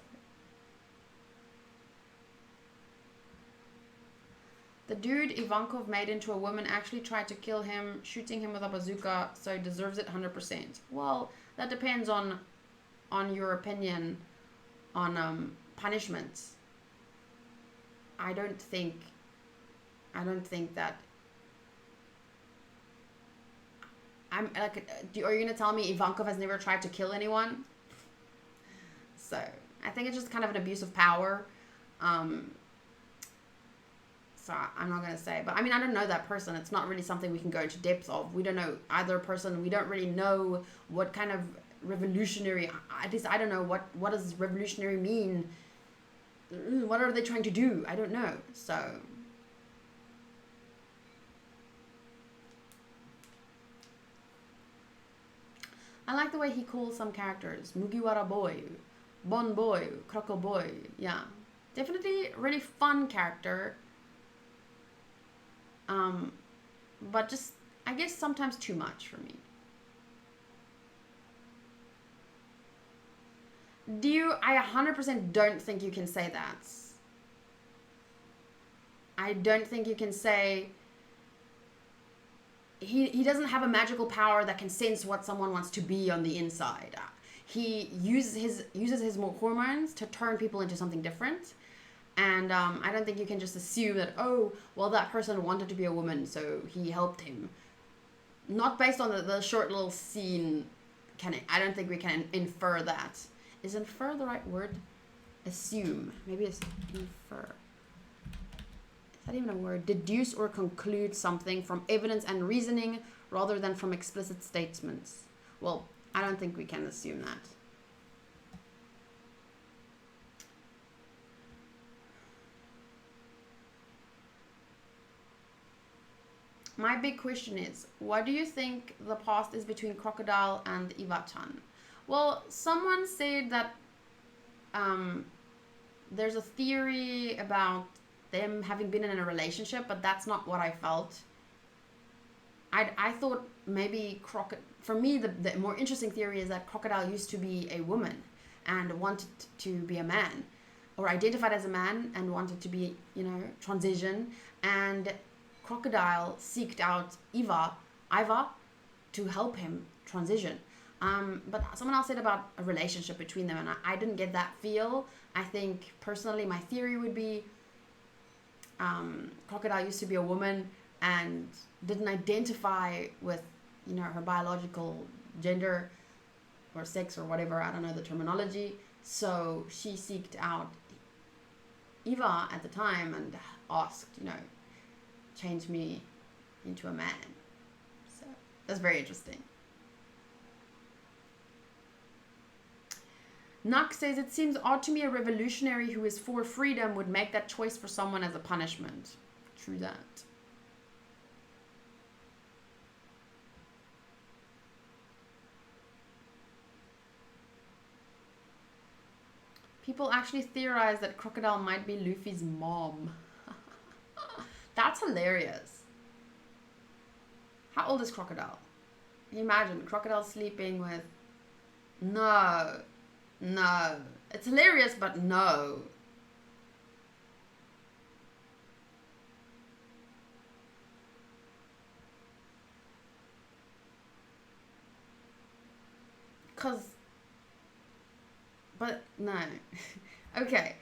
The dude Ivankov made into a woman actually tried to kill him, shooting him with a bazooka, so he deserves it 100%. Well, that depends on your opinion on punishments. I don't think that I'm like, are you gonna tell me Ivankov has never tried to kill anyone? So I think it's just kind of an abuse of power. So I'm not gonna say, but I mean, I don't know that person. It's not really something we can go into depth of. We don't know either person. We don't really know what kind of revolutionary. At least I don't know what does revolutionary mean. What are they trying to do? I don't know. So I like the way he calls some characters. Mugiwara boy, Bon boy, Kroko boy. Yeah. Definitely really fun character. But just, I guess sometimes too much for me. I 100% don't think you can say that. I don't think you can say he doesn't have a magical power that can sense what someone wants to be on the inside. He uses his hormones to turn people into something different, And I don't think you can just assume that, oh, well, that person wanted to be a woman, so he helped him. Not based on the short little scene. I don't think we can infer that. Is infer the right word? Assume. Maybe it's infer. Is that even a word? Deduce or conclude something from evidence and reasoning rather than from explicit statements. Well, I don't think we can assume that. My big question is, what do you think the past is between Crocodile and Eva-chan? Well, someone said that there's a theory about them having been in a relationship, but that's not what I felt. I thought maybe for me, the more interesting theory is that Crocodile used to be a woman and wanted to be a man, or identified as a man and wanted to be, transition, and Crocodile seeked out Iva to help him transition. But someone else said about a relationship between them, and I didn't get that feel. I think personally my theory would be Crocodile used to be a woman and didn't identify with her biological gender or sex or whatever, I don't know the terminology, so she seeked out Eva at the time and asked, change me into a man. So that's very interesting. Nuck says, it seems odd to me a revolutionary who is for freedom would make that choice for someone as a punishment. True that. People actually theorize that Crocodile might be Luffy's mom. That's hilarious. How old is Crocodile? Imagine Crocodile sleeping with... No. It's hilarious, but no. But no. Okay.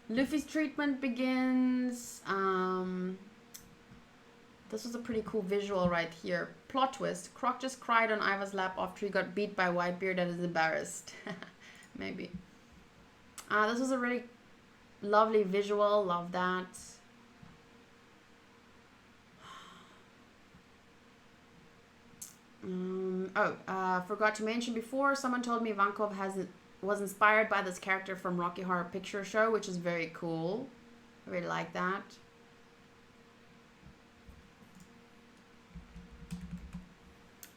Luffy's treatment begins. This was a pretty cool visual right here. Plot twist. Croc just cried on Iva's lap after he got beat by Whitebeard and is embarrassed. Maybe. This was a really lovely visual. Love that. Forgot to mention before, someone told me Vankov was inspired by this character from Rocky Horror Picture Show, which is very cool. I really like that.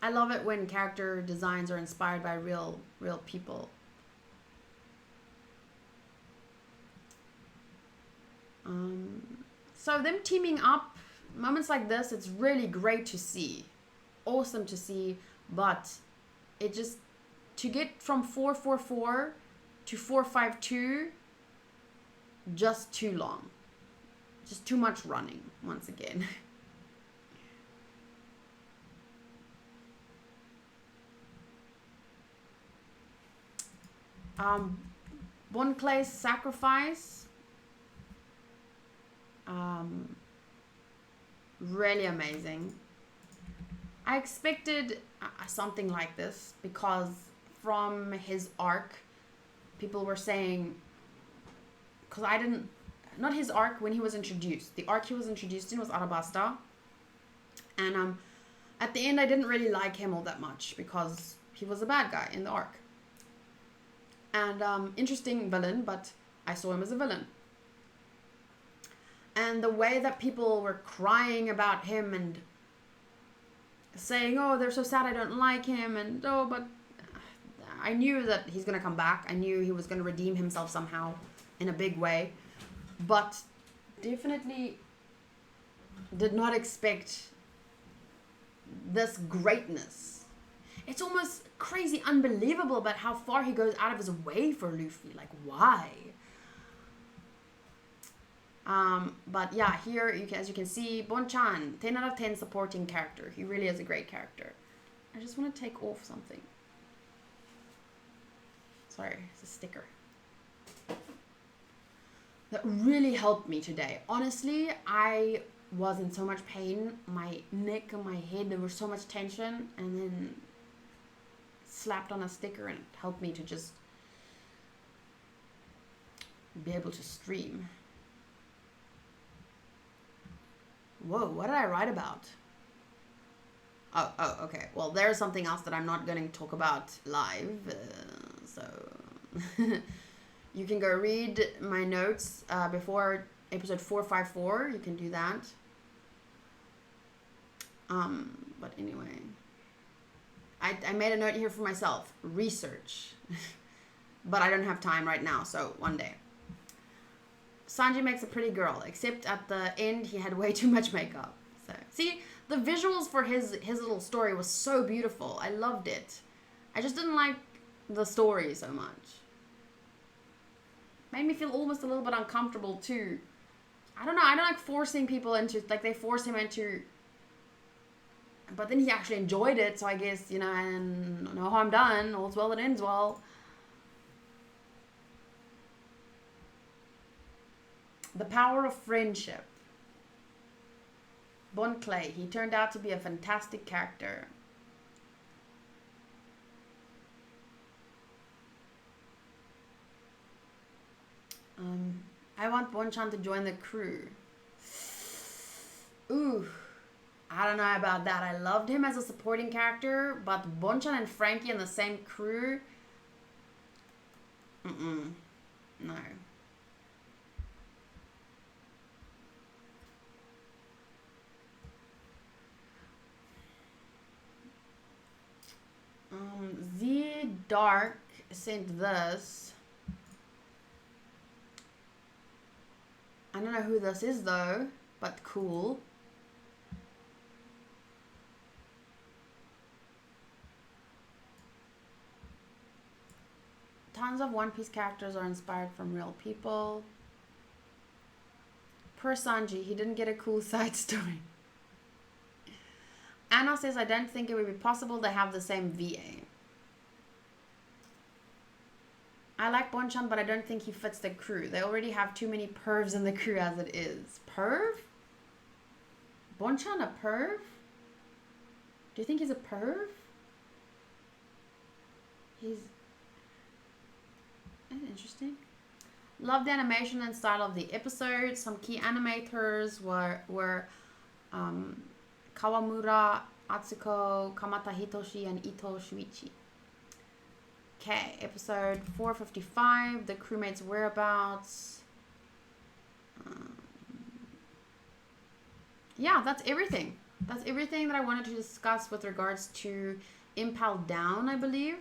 I love it when character designs are inspired by real people. So them teaming up, moments like this, it's really great to see. Awesome to see, but it just, to get from 444 to 452, just too long. Just too much running, once again. Bon Clay's sacrifice. Really amazing. I expected something like this because from his arc, people were saying, because not his arc when he was introduced. The arc he was introduced in was Arabasta. And at the end, I didn't really like him all that much because he was a bad guy in the arc. And interesting villain, but I saw him as a villain. And the way that people were crying about him and saying, oh, they're so sad I don't like him, and but I knew that he's going to come back. I knew he was going to redeem himself somehow in a big way, but definitely did not expect this greatness. It's almost crazy unbelievable about how far he goes out of his way for Luffy. Like, why? But yeah, here, as you can see, Bon-chan, 10 out of 10 supporting character. He really is a great character. I just want to take off something. Sorry, it's a sticker. that really helped me today. Honestly, I was in so much pain. My neck and my head, there was so much tension, and then slapped on a sticker and it helped me to just be able to stream. Whoa, what did I write about? Oh, okay. Well, there's something else that I'm not going to talk about live. So you can go read my notes before episode 454. You can do that. But anyway, I made a note here for myself. Research. But I don't have time right now, so one day. Sanji makes a pretty girl, except at the end he had way too much makeup. So see, the visuals for his little story was so beautiful. I loved it. I just didn't like the story so much. Made me feel almost a little bit uncomfortable too. I don't know. I don't like forcing people into, like, they force him into. But then he actually enjoyed it, so I guess, you know, and no harm done. All's well that ends well. The power of friendship. Bon Clay. He turned out to be a fantastic character. I want Bonchan to join the crew. Ooh. I don't know about that. I loved him as a supporting character, but Bonchan and Frankie in the same crew? No. The Dark sent this. I don't know who this is though, but cool. Tons of One Piece characters are inspired from real people. Poor Sanji, he didn't get a cool side story. Anna says, I don't think it would be possible to have the same VA. I like Bonchan, but I don't think he fits the crew. They already have too many pervs in the crew as it is. Perv? Bonchan a perv? Do you think he's a perv? That's interesting. Love the animation and style of the episode. Some key animators were Kawamura, Atsuko, Kamata Hitoshi, and Ito Shuichi. Okay, episode 455, the crewmates' whereabouts. Yeah, that's everything. That's everything that I wanted to discuss with regards to Impel Down, I believe.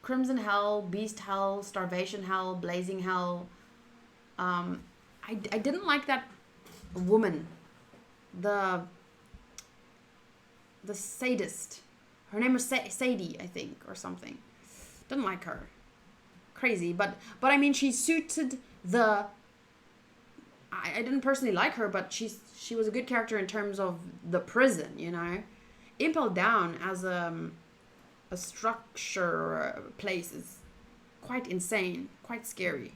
Crimson Hell, Beast Hell, Starvation Hell, Blazing Hell. I didn't like that woman. The sadist. Her name was Sadie, I think, or something. Didn't like her. Crazy, but I mean, she suited the. I didn't personally like her, but she was a good character in terms of the prison, you know. Impel Down as a structure or a place is quite insane, quite scary.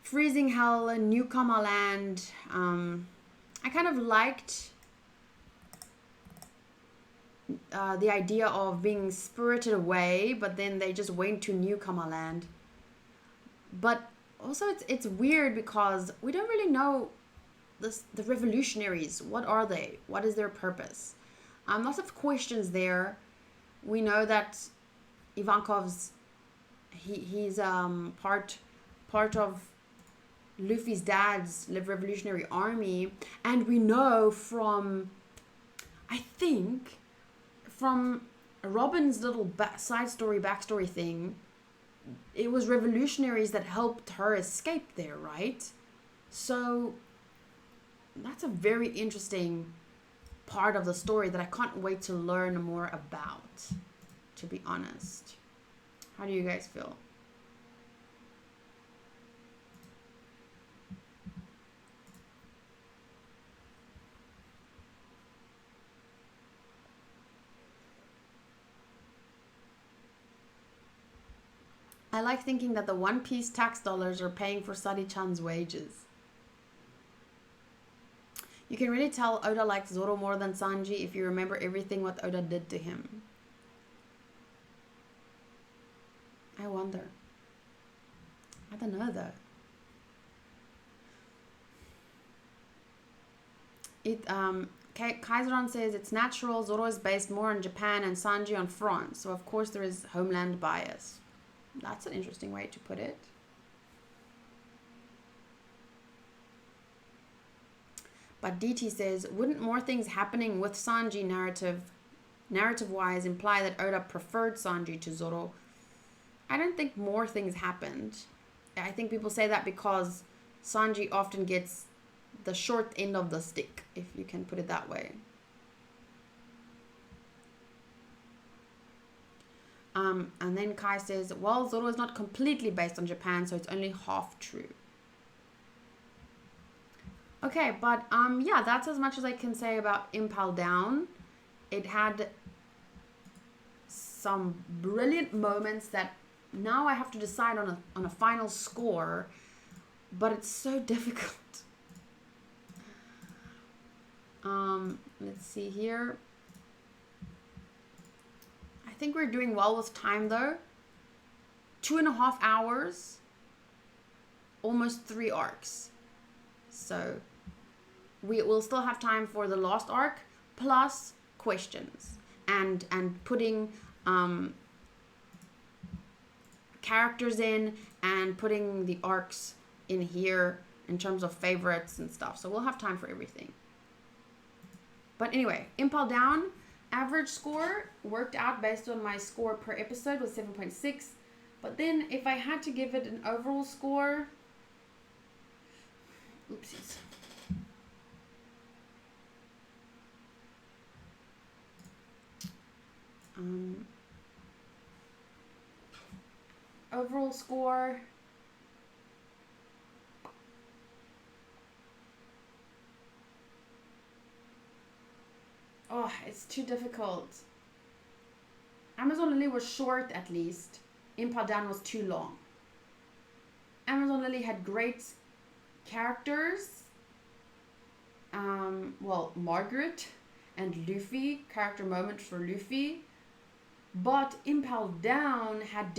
Freezing Hell, Newcomer Land. I kind of liked the idea of being spirited away, but then they just went to Newcomer Land. But also it's weird because we don't really know the revolutionaries. What are they? What is their purpose? Lots of questions there. We know that Ivankov's he's part of Luffy's dad's revolutionary army, and we know from Robin's little backstory thing, it was revolutionaries that helped her escape there, right? So that's a very interesting part of the story that I can't wait to learn more about, to be honest. How do you guys feel? I like thinking that the One Piece tax dollars are paying for Sadi-chan's wages. You can really tell Oda likes Zoro more than Sanji if you remember everything what Oda did to him. I wonder. I don't know though. Kaiseron says it's natural. Zoro is based more on Japan and Sanji on France, so of course there is homeland bias. That's an interesting way to put it. But DT says, wouldn't more things happening with Sanji narrative-wise imply that Oda preferred Sanji to Zoro? I don't think more things happened. I think people say that because Sanji often gets the short end of the stick, if you can put it that way. And then Kai says, well, Zoro is not completely based on Japan, so it's only half true. Okay, but yeah, that's as much as I can say about Impel Down. It had some brilliant moments that now I have to decide on a final score, but it's so difficult. Let's see here. I think we're doing well with time though. 2.5 hours, almost 3 arcs. So we will still have time for the last arc plus questions and putting characters in and putting the arcs in here in terms of favorites and stuff. So we'll have time for everything. But anyway, Impel Down, average score worked out based on my score per episode was 7.6. But then if I had to give it an overall score, oopsies. Overall score, oh, it's too difficult. Amazon Lily was short at least. Impel Down was too long. Amazon Lily had great characters. Well, Margaret and Luffy, character moments for Luffy. But Impel Down had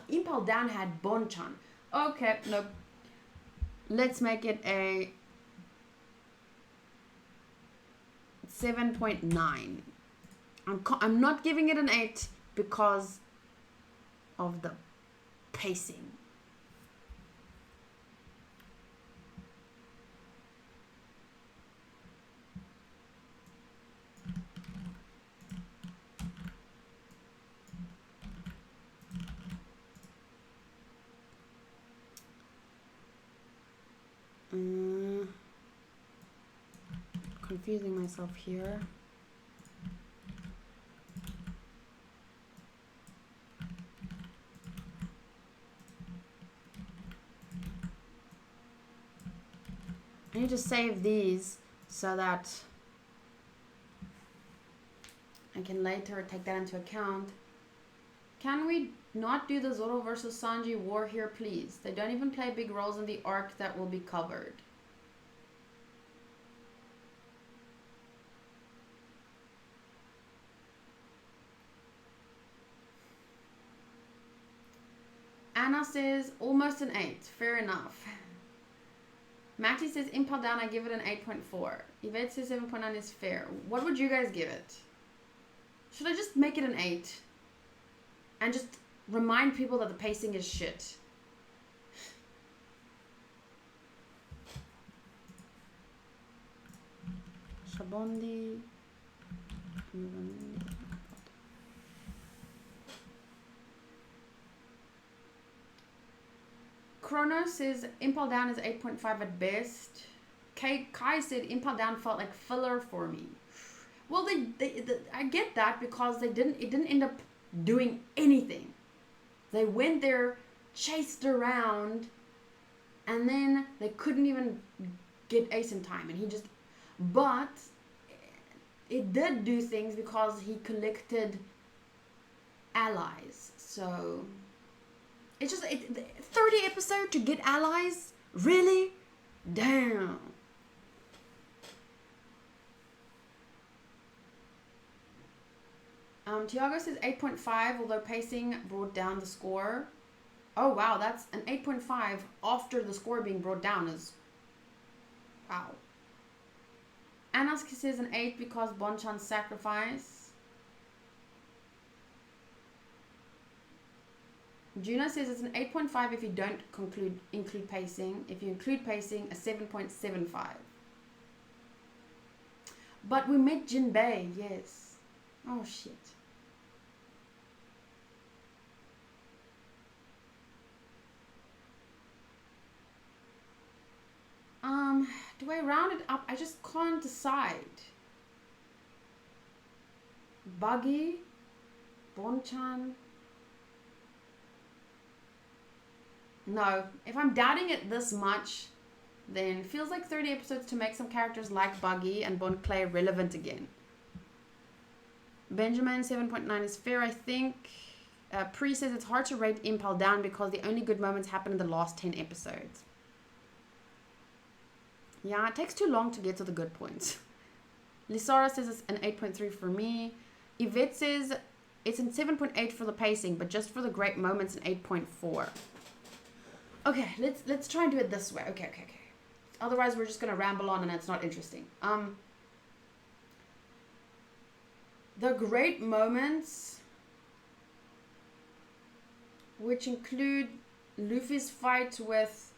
Impel Down had Bonchan. Okay, no. Let's make it a 7.9. I'm not giving it an 8 because of the pacing. Confusing myself here. I need to save these so that I can later take that into account. Can we not do the Zoro versus Sanji war here, please? They don't even play big roles in the arc that will be covered. Anna says almost an 8. Fair enough. Matty says Impel Down, I give it an 8.4. Yvette says 7.9 is fair. What would you guys give it? Should I just make it an 8? And just remind people that the pacing is shit? Sabaody. Chrono says Impel Down is 8.5 at best. Kai said Impel Down felt like filler for me. Well, I get that because it didn't end up doing anything. They went there, chased around, and then they couldn't even get Ace in time, and but it did do things because he collected allies. So It's just 30 episodes to get allies? Really? Damn. Tiago says 8.5, although pacing brought down the score. Oh wow, that's an 8.5 after the score being brought down is... Wow. Anaski says an 8 because Bonchan's sacrifice. Juna says it's an 8.5 if you don't include pacing. If you include pacing, a 7.75. But we met Jinbei, yes. Oh shit. Do I round it up? I just can't decide. Buggy, Bonchan. No, if I'm doubting it this much, then it feels like 30 episodes to make some characters like Buggy and Bon Clay relevant again. Benjamin 7.9 is fair, I think. Pre says it's hard to rate Impel down because the only good moments happen in the last 10 episodes. Yeah, it takes too long to get to the good points. Lisara says it's an 8.3 for me. Yvette says it's an 7.8 for the pacing, but just for the great moments an 8.4. Okay, let's try and do it this way. Okay. Otherwise, we're just gonna ramble on and it's not interesting. The great moments, which include Luffy's fight with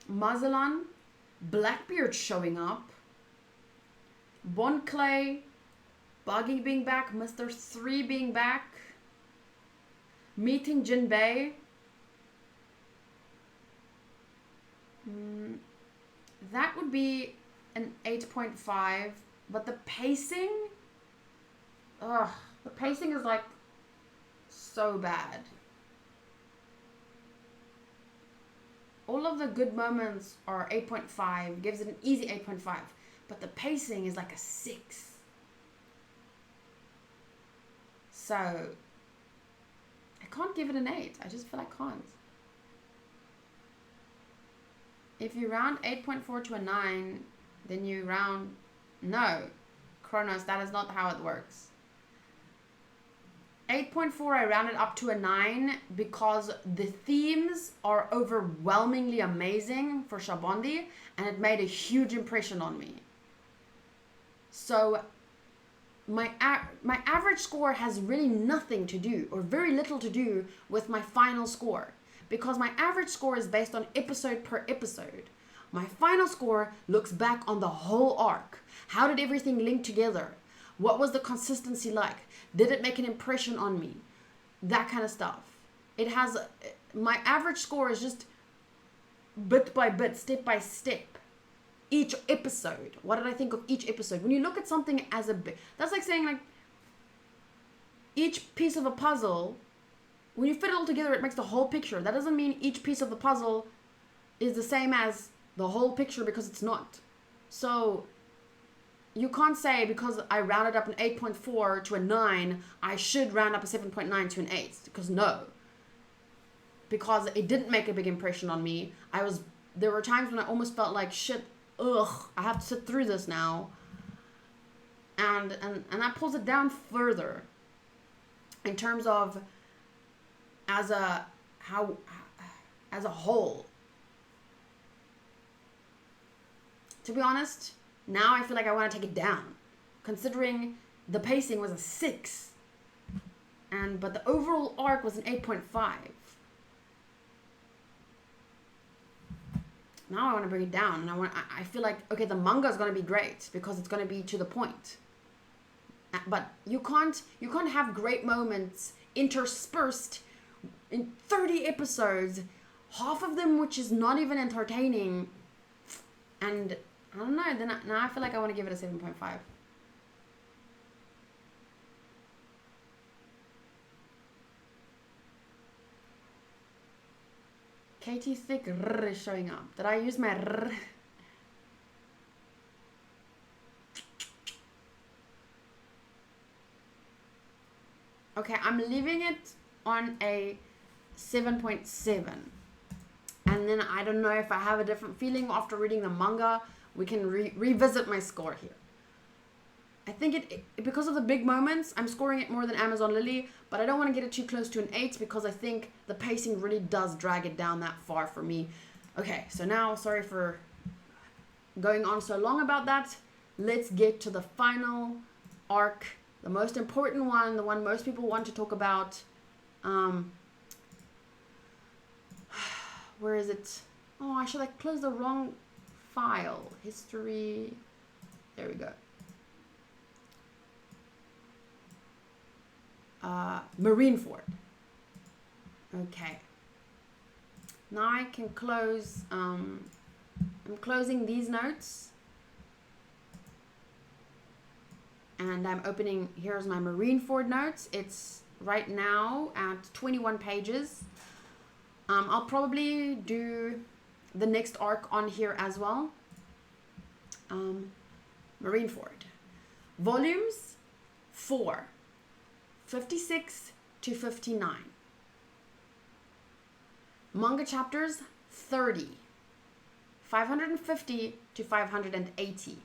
Magellan, Blackbeard showing up, Bon Clay, Buggy being back, Mr. 3 being back, meeting Jinbei. That would be an 8.5, but the pacing, the pacing is like so bad. All of the good moments are 8.5, gives it an easy 8.5, but the pacing is like a 6. So I can't give it an 8. I just feel I can't. If you round 8.4 to a 9, then you round... No, Kronos, that is not how it works. 8.4, I rounded up to a 9 because the themes are overwhelmingly amazing for Sabaody, and it made a huge impression on me. So my average score has really nothing to do, or very little to do, with my final score. Because my average score is based on episode per episode. My final score looks back on the whole arc. How did everything link together? What was the consistency like? Did it make an impression on me? That kind of stuff. It has... My average score is just bit by bit, step by step. Each episode. What did I think of each episode? When you look at something as a bit... That's like saying, like, each piece of a puzzle... When you fit it all together, it makes the whole picture. That doesn't mean each piece of the puzzle is the same as the whole picture, because it's not. So you can't say because I rounded up an 8.4 to a 9, I should round up a 7.9 to an 8. Because no. Because it didn't make a big impression on me. There were times when I almost felt like, shit, I have to sit through this now. And that pulls it down further. In terms of as a whole. To be honest, now I feel like I want to take it down, considering the pacing was a 6, but the overall arc was an 8.5. Now I want to bring it down, and I feel like, okay, the manga is going to be great because it's going to be to the point. But you can't have great moments interspersed in 30 episodes, half of them which is not even entertaining, and I don't know, now I feel like I want to give it a 7.5. Katie Thick is showing up. Did I use my rrr? Okay, I'm leaving it on a 7.7. And then I don't know if I have a different feeling after reading the manga. We can revisit my score here. I think it because of the big moments, I'm scoring it more than Amazon Lily, but I don't want to get it too close to an 8 because I think the pacing really does drag it down that far for me. Okay, so now, sorry for going on so long about that. Let's get to the final arc, the most important one, the one most people want to talk about. Where is it? Oh, I should like close the wrong file. History. There we go. Marineford. Okay. Now I can close. I'm closing these notes. And I'm opening, here's my Marineford notes. It's right now at 21 pages. I'll probably do the next arc on here as well. Marineford. Volumes 4. 56 to 59. Manga chapters 30. 550 to 580.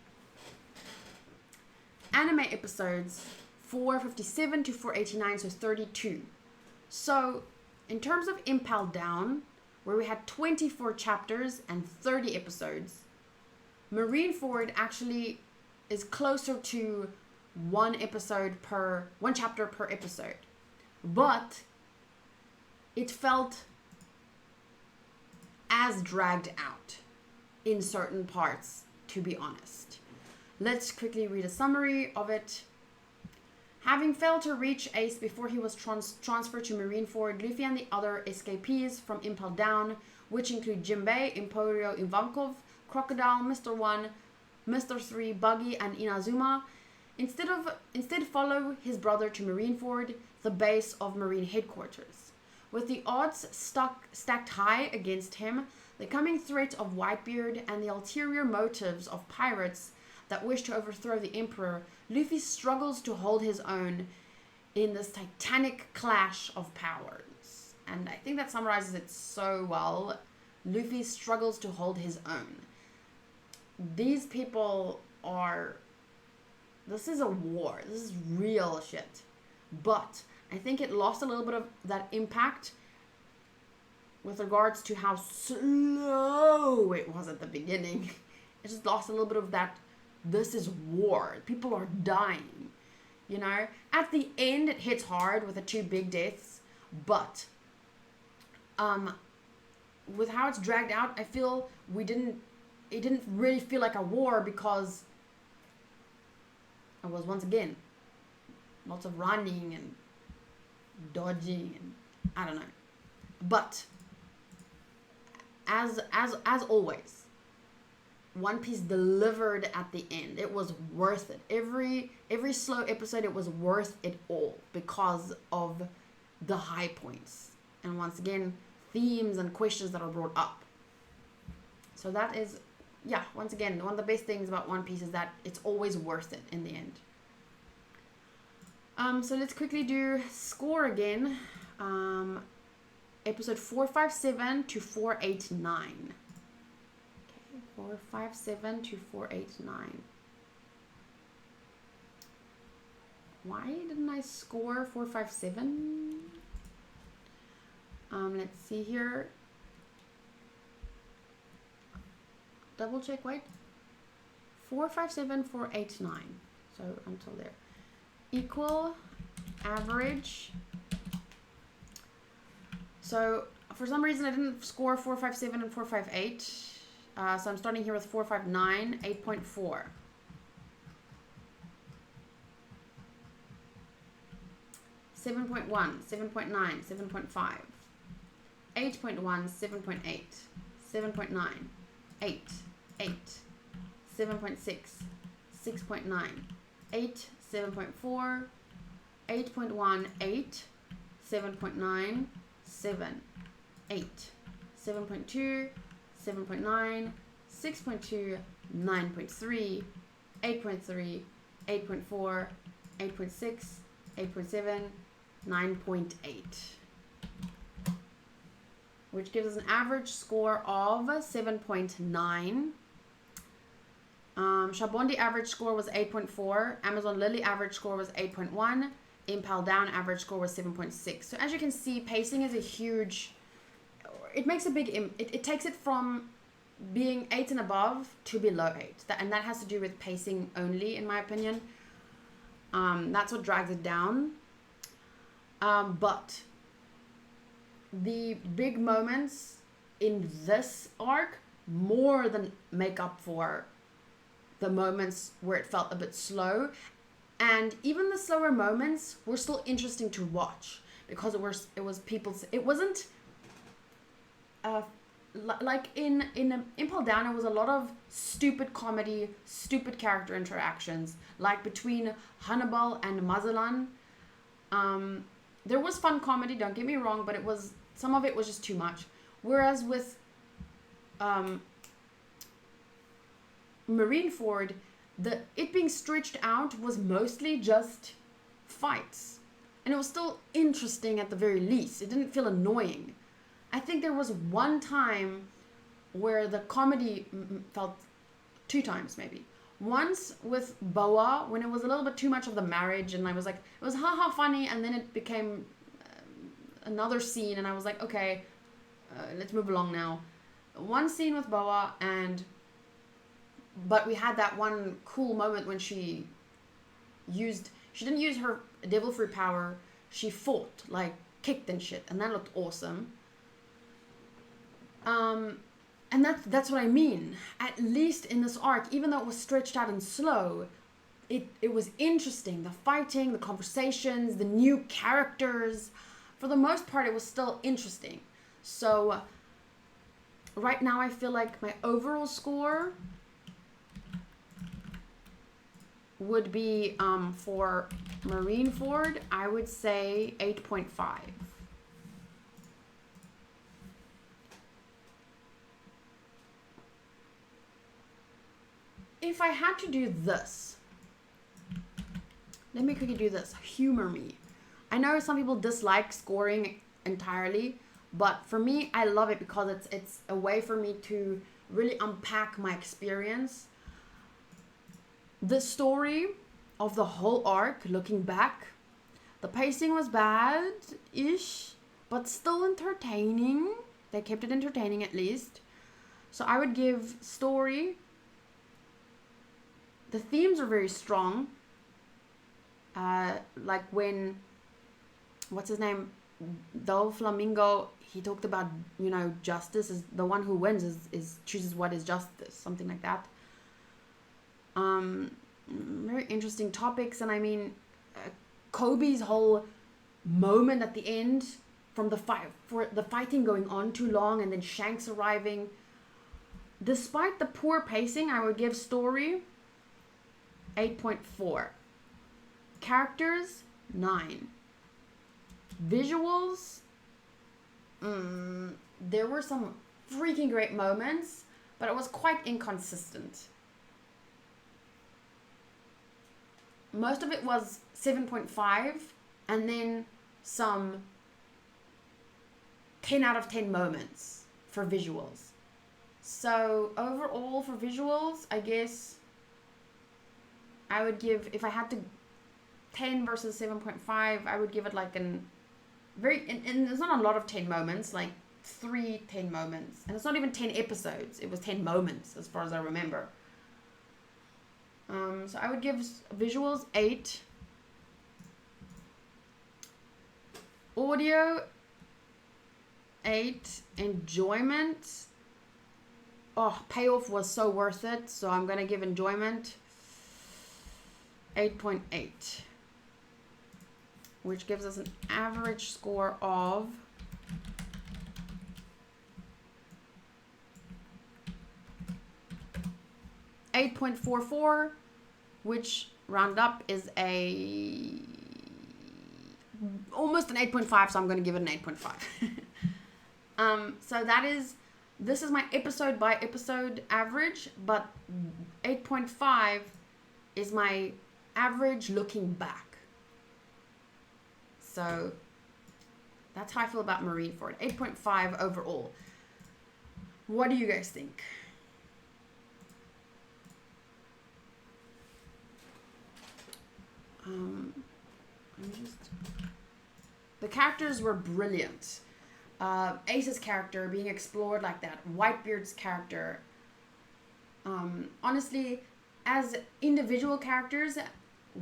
Anime episodes 457 to 489, so 32. So in terms of Impel Down, where we had 24 chapters and 30 episodes, Marineford actually is closer to one chapter per episode. But it felt as dragged out in certain parts, to be honest. Let's quickly read a summary of it. Having failed to reach Ace before he was transferred to Marineford, Luffy and the other escapees from Impel Down, which include Jinbei, Emporio Ivankov, Crocodile, Mr. 1, Mr. 3, Buggy, and Inazuma, instead follow his brother to Marineford, the base of Marine headquarters. With the odds stacked high against him, the coming threat of Whitebeard, and the ulterior motives of pirates that wish to overthrow the Emperor, Luffy struggles to hold his own in this titanic clash of powers. And I think that summarizes it so well. Luffy struggles to hold his own. These people are... This is a war. This is real shit. But I think it lost a little bit of that impact with regards to how slow it was at the beginning. It just lost a little bit of that, this is war. People are dying. You know? At the end, it hits hard with the 2 big deaths. But with how it's dragged out, I feel it didn't really feel like a war because it was, once again, lots of running and dodging and I don't know. But as always, One Piece delivered at the end. It was worth it. Every slow episode, it was worth it all because of the high points. And once again, themes and questions that are brought up. So that is, yeah, once again, one of the best things about One Piece is that it's always worth it in the end. So let's quickly do score again. Episode 457 to 489. Okay, 457 to 489. Why didn't I score 457? Let's see here. Double check, wait. 457, 489. So until there. Equal, average. So for some reason I didn't score 457 and 458. So I'm starting here with 459, 8.4. 7.1, 7.9, 7.5. 8.1, 7.8, 7.9, 8, 8, 7.6, 6.9, 8, 7.4, 8.1, 8, 7.9, 7, 8, 7.2, 7.9, 6.2, 9.3, 8.3, 8.4, 8.6, 8.7, 9.8, which gives us an average score of 7.9. Sabaody average score was 8.4. Amazon Lily average score was 8.1. Impel Down average score was 7.6. So as you can see, pacing is a huge... It makes a big... It takes it from being 8 and above to below 8. And that has to do with pacing only, in my opinion. That's what drags it down. But the big moments in this arc more than make up for the moments where it felt a bit slow. And even the slower moments were still interesting to watch because it wasn't like in Impel Down, it was a lot of stupid comedy, stupid character interactions, like between Hannibal and Mazalan. There was fun comedy, don't get me wrong, but some of it was just too much. Whereas with Marineford, it being stretched out was mostly just fights. And it was still interesting at the very least. It didn't feel annoying. I think there was one time where the comedy felt 2 times maybe. Once with Boa, when it was a little bit too much of the marriage, and I was like, it was haha funny, and then it became another scene, and I was like, okay, let's move along now. One scene with Boa, but we had that one cool moment when she didn't use her devil fruit power, she fought, like kicked and shit, and that looked awesome. And that's what I mean. At least in this arc, even though it was stretched out and slow, it was interesting. The fighting, the conversations, the new characters. For the most part, it was still interesting. So right now I feel like my overall score would be for Marineford, I would say 8.5. If I had to do this, let me quickly do this. Humor me. I know some people dislike scoring entirely, but for me, I love it because it's a way for me to really unpack my experience. The story of the whole arc, looking back, the pacing was bad-ish, but still entertaining. They kept it entertaining at least. So I would give story... The themes are very strong. Like when, what's his name? Del Flamingo, he talked about, justice is the one who wins is chooses what is justice, something like that. Very interesting topics. And I mean, Kobe's whole moment at the end from the fighting going on too long and then Shanks arriving. Despite the poor pacing, I would give story 8.4. Characters, 9. Visuals, there were some freaking great moments, but it was quite inconsistent. Most of it was 7.5, and then some 10 out of 10 moments for visuals. So overall for visuals, I guess I would give, if I had to 10 versus 7.5, I would give it like and there's not a lot of 10 moments, like 3 10 moments. And it's not even 10 episodes. It was 10 moments as far as I remember. So I would give visuals 8. Audio 8. Enjoyment. Payoff was so worth it. So I'm going to give enjoyment 8.8, which gives us an average score of 8.44, which round up is almost an 8.5, so I'm going to give it an 8.5. So this is my episode by episode average, but 8.5 is my average looking back. So that's how I feel about Marineford. 8.5 overall. What do you guys think? The characters were brilliant. Ace's character being explored like that. Whitebeard's character. Honestly, as individual characters,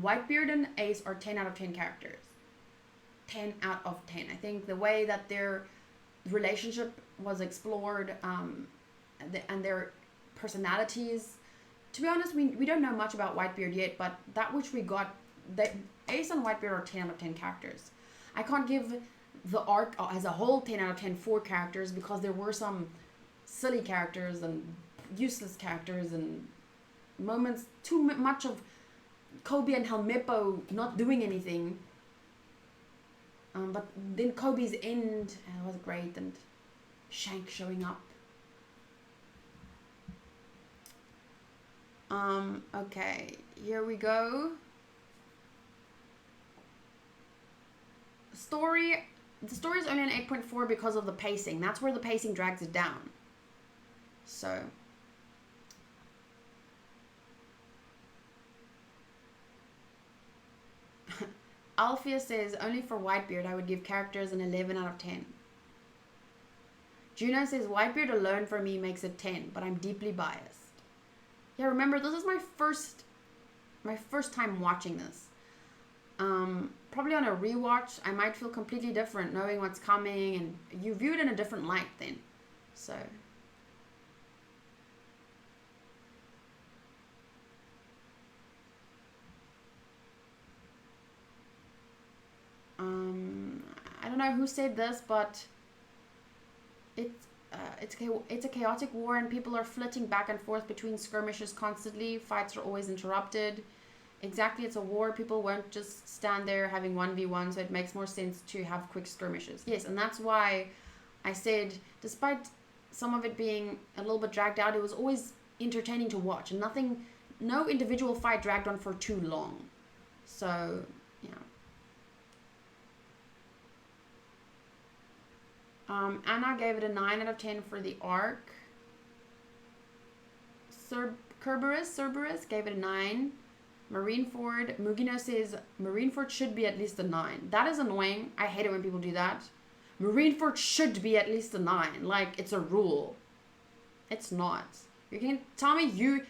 Whitebeard and Ace are 10 out of 10 characters. 10 out of 10. I think the way that their relationship was explored, and their personalities. To be honest, we don't know much about Whitebeard yet, but that which we got, Ace and Whitebeard are 10 out of 10 characters. I can't give the arc as a whole 10 out of 10 for characters, because there were some silly characters and useless characters and moments, too much of Kobe and Helmeppo not doing anything. But then Kobe's end was great, and Shank showing up. Okay, here we go. The story is only an 8.4 because of the pacing. That's where the pacing drags it down. So Alfia says, only for Whitebeard I would give characters an 11 out of 10. Juno says, Whitebeard alone for me makes it 10, but I'm deeply biased. Yeah, remember, this is my first time watching this. Probably on a rewatch, I might feel completely different knowing what's coming, and you view it in a different light then. So I don't know who said this, but it's a chaotic war, and people are flitting back and forth between skirmishes constantly. Fights are always interrupted. Exactly, it's a war. People won't just stand there having 1v1, so it makes more sense to have quick skirmishes. Yes, and that's why I said, despite some of it being a little bit dragged out, it was always entertaining to watch, and no individual fight dragged on for too long. So, yeah. Anna gave it a 9 out of 10 for the arc. Cerberus gave it a 9. Marineford, Mugino says Marineford should be at least a 9. That is annoying. I hate it when people do that. Marineford should be at least a 9. Like, it's a rule. It's not. You can tell me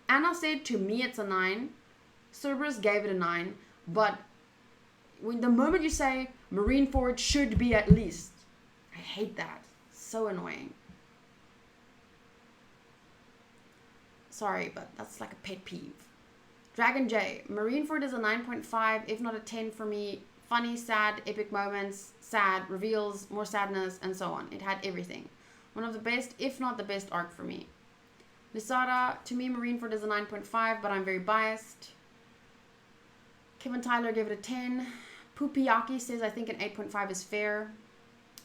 Anna said to me it's a 9. Cerberus gave it a 9. But the moment you say Marineford should be at least, I hate that. So annoying. Sorry, but that's like a pet peeve. Dragon J, Marineford is a 9.5, if not a 10 for me. Funny, sad, epic moments, sad, reveals, more sadness, and so on. It had everything. One of the best, if not the best arc for me. Lisara, to me, Marineford is a 9.5, but I'm very biased. Kevin Tyler gave it a 10. Pupiyaki says, I think an 8.5 is fair.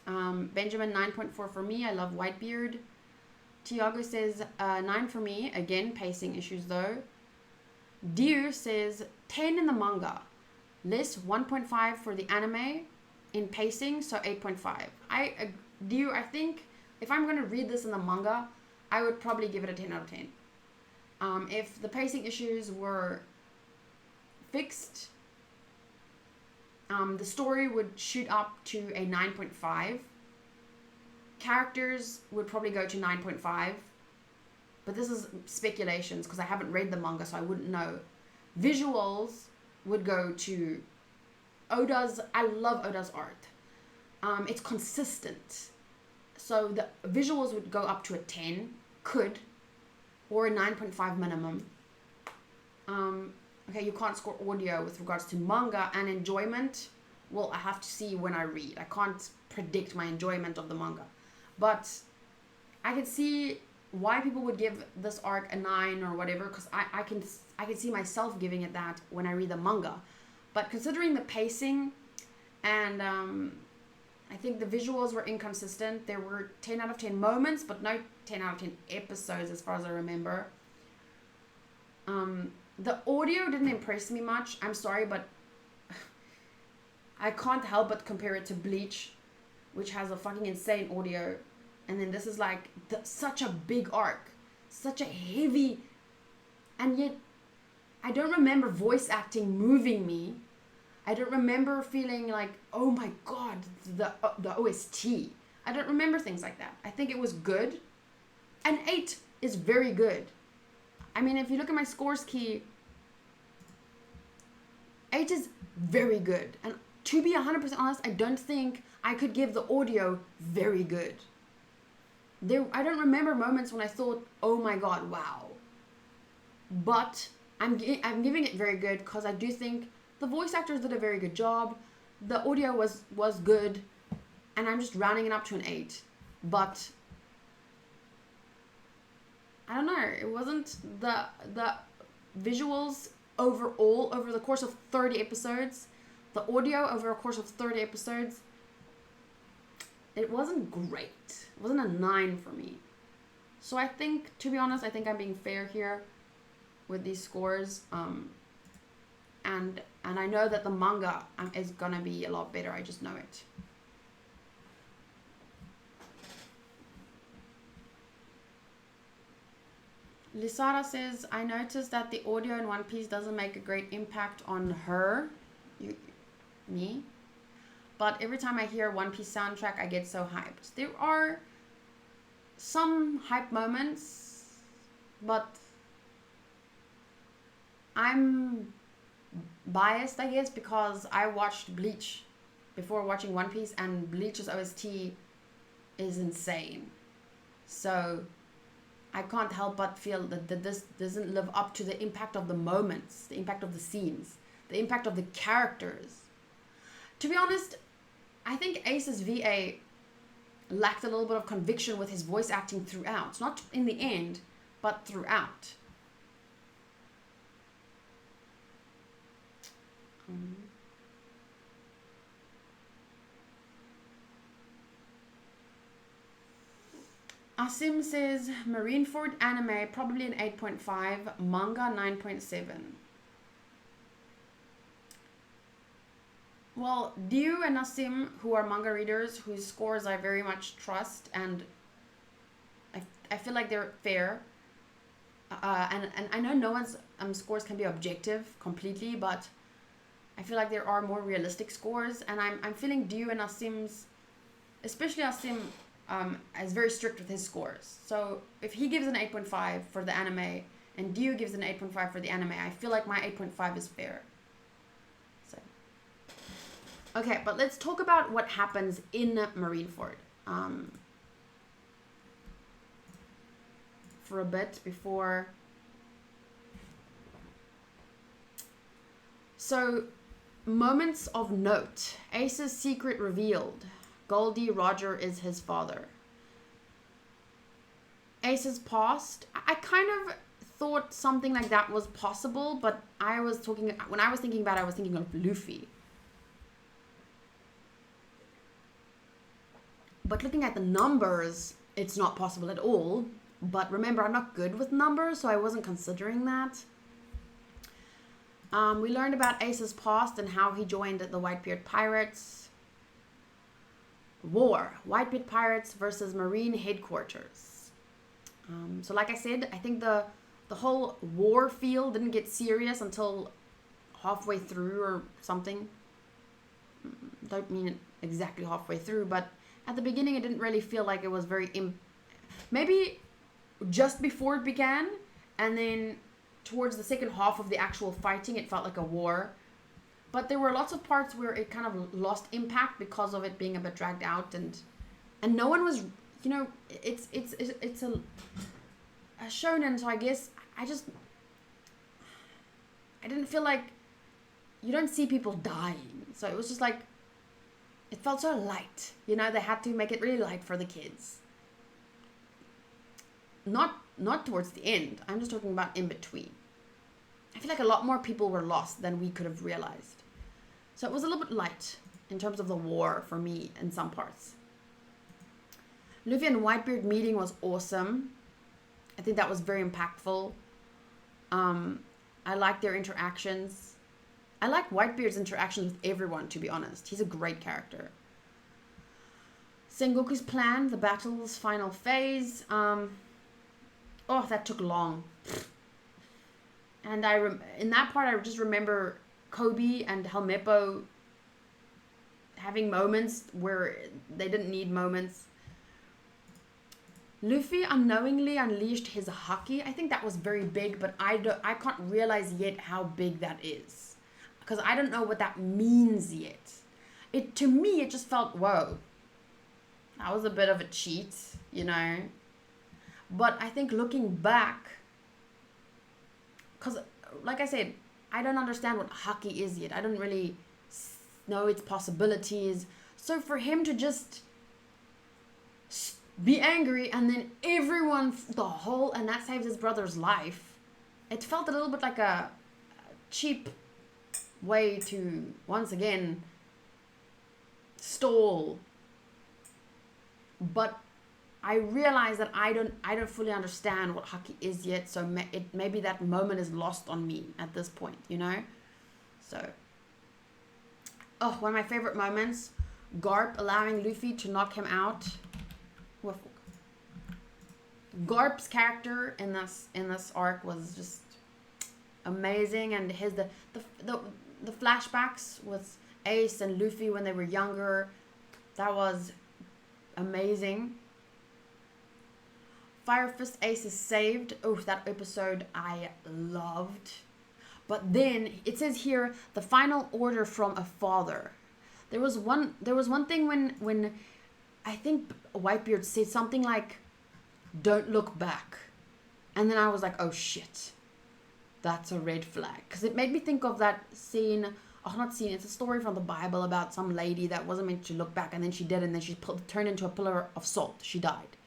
Benjamin, 9.4 for me. I love Whitebeard. Tiago says 9 for me. Again, pacing issues though. Deer says 10 in the manga. Liz, 1.5 for the anime in pacing, so 8.5. Deer, I think if I'm going to read this in the manga, I would probably give it a 10 out of 10. If the pacing issues were fixed, the story would shoot up to a 9.5. Characters would probably go to 9.5. But this is speculations because I haven't read the manga, so I wouldn't know. Visuals would go to Oda's. I love Oda's art. It's consistent. So the visuals would go up to a 10, or a 9.5 minimum. Okay, you can't score audio with regards to manga and enjoyment. Well, I have to see when I read. I can't predict my enjoyment of the manga. But I can see why people would give this arc a 9 or whatever, because I can see myself giving it that when I read the manga. But considering the pacing and I think the visuals were inconsistent. There were 10 out of 10 moments, but no 10 out of 10 episodes as far as I remember. The audio didn't impress me much. I'm sorry, but I can't help but compare it to Bleach, which has a fucking insane audio, and then this is like such a big arc, such a heavy, and yet I don't remember voice acting moving me. I don't remember feeling like, oh my god, the OST. I don't remember things like that. I think it was good, and 8 is very good. I mean, if you look at my scores key, 8 is very good, and to be 100% honest, I don't think I could give the audio very good. I don't remember moments when I thought, oh my god, wow. But I'm giving it very good because I do think the voice actors did a very good job. The audio was good, and I'm just rounding it up to an 8. But I don't know, it wasn't the visuals overall over the course of 30 episodes, the audio over a course of 30 episodes, it wasn't great. It wasn't a 9 for me. So I think, to be honest, I think I'm being fair here with these scores. And I know that the manga is gonna be a lot better. I just know it. Lisara says, I noticed that the audio in One Piece doesn't make a great impact on her, me, but every time I hear One Piece soundtrack, I get so hyped. There are some hype moments, but I'm biased, I guess, because I watched Bleach before watching One Piece, and Bleach's OST is insane. So I can't help but feel that this doesn't live up to the impact of the moments, the impact of the scenes, the impact of the characters. To be honest, I think Ace's VA lacked a little bit of conviction with his voice acting throughout. Not in the end, but throughout. Asim says, Marineford anime, probably an 8.5, manga 9.7. Well, Diu and Asim, who are manga readers, whose scores I very much trust, and I feel like they're fair. And I know no one's scores can be objective completely, but I feel like there are more realistic scores, and I'm feeling Diu and Asim's, especially Asim, is very strict with his scores. So if he gives an 8.5 for the anime and Diu gives an 8.5 for the anime, I feel like my 8.5 is fair. So okay, but let's talk about what happens in Marineford for a bit before. So, moments of note. Ace's secret revealed. Goldie Roger is his father. Ace's past. I kind of thought something like that was possible, but when I was thinking about it, I was thinking of Luffy. But looking at the numbers, it's not possible at all. But remember, I'm not good with numbers, so I wasn't considering that. We learned about Ace's past and how he joined the Whitebeard Pirates. War. Whitebeard Pirates versus Marine Headquarters. So like I said, I think the whole war feel didn't get serious until halfway through or something. Don't mean it exactly halfway through, but at the beginning it didn't really feel like it was very... Maybe just before it began, and then towards the second half of the actual fighting, it felt like a war. But there were lots of parts where it kind of lost impact because of it being a bit dragged out, and no one was, it's a shonen, so I guess I didn't feel like, you don't see people dying, so it was just like, it felt so light, they had to make it really light for the kids. Not towards the end, I'm just talking about in between. I feel like a lot more people were lost than we could have realized. So it was a little bit light in terms of the war for me in some parts. Luffy and Whitebeard meeting was awesome. I think that was very impactful. I liked their interactions. I like Whitebeard's interactions with everyone, to be honest. He's a great character. Sengoku's plan, the battle's final phase. That took long. And in that part, I just remember Kobe and Helmeppo having moments where they didn't need moments. Luffy unknowingly unleashed his haki. I think that was very big, but I can't realize yet how big that is, because I don't know what that means yet. To me, it just felt, whoa, that was a bit of a cheat, you know. But I think looking back, because like I said, I don't understand what haki is yet. I don't really know its possibilities. So for him to just be angry and then everyone, and that saves his brother's life, it felt a little bit like a cheap way to, once again, stall. But I realize that I don't fully understand what haki is yet, so maybe that moment is lost on me at this point, you know? So, one of my favorite moments, Garp allowing Luffy to knock him out. Garp's character in this arc was just amazing, and the flashbacks with Ace and Luffy when they were younger, that was amazing. Fire Fist Ace is saved. Oh, that episode I loved. But then it says here, the final order from a father. There was one thing when I think Whitebeard said something like, "Don't look back," and then I was like, oh shit, that's a red flag, because it made me think of that scene. It's a story from the Bible about some lady that wasn't meant to look back, and then she did, and then she turned into a pillar of salt. She died.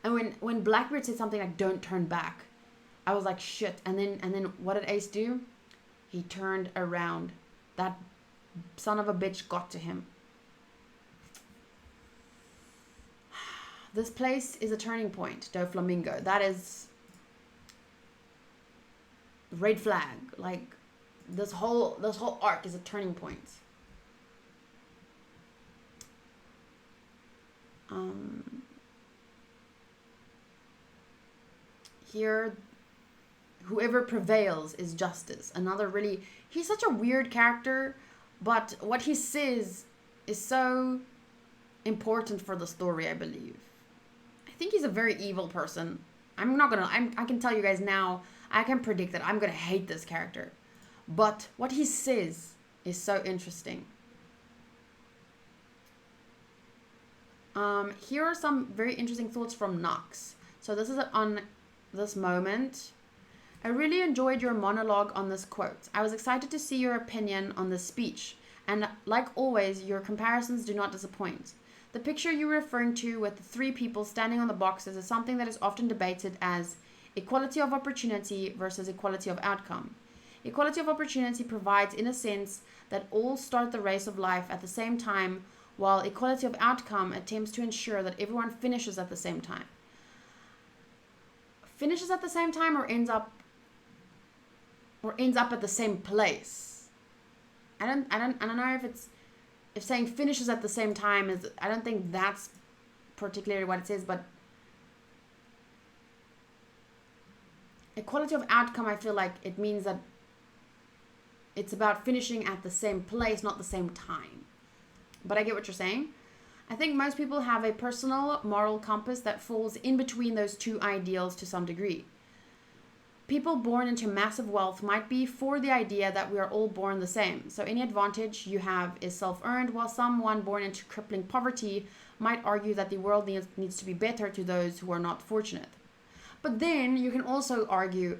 And when Blackbeard said something like, "Don't turn back," I was like, shit. And then what did Ace do? He turned around. That son of a bitch got to him. This place is a turning point, Doflamingo. That is red flag. Like, this whole arc is a turning point. Here, whoever prevails is justice. He's such a weird character, but what he says is so important for the story, I believe. I think he's a very evil person. I can tell you guys now, I can predict that I'm gonna hate this character. But what he says is so interesting. Here are some very interesting thoughts from Nox. So this is on this moment. I really enjoyed your monologue on this quote. I was excited to see your opinion on this speech. And like always, your comparisons do not disappoint. The picture you were referring to with the three people standing on the boxes is something that is often debated as equality of opportunity versus equality of outcome. Equality of opportunity provides, in a sense, that all start the race of life at the same time, while equality of outcome attempts to ensure that everyone finishes at the same time. Finishes at the same time or ends up at the same place. I don't know if saying finishes at the same time is, I don't think that's particularly what it says, but equality of outcome, I feel like it means that it's about finishing at the same place, not the same time. But I get what you're saying. I think most people have a personal moral compass that falls in between those two ideals to some degree. People born into massive wealth might be for the idea that we are all born the same, so any advantage you have is self-earned, while someone born into crippling poverty might argue that the world needs to be better to those who are not fortunate. But then you can also argue,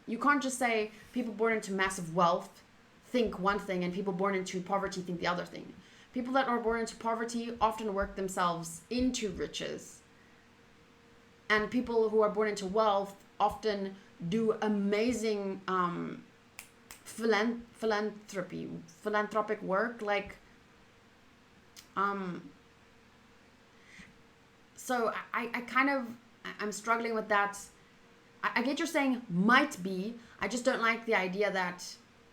you can't just say people born into massive wealth think one thing and people born into poverty think the other thing. People that are born into poverty often work themselves into riches. And people who are born into wealth often do amazing philanthropic work. So I'm struggling with that. I get you're saying might be. I just don't like the idea that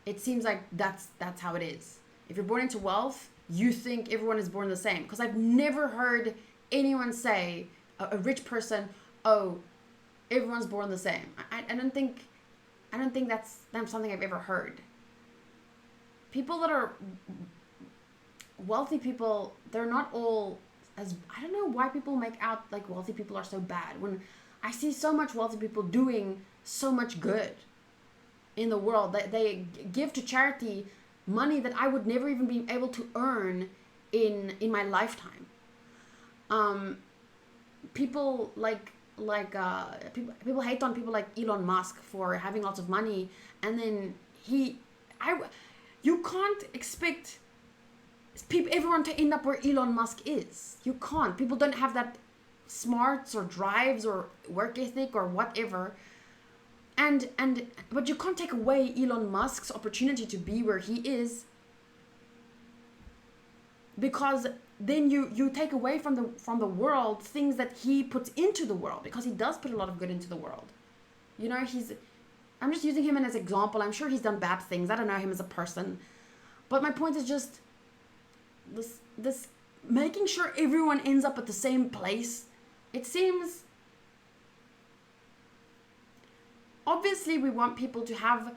it seems like that's how it is. If you're born into wealth, you think everyone is born the same. Because I've never heard anyone say, a rich person, oh, everyone's born the same. I don't think that's something I've ever heard. People that are wealthy people, they're not all as, I don't know why people make out like wealthy people are so bad when I see so much wealthy people doing so much good in the world. They give to charity money that I would never even be able to earn in my lifetime. People people hate on people like Elon Musk for having lots of money, and then you can't expect everyone to end up where Elon Musk is. You can't. People don't have that smarts or drives or work ethic or whatever. But you can't take away Elon Musk's opportunity to be where he is, because then you take away from the world things that he puts into the world, because he does put a lot of good into the world. You know, I'm just using him as an example. I'm sure he's done bad things. I don't know him as a person. But my point is just this making sure everyone ends up at the same place. It seems, obviously we want people to have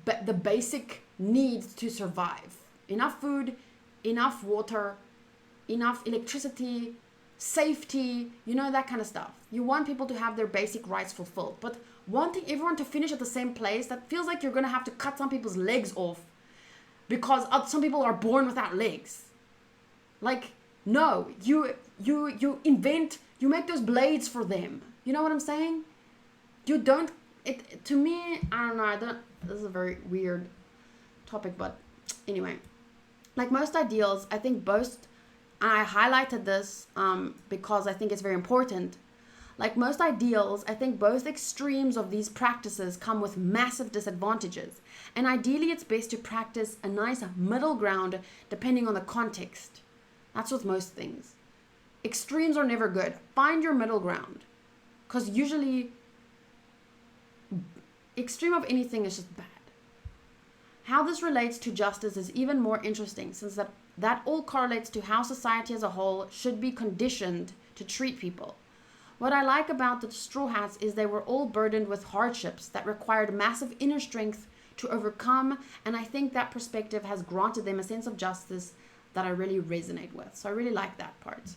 the basic needs to survive. Enough food, enough water, enough electricity, safety, that kind of stuff. You want people to have their basic rights fulfilled. But wanting everyone to finish at the same place, that feels like you're going to have to cut some people's legs off because some people are born without legs. Like, no, you make those blades for them. You know what I'm saying? You don't, to me, I don't know, this is a very weird topic, but anyway. Like most ideals, I think both, and I highlighted this because I think it's very important. Like most ideals, I think both extremes of these practices come with massive disadvantages. And ideally, it's best to practice a nice middle ground depending on the context. That's with most things. Extremes are never good. Find your middle ground. Because usually, extreme of anything is just bad. How this relates to justice is even more interesting, since that all correlates to how society as a whole should be conditioned to treat people. What I like about the Straw Hats is they were all burdened with hardships that required massive inner strength to overcome, and I think that perspective has granted them a sense of justice that I really resonate with. So I really like that part.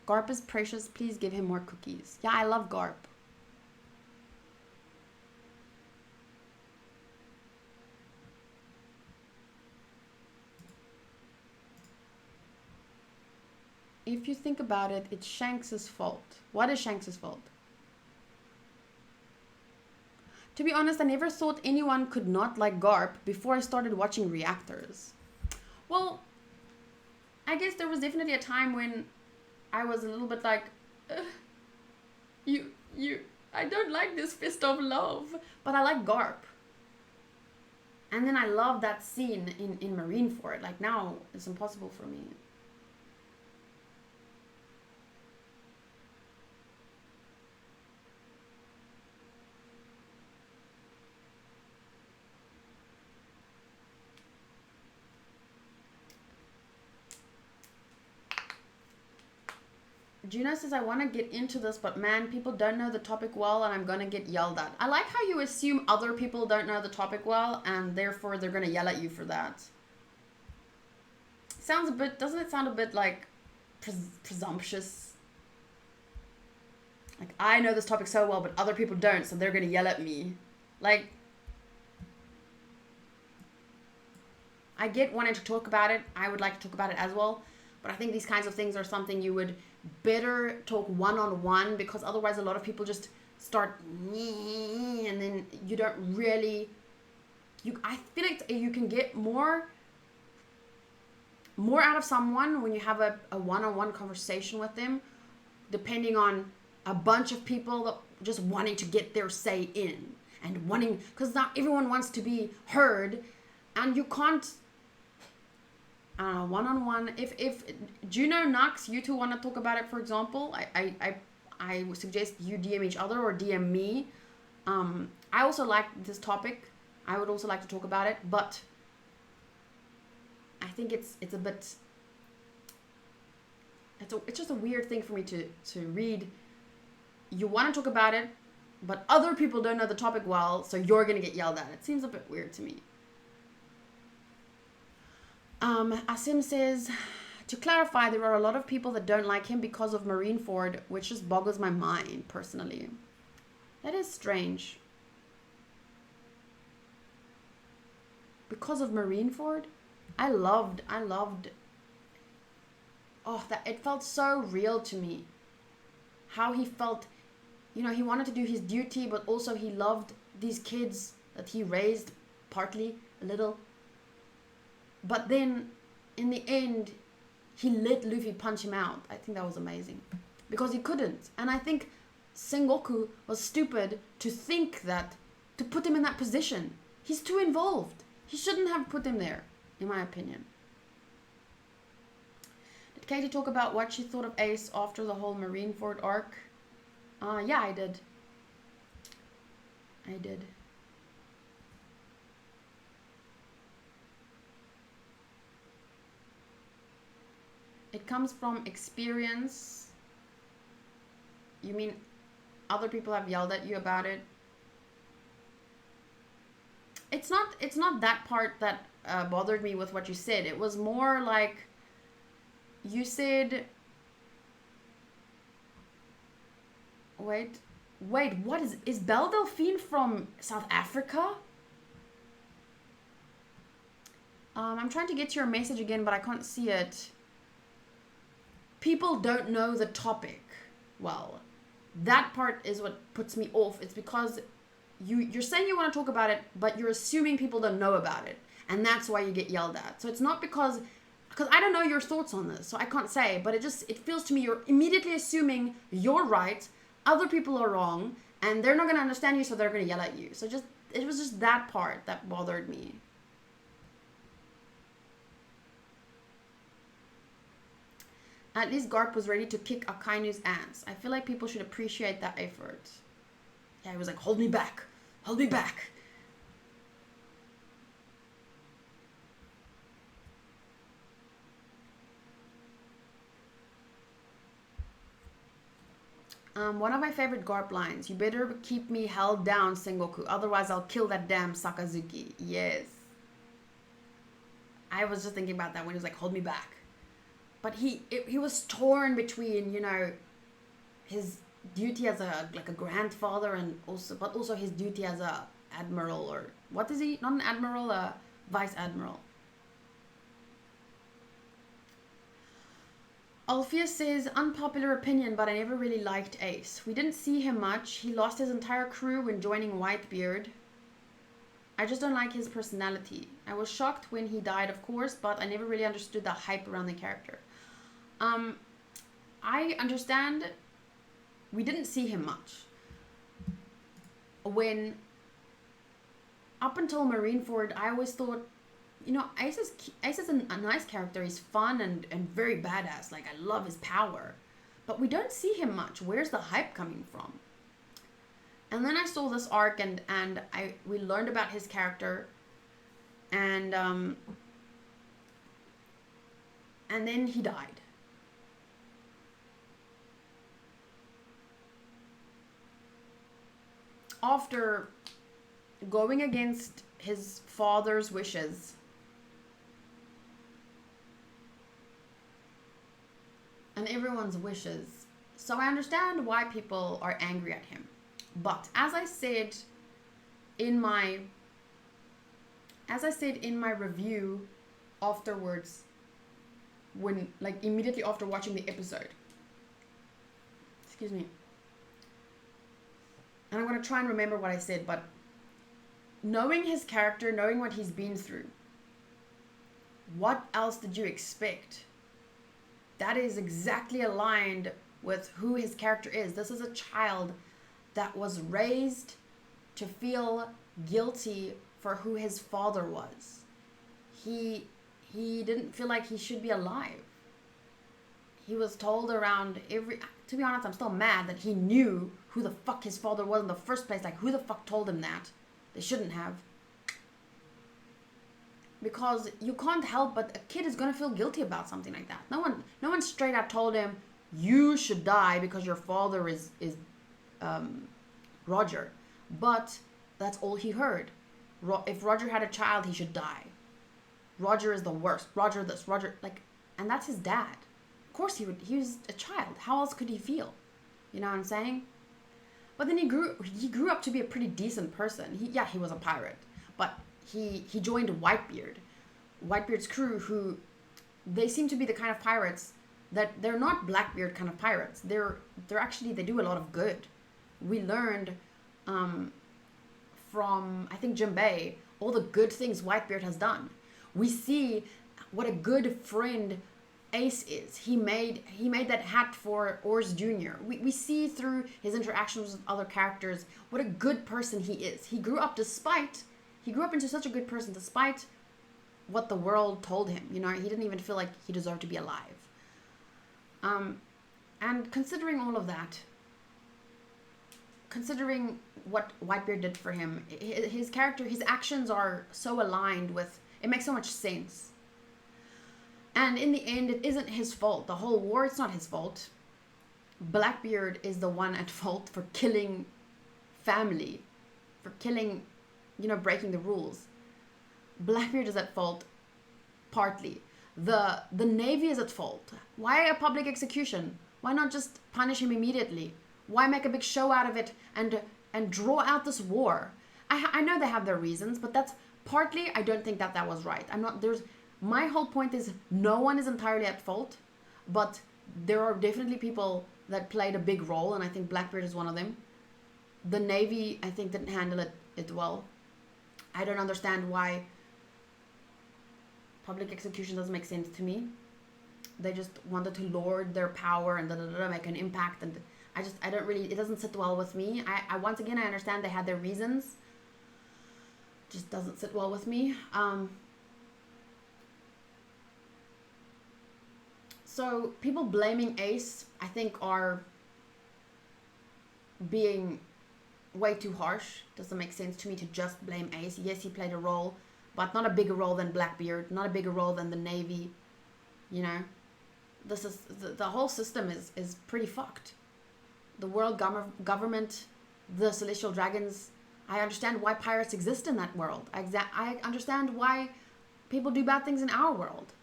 Garp is precious. Please give him more cookies. Yeah, I love Garp. If you think about it, it's Shanks's fault. What is Shanks's fault? To be honest, I never thought anyone could not like Garp before I started watching reactors. Well, I guess there was definitely a time when I was a little bit like, I don't like this fist of love, but I like Garp. And then I love that scene in Marineford. Like now, it's impossible for me. Juno says, I want to get into this, but man, people don't know the topic well and I'm going to get yelled at. I like how you assume other people don't know the topic well and therefore they're going to yell at you for that. Doesn't it sound a bit like presumptuous? Like, I know this topic so well, but other people don't, so they're going to yell at me. Like, I get wanting to talk about it. I would like to talk about it as well. But I think these kinds of things are something you would better talk one-on-one, because otherwise a lot of people just start and then you don't really, I feel like you can get more out of someone when you have a one-on-one conversation with them, depending on a bunch of people that just wanting to get their say in and because not everyone wants to be heard, and you can't, one-on-one. If Juno, Nux, you two want to talk about it, for example, I would suggest you DM each other or DM me. I also like this topic. I would also like to talk about it, but I think it's a bit. It's just a weird thing for me to read. You want to talk about it, but other people don't know the topic well, so you're gonna get yelled at. It seems a bit weird to me. Asim says, to clarify, there are a lot of people that don't like him because of Marineford, which just boggles my mind, personally. That is strange. Because of Marineford? I loved, oh, that it felt so real to me. How he felt, you know, he wanted to do his duty, but also he loved these kids that he raised, partly, a little. But then, in the end, he let Luffy punch him out. I think that was amazing. Because he couldn't. And I think Sengoku was stupid to think that, to put him in that position. He's too involved. He shouldn't have put him there, in my opinion. Did Katie talk about what she thought of Ace after the whole Marineford arc? Yeah, I did. It comes from experience. You mean other people have yelled at you about it? It's not that part that bothered me with what you said. It was more like you said. Wait, what is Belle Delphine from South Africa? I'm trying to get your message again, but I can't see it. People don't know the topic well. That part is what puts me off. It's because you're saying you want to talk about it, but you're assuming people don't know about it. And that's why you get yelled at. So it's not because I don't know your thoughts on this, so I can't say, but it feels to me you're immediately assuming you're right, other people are wrong, and they're not going to understand you, so they're going to yell at you. So it was just that part that bothered me. At least Garp was ready to kick Akainu's ass. I feel like people should appreciate that effort. Yeah, he was like, hold me back. Hold me back. One of my favorite Garp lines. You better keep me held down, Sengoku. Otherwise, I'll kill that damn Sakazuki. Yes. I was just thinking about that when he was like, hold me back. But he was torn between, you know, his duty as a grandfather but also his duty as a admiral, or what is he? Not an admiral, a vice admiral. Alpheus says, unpopular opinion, but I never really liked Ace. We didn't see him much. He lost his entire crew when joining Whitebeard. I just don't like his personality. I was shocked when he died, of course, but I never really understood the hype around the character. I understand we didn't see him much. Up until Marineford, I always thought, you know, Ace is a nice character. He's fun and very badass. Like, I love his power. But we don't see him much. Where's the hype coming from? And then I saw this arc and we learned about his character. And then he died. After going against his father's wishes, and everyone's wishes. So I understand why people are angry at him. But as I said in my review afterwards, when immediately after watching the episode. Excuse me. And I'm going to try and remember what I said, but knowing his character, knowing what he's been through, what else did you expect? That is exactly aligned with who his character is. This is a child that was raised to feel guilty for who his father was. He he didn't feel like he should be alive. He was told around to be honest, I'm still mad that he knew who the fuck his father was in the first place. Like, who the fuck told him that? They shouldn't have. Because you can't help but a kid is gonna feel guilty about something like that. No one straight out told him you should die because your father is Roger. But that's all he heard. If Roger had a child, he should die. Roger is the worst. Roger this, Roger like, and that's his dad. Of course he would. He was a child. How else could he feel? You know what I'm saying? But then he grew up to be a pretty decent person. He was a pirate, but he joined Whitebeard. Whitebeard's crew, who they seem to be the kind of pirates that they're not Blackbeard kind of pirates. They're actually, they do a lot of good. We learned from, I think, Jim Bay, all the good things Whitebeard has done. We see what a good friend Ace is. He made that hat for Oars Jr. We see through his interactions with other characters what a good person he is. He grew up into such a good person despite what the world told him. You know, he didn't even feel like he deserved to be alive. And considering all of that, considering what Whitebeard did for him, his character, his actions are so aligned with, it makes so much sense. And in the end, it isn't his fault. The whole war, it's not his fault. Blackbeard is the one at fault for killing family, for killing, breaking the rules. Blackbeard is at fault partly. The Navy is at fault. Why a public execution? Why not just punish him immediately? Why make a big show out of it and draw out this war? I know they have their reasons, but that's partly, I don't think that was right. My whole point is no one is entirely at fault, but there are definitely people that played a big role, and I think Blackbeard is one of them. The Navy, I think, didn't handle it well. I don't understand why public execution doesn't make sense to me. They just wanted to lord their power and make an impact, and I don't really, it doesn't sit well with me. I once again, I understand they had their reasons. Just doesn't sit well with me. So people blaming Ace, I think, are being way too harsh. Doesn't make sense to me to just blame Ace. Yes, he played a role, but not a bigger role than Blackbeard, not a bigger role than the Navy. This is the whole system is pretty fucked. The world government, the celestial dragons. I understand why pirates exist in that world. I understand why people do bad things in our world.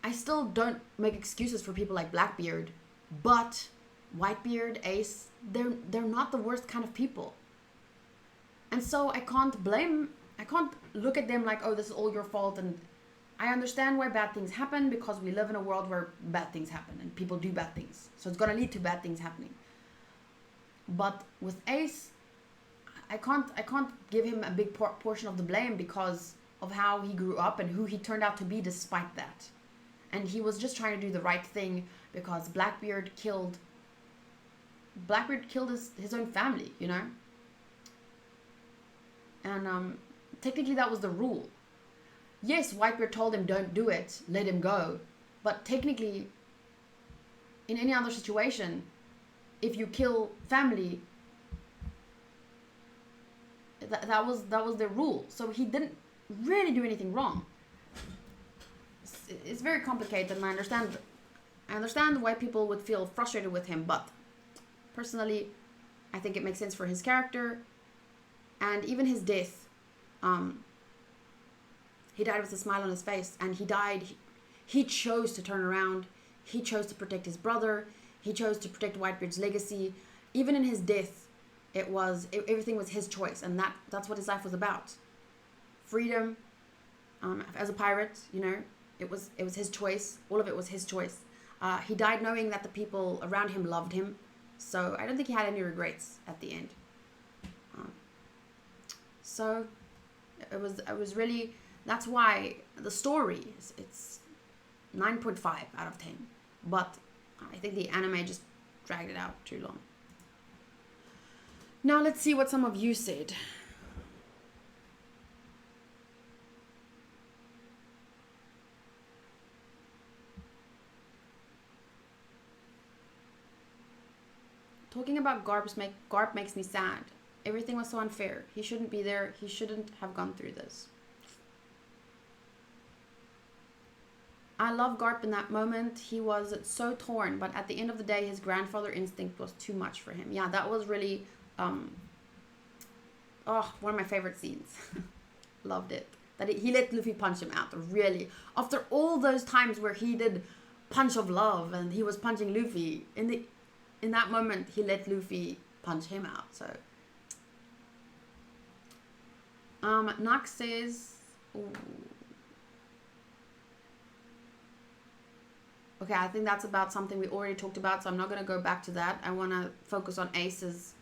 I still don't make excuses for people like Blackbeard, but Whitebeard, Ace, they're not the worst kind of people. And so I can't look at them like, oh, this is all your fault. And I understand why bad things happen, because we live in a world where bad things happen and people do bad things. So it's going to lead to bad things happening. But with Ace, I can't give him a big portion of the blame because of how he grew up and who he turned out to be despite that. And he was just trying to do the right thing because Blackbeard killed his own family, And technically that was the rule. Yes, Whitebeard told him don't do it, let him go. But technically, in any other situation, if you kill family, that was the rule. So he didn't really do anything wrong. It's very complicated, and I understand why people would feel frustrated with him, but personally, I think it makes sense for his character, and even his death. He died with a smile on his face, and he chose to turn around. He chose to protect his brother. He chose to protect Whitebeard's legacy. Even in his death, everything was his choice, and that's what his life was about. Freedom, as a pirate, It was his choice. All of it was his choice. He died knowing that the people around him loved him. So I don't think he had any regrets at the end. So it was really, that's why the story it's 9.5 out of 10. But I think the anime just dragged it out too long. Now let's see what some of you said. Talking about Garp makes me sad. Everything was so unfair. He shouldn't be there. He shouldn't have gone through this. I love Garp in that moment. He was so torn, but at the end of the day, his grandfather instinct was too much for him. Yeah, that was really, one of my favorite scenes. Loved it. That he let Luffy punch him out, really. After all those times where he did punch of love and he was punching Luffy, in that moment, he let Luffy punch him out, so. Nox says, ooh. Okay, I think that's about something we already talked about, so I'm not going to go back to that. I want to focus on Ace's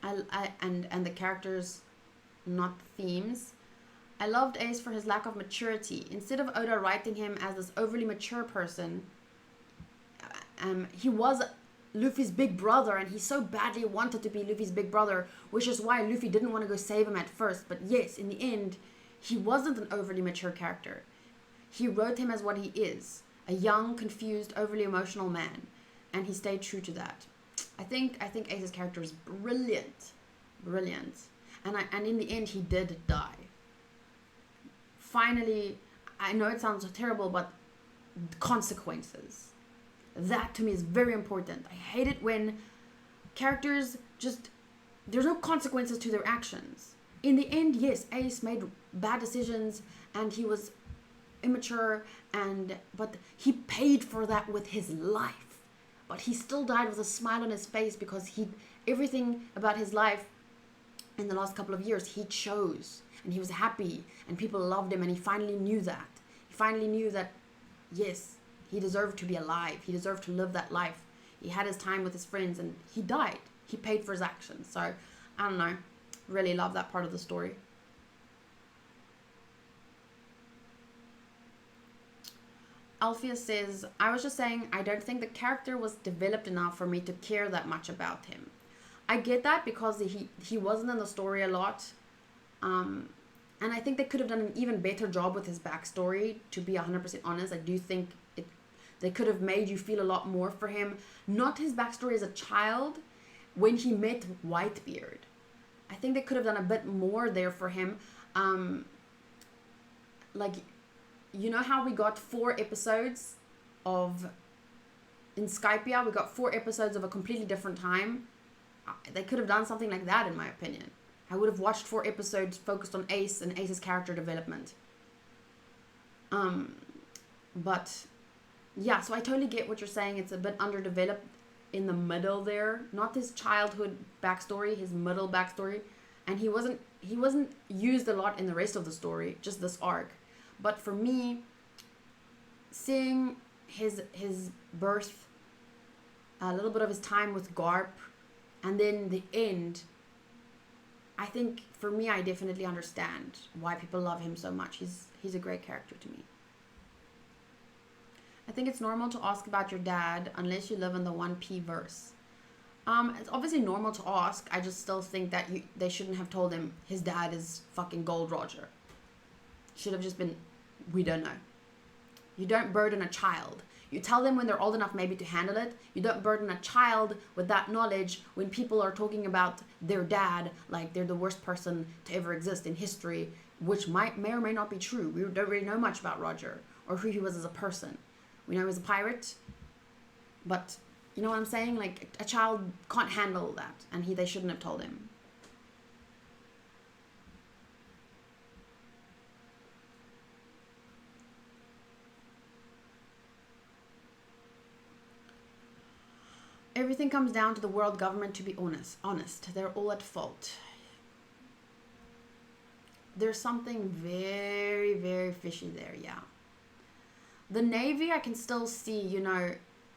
and the characters, not the themes. I loved Ace for his lack of maturity. Instead of Oda writing him as this overly mature person, he was Luffy's big brother, and he so badly wanted to be Luffy's big brother, which is why Luffy didn't want to go save him at first. But yes, in the end, he wasn't an overly mature character. He wrote him as what he is, a young, confused, overly emotional man, and he stayed true to that. I think Ace's character is brilliant, and in the end, he did die. Finally, I know it sounds terrible, but consequences. That to me is very important. I hate it when characters just, there's no consequences to their actions. In the end, yes, Ace made bad decisions and he was immature, but he paid for that with his life. But he still died with a smile on his face because everything about his life in the last couple of years he chose, and he was happy and people loved him, and he finally knew that. He finally knew that, yes, he deserved to be alive. He deserved to live that life. He had his time with his friends and he died. He paid for his actions. So, I don't know. Really love that part of the story. Alpheus says, I was just saying, I don't think the character was developed enough for me to care that much about him. I get that because he wasn't in the story a lot. And I think they could have done an even better job with his backstory, to be 100% honest. I do think they could have made you feel a lot more for him. Not his backstory as a child, when he met Whitebeard. I think they could have done a bit more there for him. Like, you know how we got 4 episodes in Skypia, we got 4 episodes of a completely different time. They could have done something like that, in my opinion. I would have watched 4 episodes focused on Ace and Ace's character development. But yeah, so I totally get what you're saying. It's a bit underdeveloped in the middle there. Not his childhood backstory, his middle backstory. And he wasn't used a lot in the rest of the story, just this arc. But for me, seeing his birth, a little bit of his time with Garp, and then the end, I think for me, I definitely understand why people love him so much. He's a great character to me. I think it's normal to ask about your dad unless you live in the 1P verse. It's obviously normal to ask. I just still think that they shouldn't have told him his dad is fucking Gold Roger. Should have just been, we don't know. You don't burden a child. You tell them when they're old enough maybe to handle it. You don't burden a child with that knowledge when people are talking about their dad like they're the worst person to ever exist in history, which may or may not be true. We don't really know much about Roger or who he was as a person. We know he was a pirate, but you know what I'm saying? Like, a child can't handle that, and they shouldn't have told him. Everything comes down to the world government, to be honest. They're all at fault. There's something very, very fishy there, yeah. The Navy, I can still see, you know,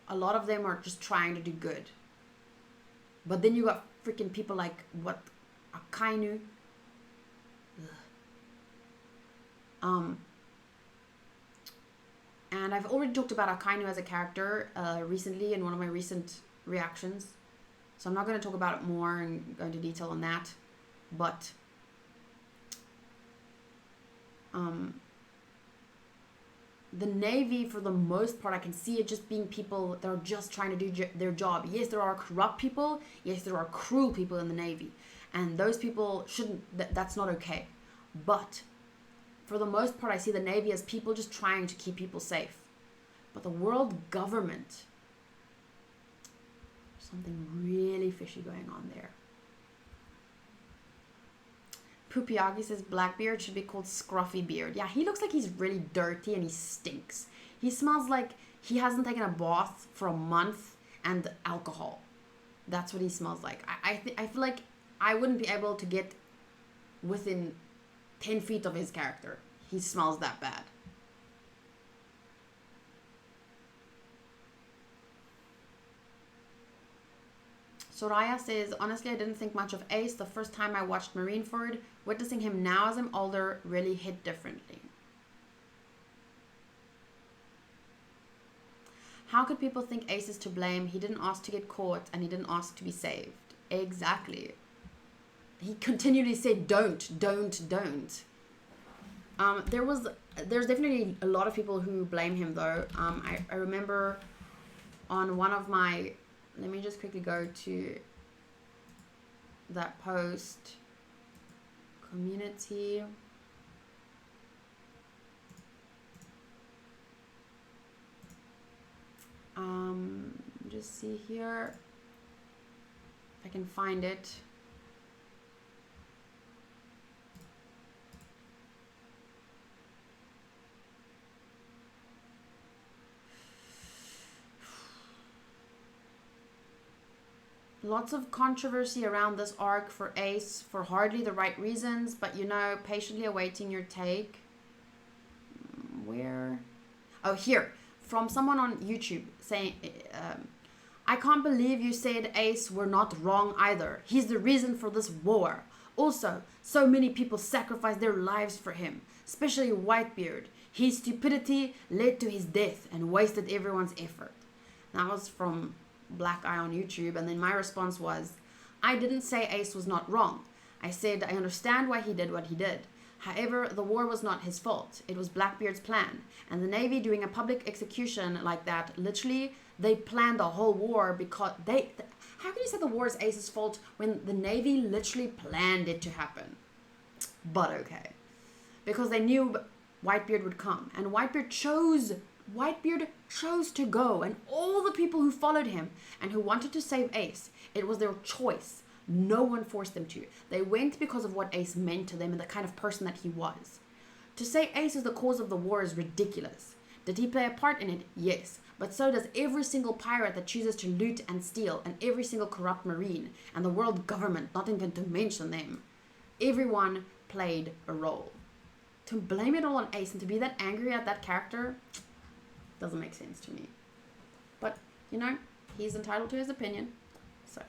a lot of them are just trying to do good. But then you got freaking people like, Akainu. And I've already talked about Akainu as a character recently in one of my recent reactions. So I'm not going to talk about it more and go into detail on that. But the Navy, for the most part, I can see it just being people that are just trying to do their job. Yes, there are corrupt people. Yes, there are cruel people in the Navy. And those people shouldn't, that's not okay. But for the most part, I see the Navy as people just trying to keep people safe. But the world government, something really fishy going on there. Pupiagi says Blackbeard should be called Scruffy Beard. Yeah, he looks like he's really dirty and he stinks. He smells like he hasn't taken a bath for a month and alcohol. That's what he smells like. I feel like I wouldn't be able to get within 10 feet of his character. He smells that bad. Soraya says, honestly, I didn't think much of Ace the first time I watched Marineford. Witnessing him now as I'm older really hit differently. How could people think Ace is to blame? He didn't ask to get caught and he didn't ask to be saved. Exactly. He continually said, don't. There's definitely a lot of people who blame him though. I remember on one of my, let me just quickly go to that post. Community. Just see here if I can find it. Lots of controversy around this arc for Ace for hardly the right reasons, but you know, patiently awaiting your take. Where? Oh, here. From someone on YouTube saying, I can't believe you said Ace were not wrong either. He's the reason for this war. Also, so many people sacrificed their lives for him, especially Whitebeard. His stupidity led to his death and wasted everyone's effort. That was from Black Eye on YouTube, and then my response was, I didn't say Ace was not wrong. I said I understand why he did what he did. However, the war was not his fault. It was Blackbeard's plan. And the Navy doing a public execution like that, literally, they planned the whole war because how can you say the war is Ace's fault when the Navy literally planned it to happen? But okay. Because they knew Whitebeard would come. And Whitebeard chose to go. And all the people who followed him and who wanted to save Ace, it was their choice. No one forced them to. They went because of what Ace meant to them and the kind of person that he was. To say Ace is the cause of the war is ridiculous. Did he play a part in it? Yes. But so does every single pirate that chooses to loot and steal, and every single corrupt marine, and the world government, not even to mention them. Everyone played a role. To blame it all on Ace and to be that angry at that character doesn't make sense to me. But, you know, he's entitled to his opinion. So.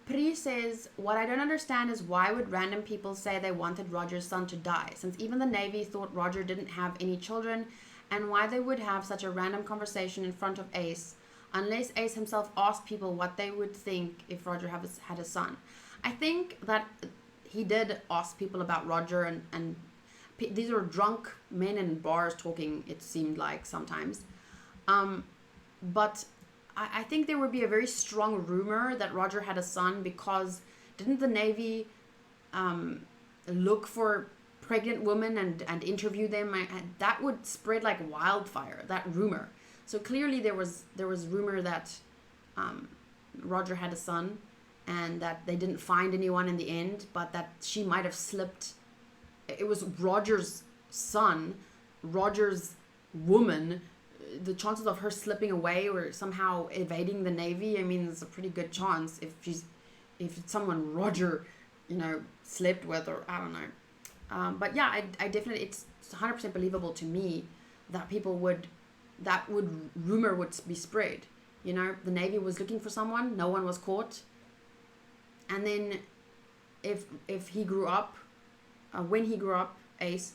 Pri says, what I don't understand is why would random people say they wanted Roger's son to die, since even the Navy thought Roger didn't have any children, and why they would have such a random conversation in front of Ace, unless Ace himself asked people what they would think if Roger had a son. I think that he did ask people about Roger, and these are drunk men in bars talking, it seemed like sometimes. But I think there would be a very strong rumor that Roger had a son because didn't the Navy look for pregnant women and interview them? And that would spread like wildfire, that rumor. So clearly there was rumor that Roger had a son and that they didn't find anyone in the end, but that she might have slipped. It was Roger's son, Roger's woman. The chances of her slipping away or somehow evading the Navy, I mean, it's a pretty good chance if it's someone Roger, you know, slept with, or I don't know. But yeah, I definitely, it's 100% believable to me that rumor would be spread. You know, the Navy was looking for someone, no one was caught. And then if he grew up, when he grew up, Ace,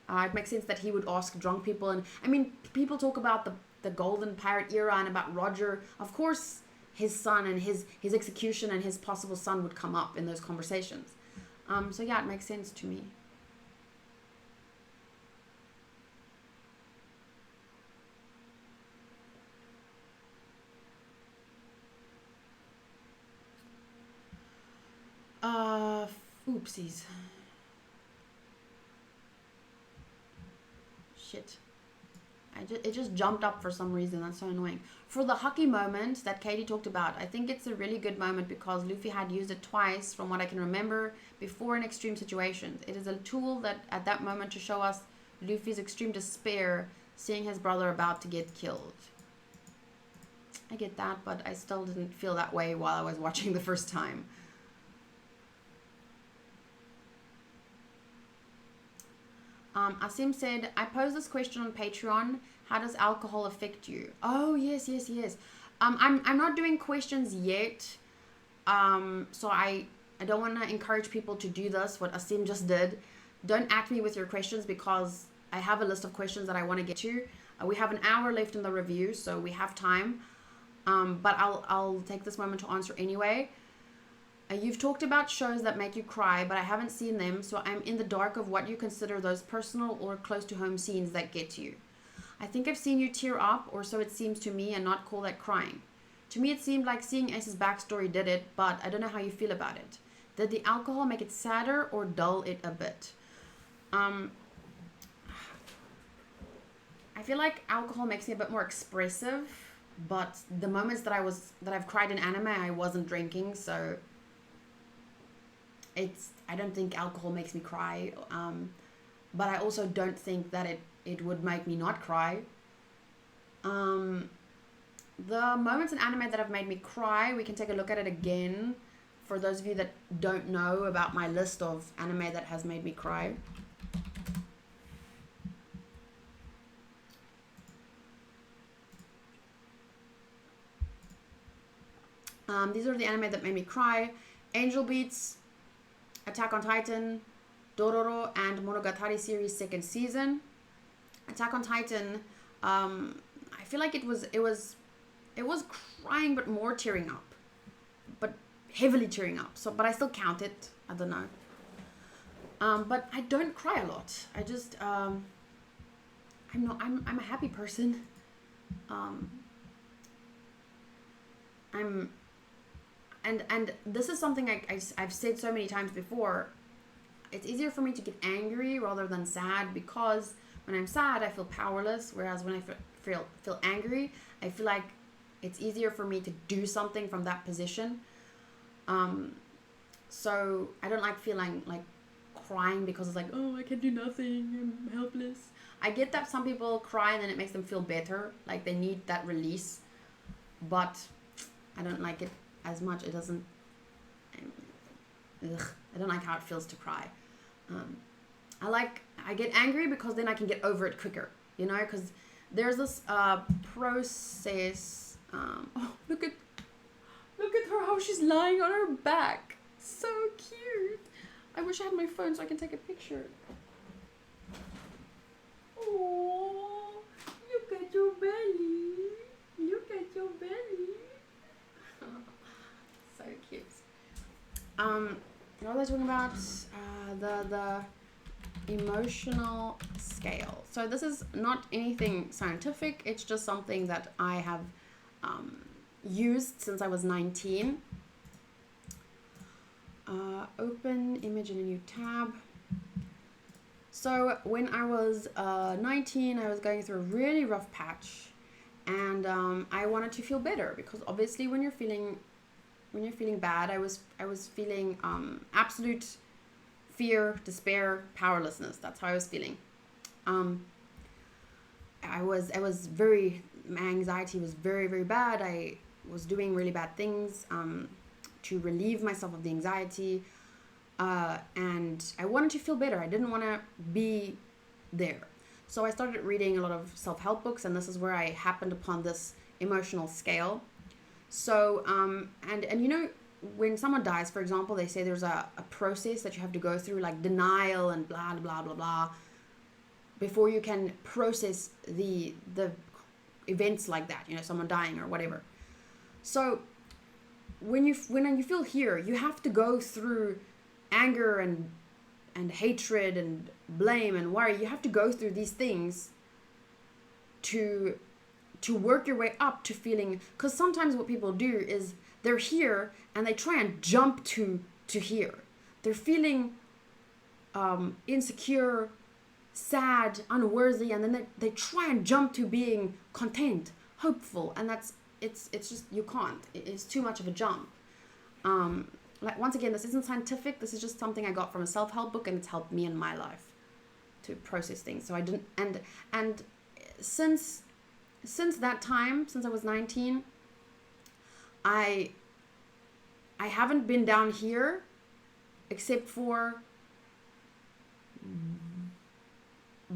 it makes sense that he would ask drunk people. And I mean, people talk about the golden pirate era and about Roger. Of course, his son and his execution and his possible son would come up in those conversations. So yeah, it makes sense to me. Oopsies. Shit. It just jumped up for some reason. That's so annoying. For the hockey moment that Katie talked about, I think it's a really good moment because Luffy had used it twice from what I can remember before in extreme situations. It is a tool that at that moment to show us Luffy's extreme despair seeing his brother about to get killed. I get that, but I still didn't feel that way while I was watching the first time. Asim said, I posed this question on Patreon. How does alcohol affect you? Oh, yes. I'm not doing questions yet. So I don't want to encourage people to do this, what Asim just did. Don't act me with your questions because I have a list of questions that I want to get to. We have an hour left in the review, so we have time. But I'll take this moment to answer anyway. You've talked about shows that make you cry, but I haven't seen them, so I'm in the dark of what you consider those personal or close to home scenes that get to you. I think I've seen you tear up, or so it seems to me, and not call that crying. To me, it seemed like seeing Ace's backstory did it, but I don't know how you feel about it. Did the alcohol make it sadder or dull it a bit? I feel like alcohol makes me a bit more expressive, but the moments that I've cried in anime, I wasn't drinking, so I don't think alcohol makes me cry, but I also don't think that it would make me not cry. The moments in anime that have made me cry, we can take a look at it again for those of you that don't know about my list of anime that has made me cry. These are the anime that made me cry: Angel Beats, Attack on Titan, Dororo, and Monogatari series 2nd season. Attack on Titan, I feel like it was crying but more tearing up, but heavily tearing up. So, but I still count it. I don't know. But I don't cry a lot. I just I'm a happy person. And this is something I've said so many times before. It's easier for me to get angry rather than sad, because when I'm sad I feel powerless, whereas when I feel angry, I feel like it's easier for me to do something from that position. So I don't like feeling like crying because it's like, oh, I can do nothing, I'm helpless. I get that some people cry and then it makes them feel better, like they need that release, but I don't like it as much. It doesn't, I don't like how it feels to cry. I get angry because then I can get over it quicker, you know, because there's this process. Oh, look at her, how she's lying on her back, so cute. I wish I had my phone so I can take a picture. Oh, look at your belly, so cute. What was I talking about? The emotional scale. So this is not anything scientific. It's just something that I have used since I was 19. Open image in a new tab. So when I was 19, I was going through a really rough patch, and I wanted to feel better, because obviously when you're feeling bad, I was feeling absolute fear, despair, powerlessness. That's how I was feeling. My anxiety was very, very bad. I was doing really bad things to relieve myself of the anxiety, and I wanted to feel better. I didn't want to be there. So I started reading a lot of self-help books, and this is where I happened upon this emotional scale. So, and you know, when someone dies, for example, they say there's a process that you have to go through, like denial and blah, blah, blah, blah, before you can process the events like that, you know, someone dying or whatever. So when you feel here, you have to go through anger and hatred and blame and worry. You have to go through these things to work your way up to feeling, because sometimes what people do is they're here and they try and jump to here. They're feeling insecure, sad, unworthy, and then they try and jump to being content, hopeful, and it's just, you can't. It's too much of a jump. Like, once again, this isn't scientific. This is just something I got from a self-help book, and it's helped me in my life to process things. So I didn't, and since that time, since I was 19, I haven't been down here except for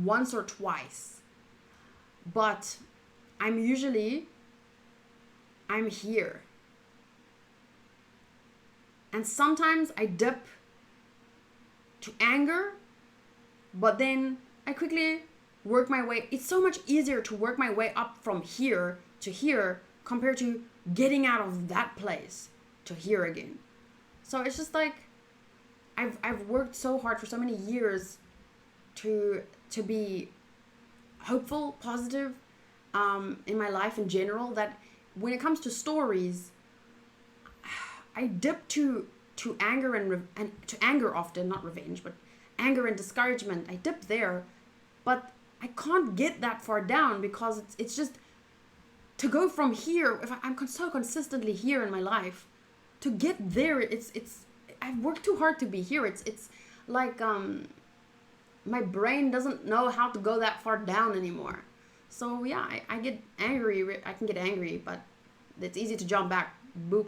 once or twice. But I'm here. And sometimes I dip to anger, but then I quickly work my way. It's so much easier to work my way up from here to here compared to getting out of that place to here again. So it's just like I've worked so hard for so many years to be hopeful, positive in my life in general, that when it comes to stories, I dip to anger and to anger often, not revenge, but anger and discouragement. I dip there, but I can't get that far down because it's just to go from here. If I'm so consistently here in my life, to get there, it's I've worked too hard to be here. It's like my brain doesn't know how to go that far down anymore. So yeah, I get angry. I can get angry, but it's easy to jump back. Boop,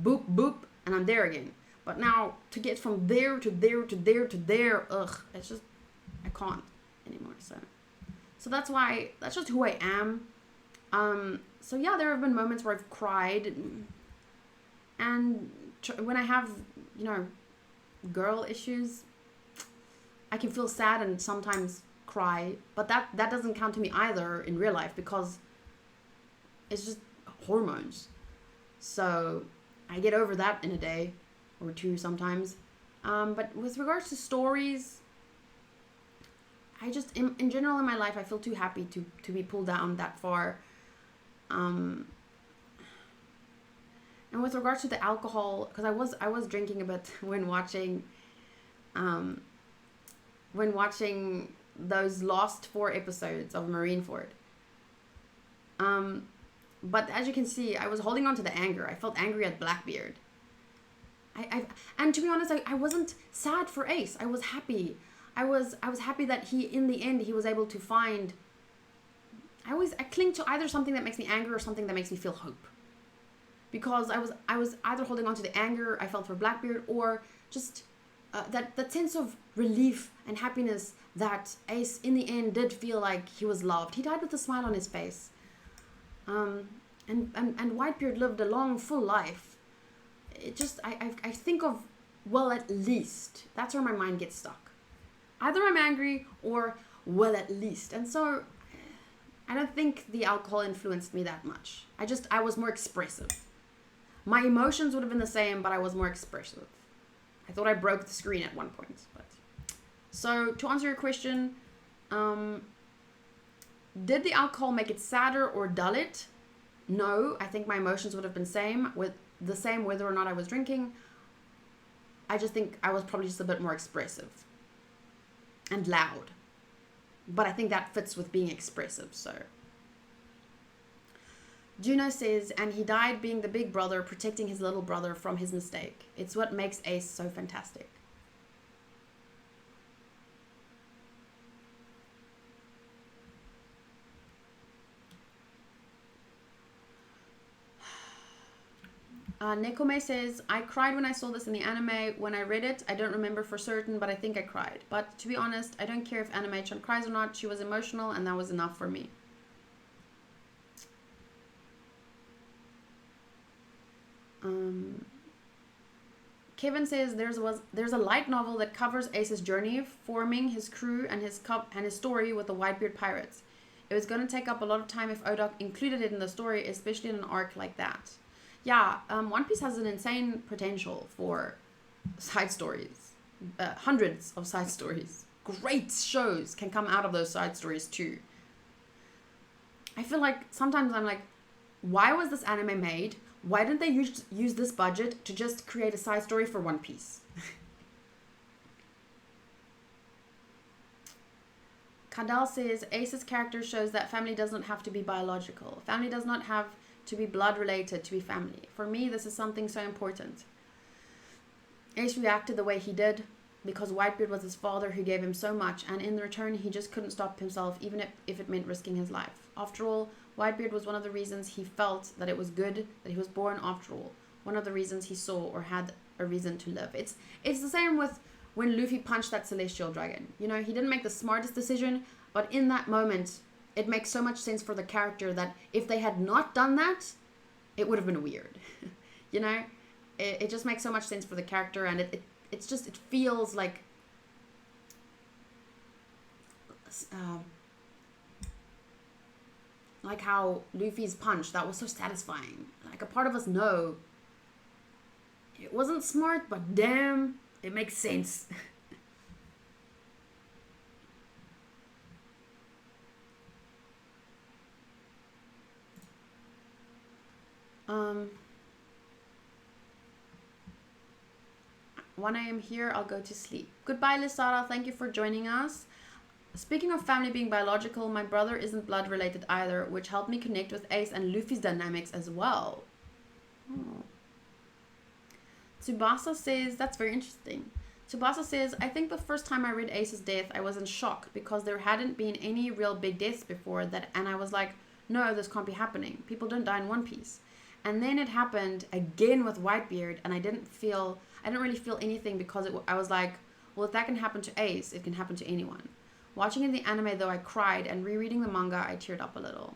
boop, boop, and I'm there again. But now to get from there to there to there to there, it's just, I can't anymore. So that's just who I am. So yeah, there have been moments where I've cried, and when I have, girl issues, I can feel sad and sometimes cry, but that doesn't count to me either in real life because it's just hormones. So I get over that in a day or two sometimes. But with regards to stories, I just, in general in my life, I feel too happy to be pulled down that far. And with regards to the alcohol, because I was drinking a bit when watching those last 4 episodes of Marineford. But as you can see, I was holding on to the anger. I felt angry at Blackbeard. And to be honest, I wasn't sad for Ace. I was happy. I was happy that in the end, he was able to find. I cling to either something that makes me angry or something that makes me feel hope. Because I was either holding on to the anger I felt for Blackbeard, or just that sense of relief and happiness that Ace in the end did feel like he was loved. He died with a smile on his face. And Whitebeard lived a long, full life. It just, I think of, well, at least. That's where my mind gets stuck. Either I'm angry or, well, at least. And so I don't think the alcohol influenced me that much. I was more expressive. My emotions would have been the same, but I was more expressive. I thought I broke the screen at one point. So to answer your question, did the alcohol make it sadder or dull it? No, I think my emotions would have been the same whether or not I was drinking. I just think I was probably just a bit more expressive and loud. But I think that fits with being expressive, so. Juno says, and he died being the big brother, protecting his little brother from his mistake. It's what makes Ace so fantastic. Nekome says, I cried when I saw this in the anime. When I read it, I don't remember for certain, but I think I cried. But to be honest, I don't care if Anime-chan cries or not. She was emotional, and that was enough for me. Kevin says there's a light novel that covers Ace's journey, forming his crew and his story with the Whitebeard pirates. It was going to take up a lot of time if Odak included it in the story, especially in an arc like that. Yeah, One Piece has an insane potential for side stories. Hundreds of side stories. Great shows can come out of those side stories too. I feel like sometimes I'm like, why was this anime made? Why didn't they use this budget to just create a side story for One Piece? Kadal says, Ace's character shows that family doesn't have to be biological. Family does not have to be blood related to be family. For me, this is something so important. Ace reacted the way he did because Whitebeard was his father who gave him so much, and in return, he just couldn't stop himself, even if it meant risking his life. After all, Whitebeard was one of the reasons he felt that it was good that he was born after all. One of the reasons he saw or had a reason to live. It's the same with when Luffy punched that celestial dragon. You know, he didn't make the smartest decision, but in that moment, it makes so much sense for the character that if they had not done that, it would have been weird. You know? It just makes so much sense for the character, and it feels like how Luffy's punch, that was so satisfying. Like, a part of us know it wasn't smart, but damn, it makes sense. um 1 a.m. here, I'll go to sleep. Goodbye, Lisara. Thank you for joining us. Speaking of family being biological, my brother isn't blood related either, which helped me connect with Ace and Luffy's dynamics as well. Oh. Tsubasa says, that's very interesting. Tsubasa says, I think the first time I read Ace's death, I was in shock because there hadn't been any real big deaths before that, and I was like, no, this can't be happening. People don't die in One Piece. And then it happened again with Whitebeard, and I didn't really feel anything because I was like, well, if that can happen to Ace, it can happen to anyone. Watching in the anime, though, I cried, and rereading the manga, I teared up a little.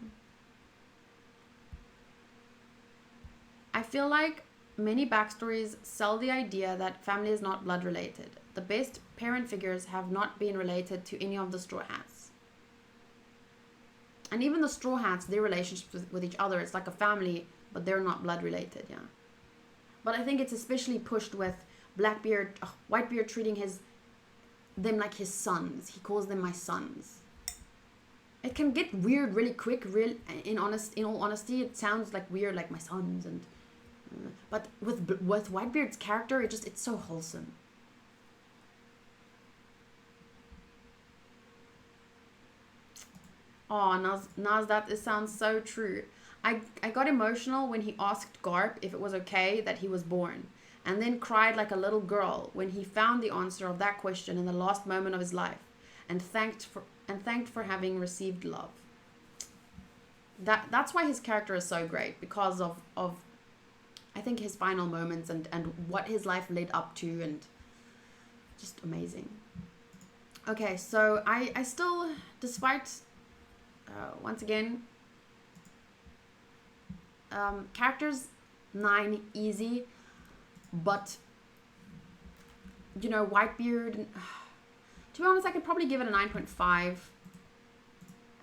I feel like many backstories sell the idea that family is not blood related. The best parent figures have not been related to any of the Straw Hats. And even the Straw Hats, their relationships with each other, it's like a family, but they're not blood related, yeah. But I think it's especially pushed with Whitebeard treating them like his sons. He calls them my sons. It can get weird really quick. In all honesty, it sounds like weird, like my sons, and but with Whitebeard's character, it's so wholesome. Oh, Naz, that sounds so true. I got emotional when he asked Garp if it was okay that he was born, and then cried like a little girl when he found the answer of that question in the last moment of his life, and thanked for having received love. That's why his character is so great, because of I think his final moments and what his life led up to, and just amazing. Okay, so I still, despite once again, characters 9 easy, but you know, Whitebeard, to be honest, I could probably give it a 9.5,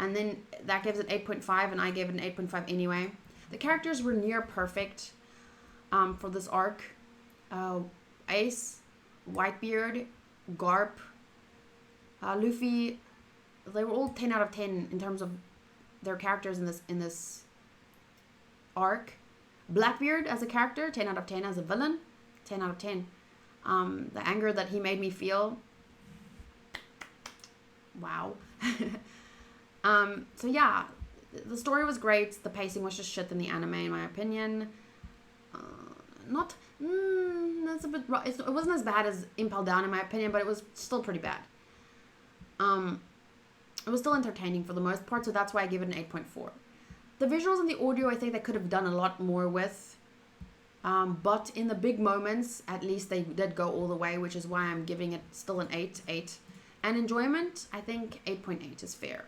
and then that gives it 8.5, and I gave it an 8.5 anyway. The characters were near perfect for this arc. Ace, Whitebeard, Garp, Luffy, they were all 10 out of 10 in terms of their characters in this arc. Blackbeard as a character, 10 out of 10. As a villain, 10 out of 10. The anger that he made me feel, wow. So yeah, the story was great. The pacing was just shit in the anime, in my opinion. That's a bit. It wasn't as bad as Impel Down, in my opinion, but it was still pretty bad. It was still entertaining for the most part, so that's why I give it an 8.4. The visuals and the audio, I think they could have done a lot more with. But in the big moments, at least they did go all the way, which is why I'm giving it still an 8. And enjoyment, I think 8.8 is fair.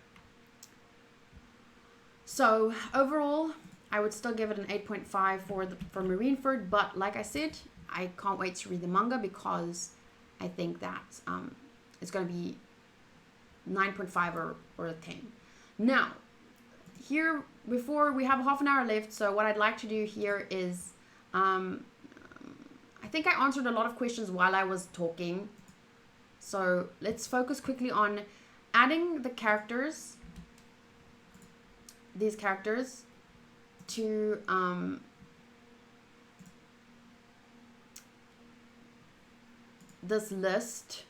So overall, I would still give it an 8.5 for Marineford, but like I said, I can't wait to read the manga because I think that it's going to be 9.5 or a 10. Now, here, before we have half an hour left, so what I'd like to do here is I think I answered a lot of questions while I was talking. So let's focus quickly on adding the characters, these characters, to this list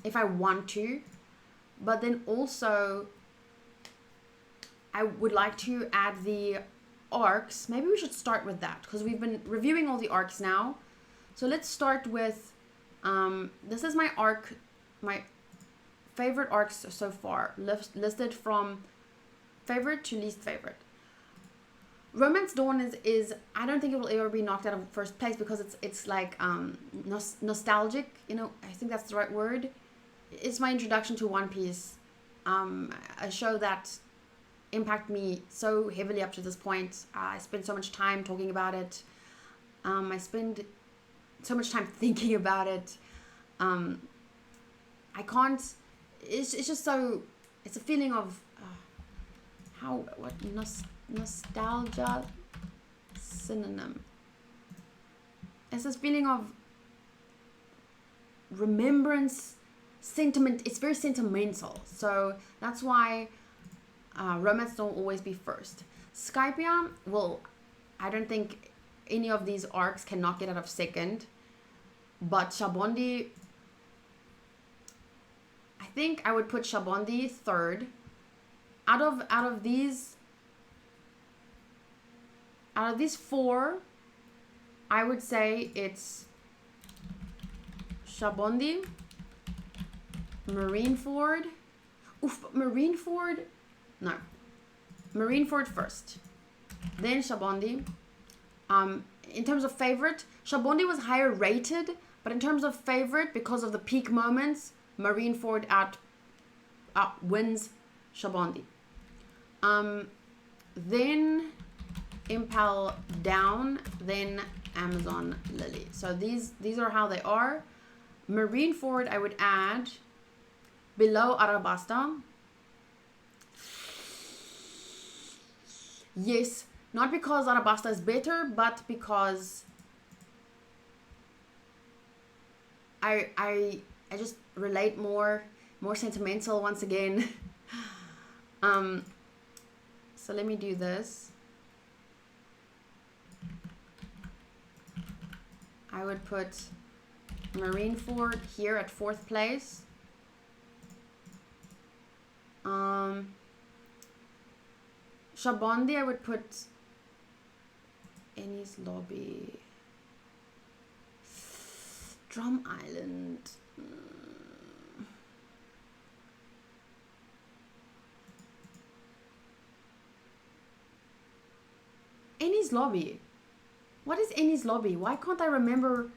if I want to. But then also I would like to add the arcs. Maybe we should start with that because we've been reviewing all the arcs now. So let's start with this is my arc, my favorite arcs so far, listed from favorite to least favorite. Romance Dawn is I don't think it will ever be knocked out of first place because it's like nostalgic, you know, I think that's the right word. It's my introduction to One Piece, a show that impacted me so heavily up to this point. I spent so much time talking about it. I spend so much time thinking about it. I can't. It's just so. It's a feeling of nostalgia synonym. It's this feeling of remembrance, sentiment. It's very sentimental. So that's why Romance don't always be first. Skypia, well, I don't think any of these arcs can knock it out of second. But Sabaody, I think I would put Sabaody third. Out of these four, I would say it's Sabaody, Marineford. Marineford first, then Sabaody. In terms of favorite, Sabaody was higher rated, but in terms of favorite, because of the peak moments, Marineford wins Sabaody. Then Impel down, then Amazon Lily. So these are how they are. Marineford I would add below Arabasta. Yes, not because Arabasta is better, but because I just relate more sentimental once again. So let me do this. I would put Marineford here at 4th place. Sabaody I would put Enies Lobby. Drum Island. Enies Lobby. What is Enies Lobby? Why can't I remember?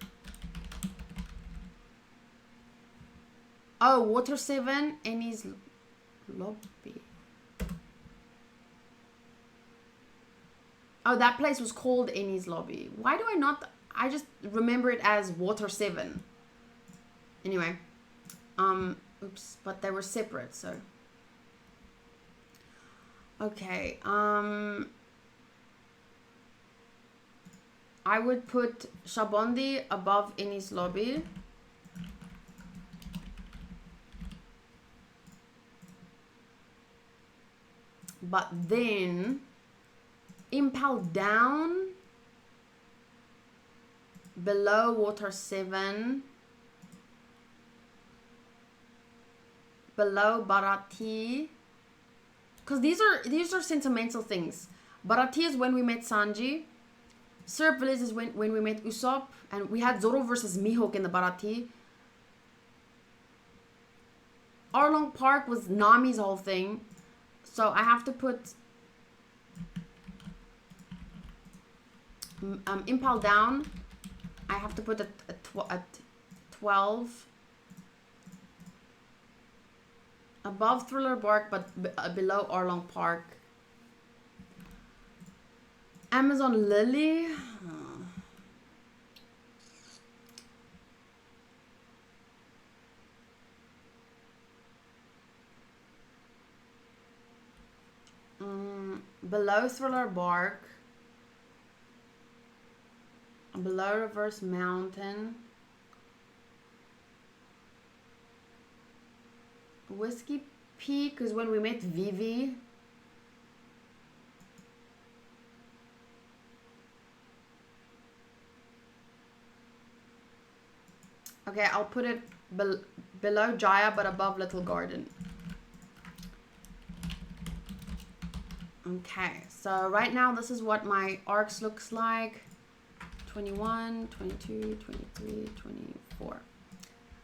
Oh, Water 7, Enies Lobby. Oh, that place was called Enies Lobby. Why do I not? I just remember it as Water 7. Anyway. Oops. But they were separate, so. Okay. I would put Sabaody above Enies Lobby. But then Impel down below Water 7, below Bharati, because these are sentimental things. Bharati is when we met Sanji. Syrup Village is when we met Usopp, and we had Zoro versus Mihawk in the Bharati. Arlong Park was Nami's whole thing, so I have to put Impel down. I have to put at 12. Above Thriller Bark, but below Arlong Park. Amazon Lily. Below Thriller Bark. Below Reverse Mountain. Whiskey Peak is when we met Vivi. Okay, I'll put it below Jaya but above Little Garden. Okay, so right now this is what my arcs looks like. 21, 22, 23, 24.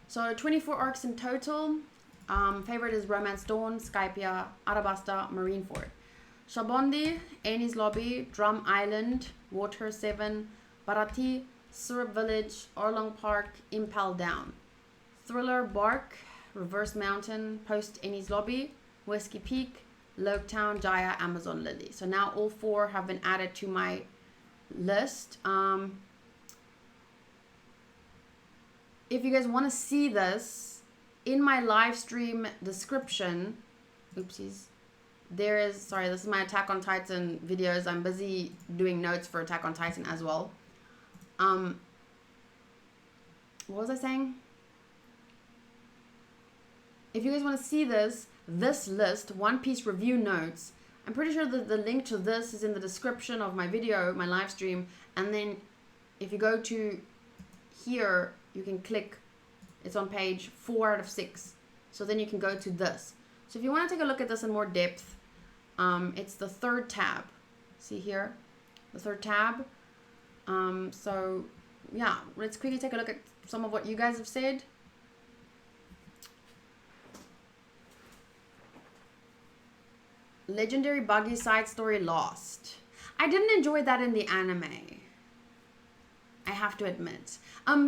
So 24 arcs in total. Favorite is Romance Dawn, Skypia, Arabasta, Marineford. Sabaody, Annie's Lobby, Drum Island, Water 7, Barati, Syrup Village, Orlong Park, Impel Down. Thriller Bark, Reverse Mountain, Post Annie's Lobby, Whiskey Peak, Loketown, Jaya, Amazon Lily. So now all 4 have been added to my list. If you guys want to see this, in my live stream description, oopsies, there is, sorry, this is my Attack on Titan videos. I'm busy doing notes for Attack on Titan as well. What was I saying? If you guys want to see this list, One Piece review notes, I'm pretty sure that the link to this is in the description of my video, my live stream. And then if you go to here, you can click, it's on page 4 out of 6. So then you can go to this. So if you want to take a look at this in more depth, it's the 3rd tab. See here? The 3rd tab. So yeah, let's quickly take a look at some of what you guys have said. Legendary Buggy side story Lost. I didn't enjoy that in the anime, I have to admit.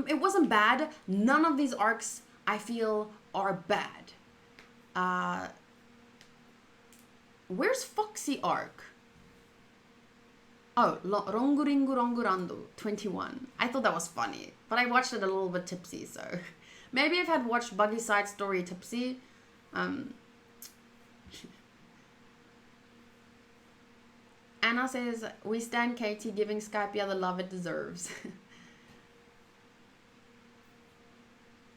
It wasn't bad. None of these arcs I feel are bad. Where's Foxy arc? Oh, Rongu Ringu Rongu Randu 21. I thought that was funny, but I watched it a little bit tipsy, so maybe if I'd watched Buggy side story tipsy. Anna says, we stand Katie giving Skypia the love it deserves.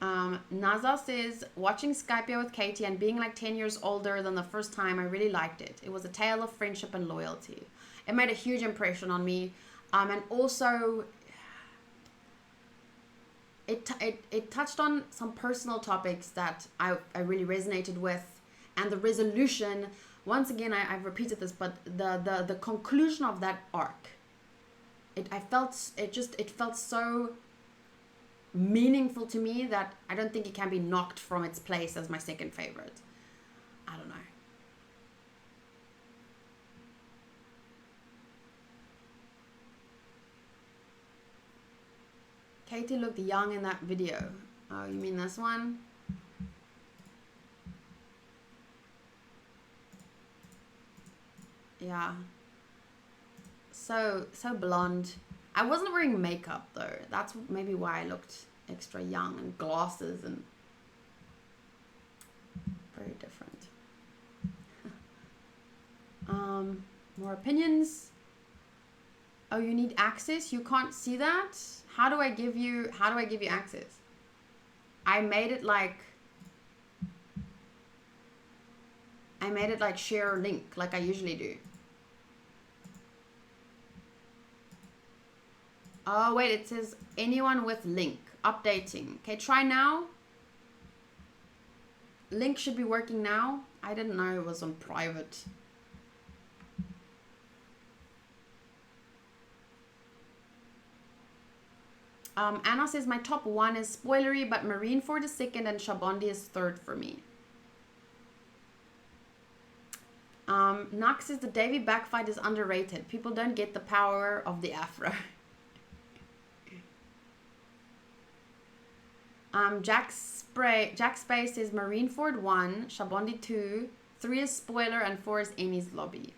Naza says, watching Skypia with Katie and being like 10 years older than the first time, I really liked it. It was a tale of friendship and loyalty. It made a huge impression on me. And also, it touched on some personal topics that I really resonated with. And the resolution, once again, I've repeated this, but the conclusion of that arc, it felt so meaningful to me that I don't think it can be knocked from its place as my second favorite. I don't know. Katie looked young in that video. Oh, you mean this one? Yeah. So blonde. I wasn't wearing makeup though. That's maybe why I looked extra young, and glasses, and very different. More opinions. Oh, you need access? You can't see that? How do I give you access? I made it like share link like I usually do. Oh, wait, it says anyone with link. Updating. Okay, try now. Link should be working now. I didn't know it was on private. Anna says my top 1 is spoilery, but Marineford is 2nd and Sabaody is 3rd for me. Nox says the Davy backfight is underrated. People don't get the power of the afro. Jack Space says Marineford 1, Sabaody 2, 3 is spoiler, and 4 is Amy's lobby.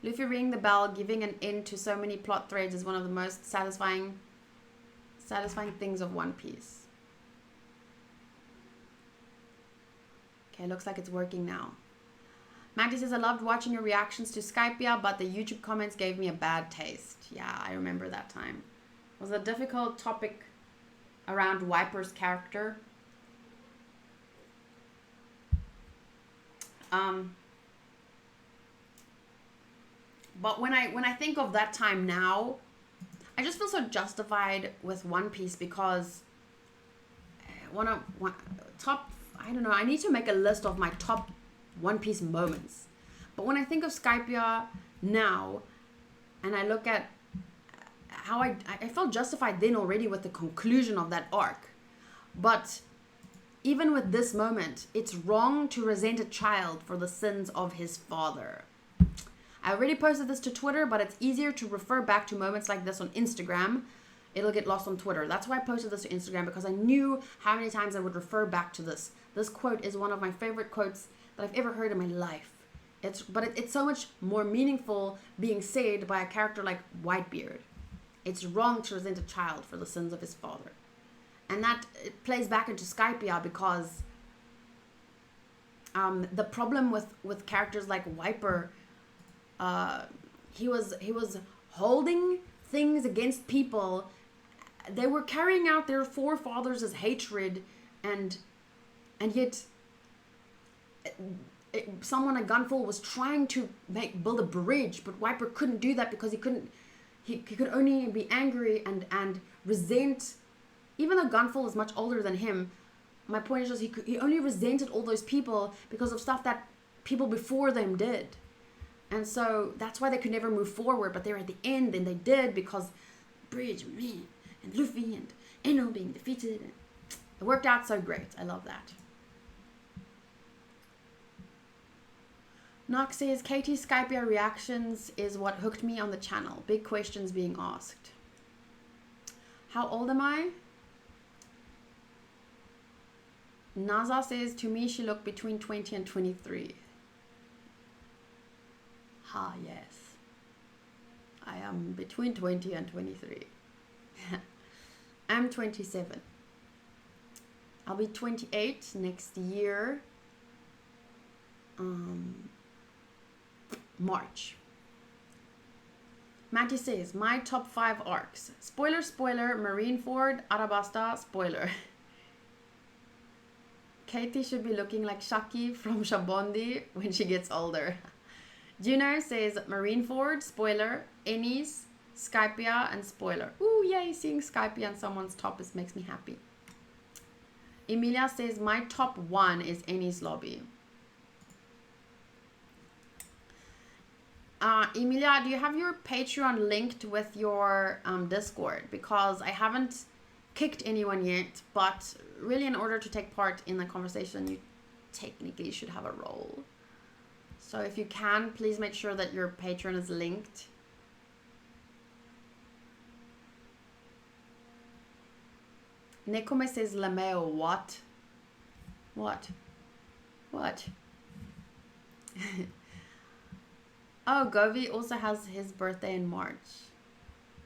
Luffy ringing the bell, giving an end to so many plot threads is one of the most satisfying things of One Piece. Okay, looks like it's working now. Maggie says, I loved watching your reactions to Skypia, but the YouTube comments gave me a bad taste. Yeah, I remember that time. It was a difficult topic around Wiper's character. But when I think of that time now, I just feel so justified with One Piece because I need to make a list of my top One Piece moments. But when I think of Skypia now, and I look at how I felt justified then already with the conclusion of that arc. But even with this moment, it's wrong to resent a child for the sins of his father. I already posted this to Twitter, but it's easier to refer back to moments like this on Instagram. It'll get lost on Twitter. That's why I posted this to Instagram, because I knew how many times I would refer back to this. This quote is one of my favorite quotes that I've ever heard in my life. It's so much more meaningful being said by a character like Whitebeard. It's wrong to resent a child for the sins of his father. And that it plays back into Skypia because the problem with characters like Wiper, he was holding things against people. They were carrying out their forefathers' hatred, and yet someone at Gunfall was trying to build a bridge, but Wiper couldn't do that because he could only be angry and resent. Even though Gunfall is much older than him, my point is just he only resented all those people because of stuff that people before them did. And so that's why they could never move forward, but they're at the end, and they did because Bridge and me and Luffy and Eno being defeated. It worked out so great. I love that. Nox says, Katie's Skypia reactions is what hooked me on the channel. Big questions being asked. How old am I? Naza says, to me, she looked between 20 and 23. Ah, yes. I am between 20 and 23. I'm 27. I'll be 28 next year. March. Matty says, my top 5 arcs. Spoiler, Marineford, Arabasta, spoiler. Katie should be looking like Shaki from Sabaody when she gets older. Juno says, Marineford, spoiler, Ennis, Skypia, and spoiler. Ooh, yay, seeing Skypia on someone's top makes me happy. Emilia says, my top 1 is Ennis lobby. Emilia, do you have your Patreon linked with your Discord? Because I haven't kicked anyone yet, but really in order to take part in the conversation, you technically should have a role. So if you can, please make sure that your Patreon is linked. Nekome says, Lameo, what? What? Oh, Govi also has his birthday in March.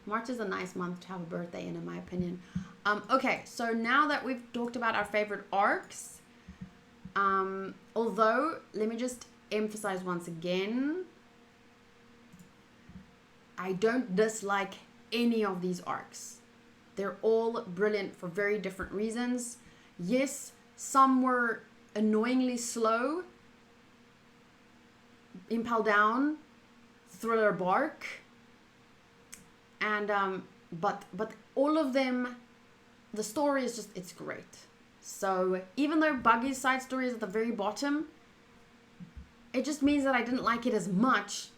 March is a nice month to have a birthday in my opinion. Okay, so now that we've talked about our favorite arcs, although, let me just emphasize once again, I don't dislike any of these arcs. They're all brilliant for very different reasons. Yes, some were annoyingly slow. Impel Down, Thriller Bark, and but all of them, the story is just, it's great. So even though Buggy's side story is at the very bottom, it just means that I didn't like it as much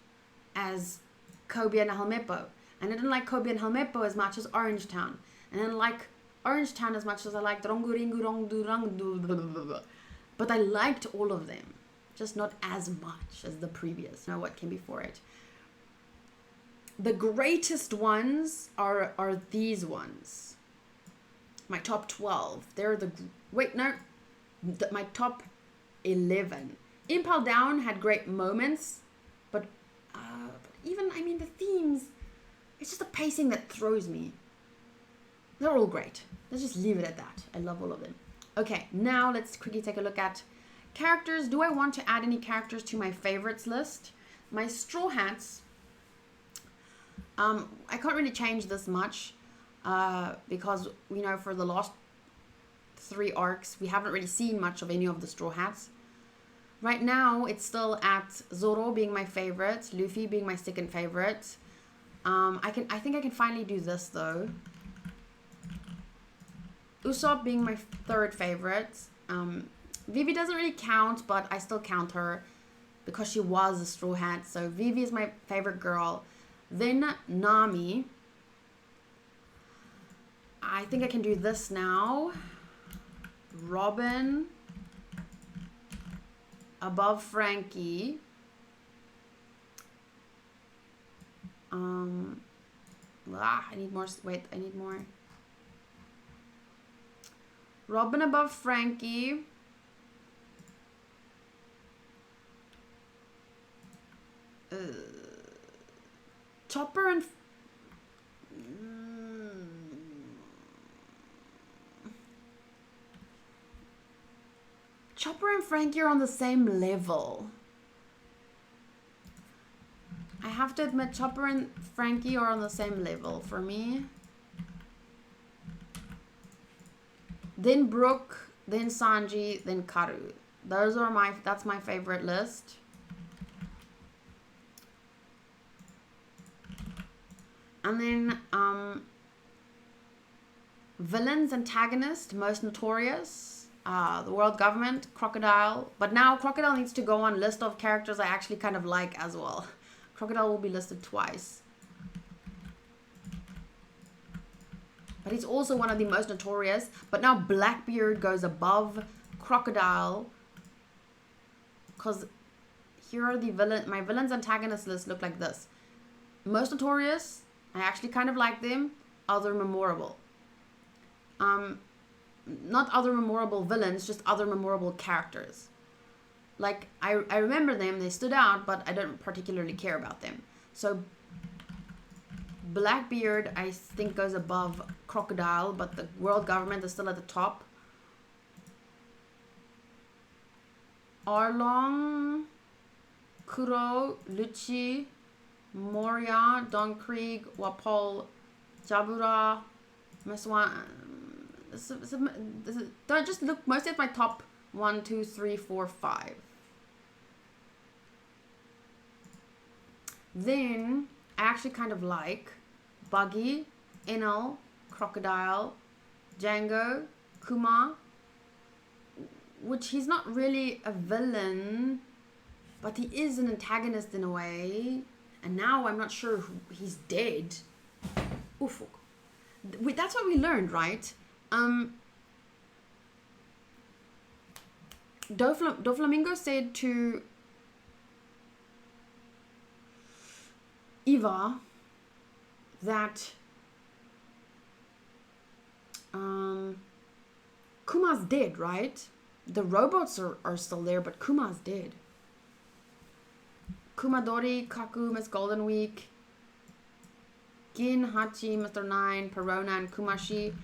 as Kobe and Helmeppo. And I didn't like Kobe and Helmeppo as much as Orangetown. And I didn't like Orangetown as much as I liked Rongu. But I liked all of them. Just not as much as the previous. Now what came before it. The greatest ones are these ones. My top 12. They're the... Wait, no. My top 11. Impel Down had great moments, but even, I mean, the themes, it's just the pacing that throws me. They're all great. Let's just leave it at that. I love all of them. Okay, now let's quickly take a look at Characters, do I want to add any characters to my favorites list? My Straw Hats, I can't really change this much because, you know, for the last 3 arcs, we haven't really seen much of any of the Straw Hats. Right now, it's still at Zoro being my favorite, Luffy being my second favorite. I think I can finally do this though. Usopp being my third favorite. Vivi doesn't really count, but I still count her because she was a Straw Hat. So Vivi is my favorite girl. Then Nami. I think I can do this now. Robin. Above Frankie. I need more. Wait, I need more. Robin above Frankie. Chopper and Chopper and Frankie are on the same level. I have to admit, Chopper and Frankie are on the same level for me. Then Brooke, then Sanji, then Karu. That's my favorite list. And then villains, antagonist, most notorious, the world government, Crocodile. But now Crocodile needs to go on list of characters I actually kind of like as well. Crocodile will be listed twice. But he's also one of the most notorious. But now Blackbeard goes above Crocodile. Because here are the my villains antagonist list look like this. Most notorious, I actually kind of like them. Other memorable. Not other memorable villains, just other memorable characters. Like, I remember them, they stood out, but I don't particularly care about them. So Blackbeard, I think, goes above Crocodile, but the world government is still at the top. Arlong, Kuro, Lucci, Moria, Don Krieg, Wapol, Jabura, Meswan. Don't just look mostly at my top 1, 2, 3, 4, 5. Then I actually kind of like Buggy, Enel, Crocodile, Django, Kuma, which he's not really a villain, but he is an antagonist in a way. And now I'm not sure he's dead. Oof. That's what we learned, right? Doflamingo said to Eva that Kuma's dead, right? The robots are still there, but Kuma's dead. Kumadori, Kaku, Miss Golden Week, Gin, Hachi, Mr. Nine, Perona, and Kumashi.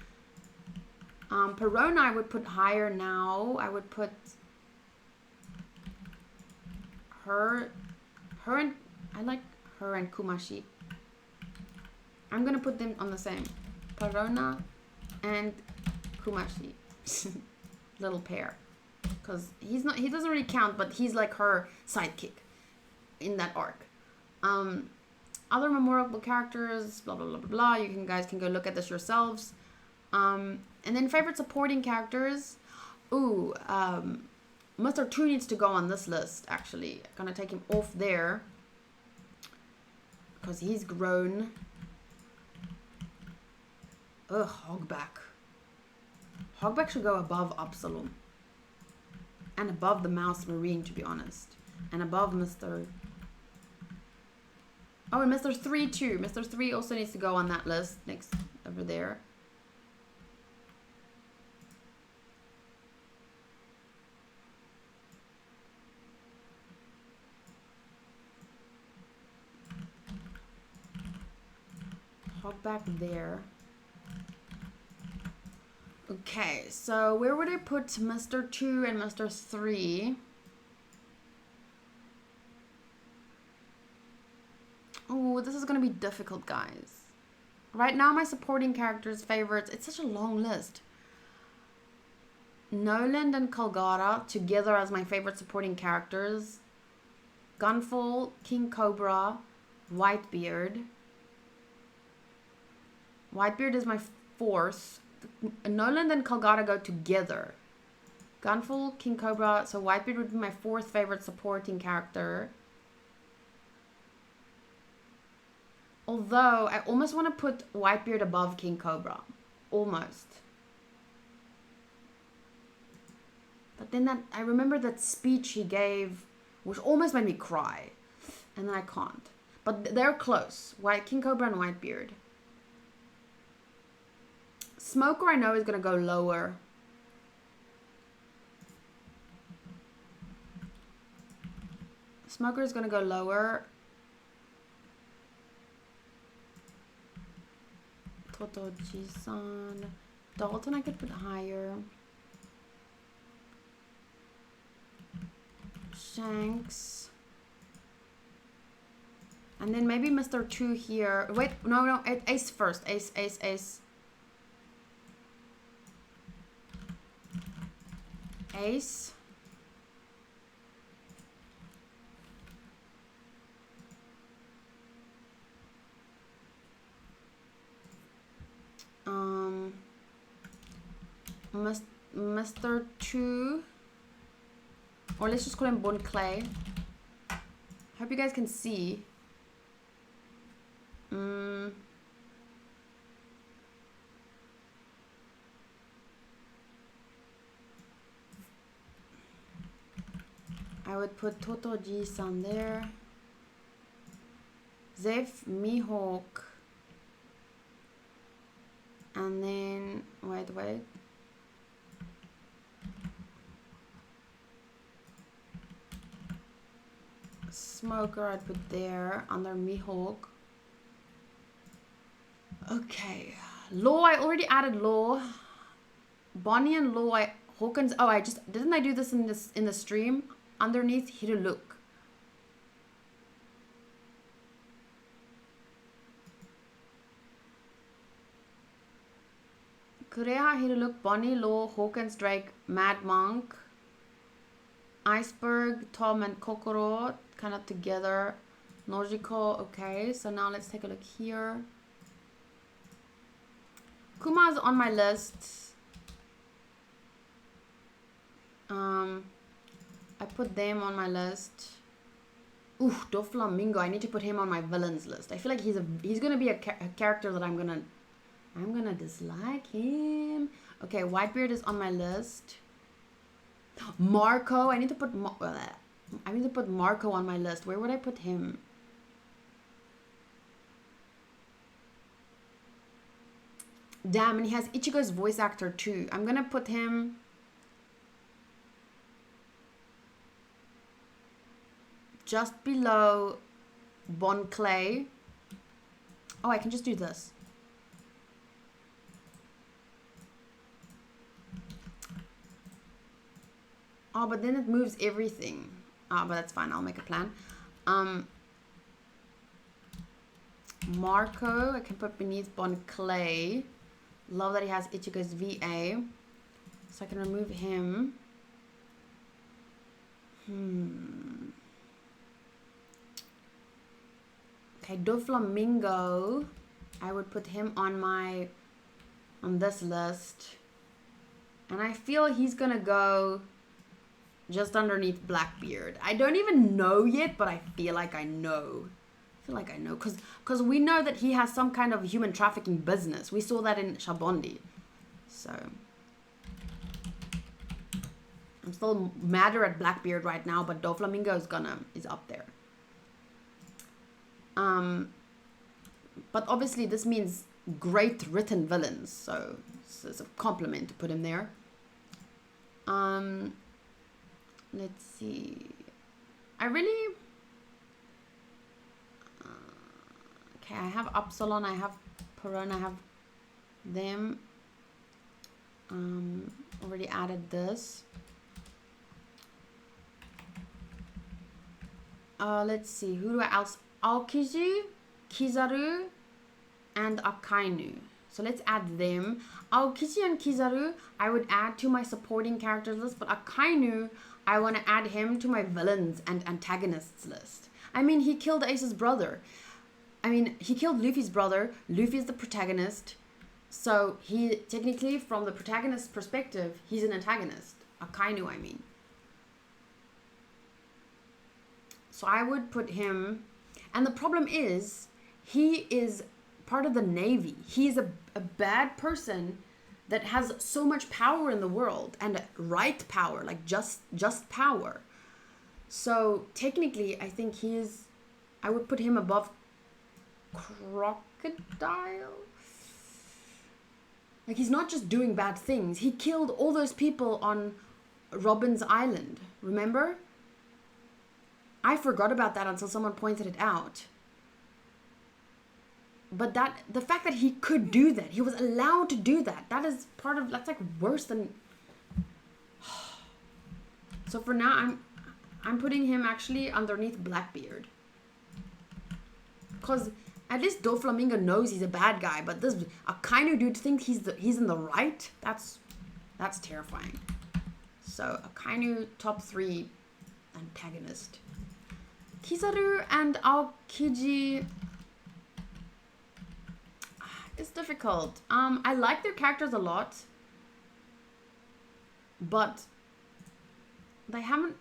Perona I would put higher now. I would put her and I like her and Kumashi. I'm gonna put them on the same. Perona and Kumashi. Little pair. Because he doesn't really count, but he's like her sidekick in that arc. Other memorable characters, blah blah blah blah blah. You guys can go look at this yourselves. And then favorite supporting characters. Ooh, Mr. 2 needs to go on this list, actually. I'm gonna take him off there. Because he's grown. Ugh, Hogback. Hogback should go above Absalom. And above the Mouse Marine, to be honest. And above Mr. Oh, and Mr. 3 too. Mr. 3 also needs to go on that list. Next, over there. Hogback there. Okay, so where would I put Mr. 2 and Mr. 3? Oh, this is going to be difficult, guys. Right now, my supporting characters' favorites, it's such a long list. Noland and Kalgara together as my favorite supporting characters. Gunfall, King Cobra, Whitebeard. Whitebeard is my fourth. Noland and Kalgara go together. Gunfall, King Cobra, so Whitebeard would be my fourth favorite supporting character. Although, I almost want to put Whitebeard above King Cobra. Almost. But then I remember that speech he gave, which almost made me cry. And then I can't. But they're close. King Cobra and Whitebeard. Smoker I know is going to go lower. Smoker is going to go lower. Totoji-san. Dalton I could put higher. Shanks. And then maybe Mr. 2 here. Wait, no, Ace first. Ace. Ace. Mr. 2, or let's just call him Bon Clay. Hope you guys can see. I would put Totoji-san there. Zeph, Mihawk. And then, wait. Smoker I'd put there, under Mihawk. Okay. Law, I already added Law. Bonnie and Law, Hawkins, oh, didn't I do this in the stream? Underneath, Hiruluk. Kureha, Hiruluk, Bonnie, Law, Hawkins, Drake, Mad Monk, Iceberg, Tom and Kokoro, kind of together. Nojiko, okay, so now let's take a look here. Kuma's on my list. I put them on my list. Ooh, Doflamingo, I need to put him on my villains list. I feel like he's gonna be a character that I'm gonna dislike him. Okay, Whitebeard is on my list. Marco, I need to put Marco on my list. Where would I put him? Damn, and he has Ichigo's voice actor too. I'm gonna put him just below Bon Clay. Oh, I can just do this. Oh, but then it moves everything. But that's fine. I'll make a plan. Marco, I can put beneath Bon Clay. Love that he has Ichigo's VA. So I can remove him. Okay, Doflamingo. I would put him on this list. And I feel he's gonna go just underneath Blackbeard. I don't even know yet, but I feel like I know. Because we know that he has some kind of human trafficking business. We saw that in Sabaody. So I'm still madder at Blackbeard right now, but Doflamingo is up there. But obviously this means great written villains, so it's a compliment to put him there. Let's see. Okay, I have Upsilon, I have Perron, I have them. Already added this. Let's see, who do I else? Aokiji, Kizaru, and Akainu. So let's add them. Aokiji and Kizaru, I would add to my supporting characters list, but Akainu, I want to add him to my villains and antagonists list. I mean, he killed Ace's brother. I mean, he killed Luffy's brother. Luffy is the protagonist. So he, technically, from the protagonist's perspective, he's an antagonist. Akainu, I mean. So I would put him, and the problem is, he is part of the Navy. He is a bad person that has so much power in the world, and right power, like just power. So technically, I think I would put him above Crocodile. Like, he's not just doing bad things. He killed all those people on Robin's Island, remember? I forgot about that until someone pointed it out. But the fact that he could do that, he was allowed to do that, that's like worse than... So for now, I'm putting him actually underneath Blackbeard. Because at least Doflamingo knows he's a bad guy, but this Akainu dude thinks he's in the right? That's terrifying. So Akainu, top 3 antagonist. Kizaru and Aokiji... It's difficult. I like their characters a lot, but they haven't...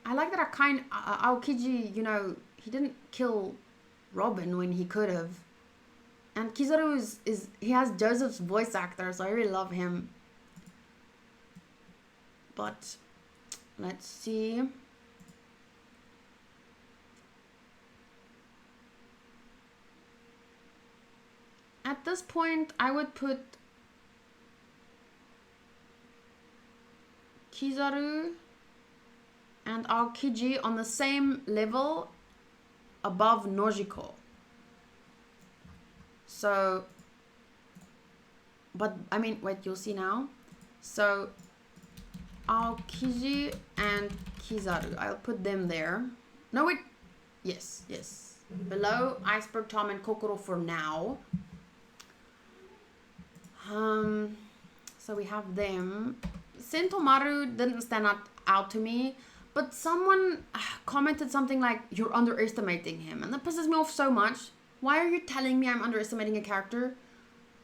I like that Aokiji, you know, he didn't kill Robin when he could have. And Kizaru he has Joseph's voice actor, so I really love him. But let's see. At this point, I would put Kizaru and Aokiji on the same level above Nojiko. So, but I mean, wait, you'll see now. So, Aokiji and Kizaru, I'll put them there. No, wait, yes. Below Iceberg Tom and Kokoro for now. So we have them. Sentomaru didn't stand out to me, but someone commented something like, you're underestimating him, and that pisses me off so much. Why are you telling me I'm underestimating a character?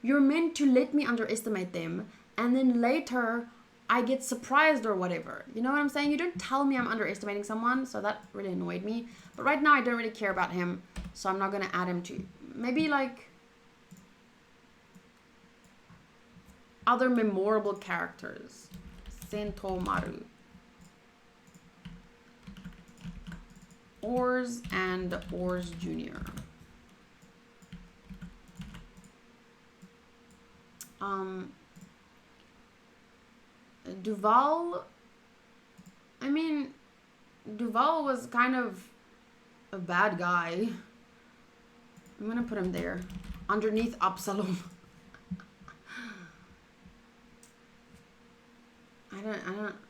You're meant to let me underestimate them, and then later I get surprised or whatever. You know what I'm saying? You don't tell me I'm underestimating someone, so that really annoyed me. But right now I don't really care about him, so I'm not going to add him to... Maybe like... other memorable characters. Sentomaru. Oars and Oars Jr. Duval. I mean, Duval was kind of a bad guy. I'm gonna put him there. Underneath Absalom.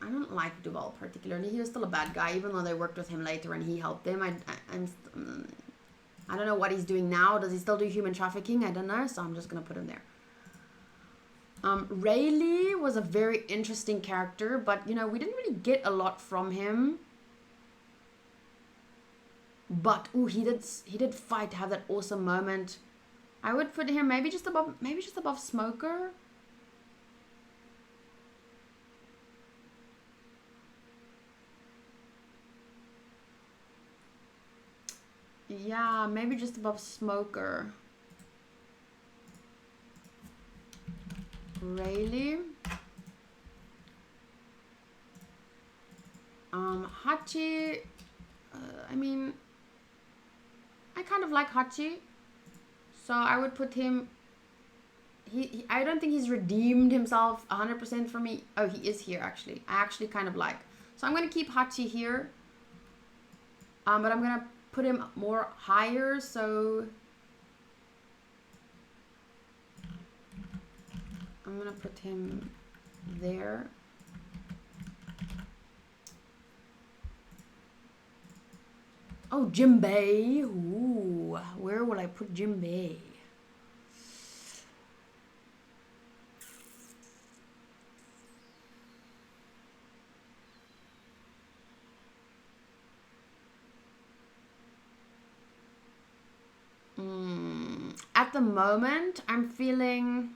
I don't like Duval particularly. He was still a bad guy, even though they worked with him later and he helped them. I don't know what he's doing now. Does he still do human trafficking? I don't know, so I'm just gonna put him there. Rayleigh was a very interesting character, but you know, we didn't really get a lot from him. But he did fight to have that awesome moment. I would put him maybe just above Smoker. Yeah, maybe just above Smoker. Rayleigh. Hachi. I mean, I kind of like Hachi, so I would put him. I don't think he's redeemed himself 100% for me. Oh, he is here actually. I actually kind of like. So I'm gonna keep Hachi here. But I'm gonna put him more higher, so I'm gonna put him there. Oh, Jinbei. Ooh, where will I put Jinbei? At the moment, I'm feeling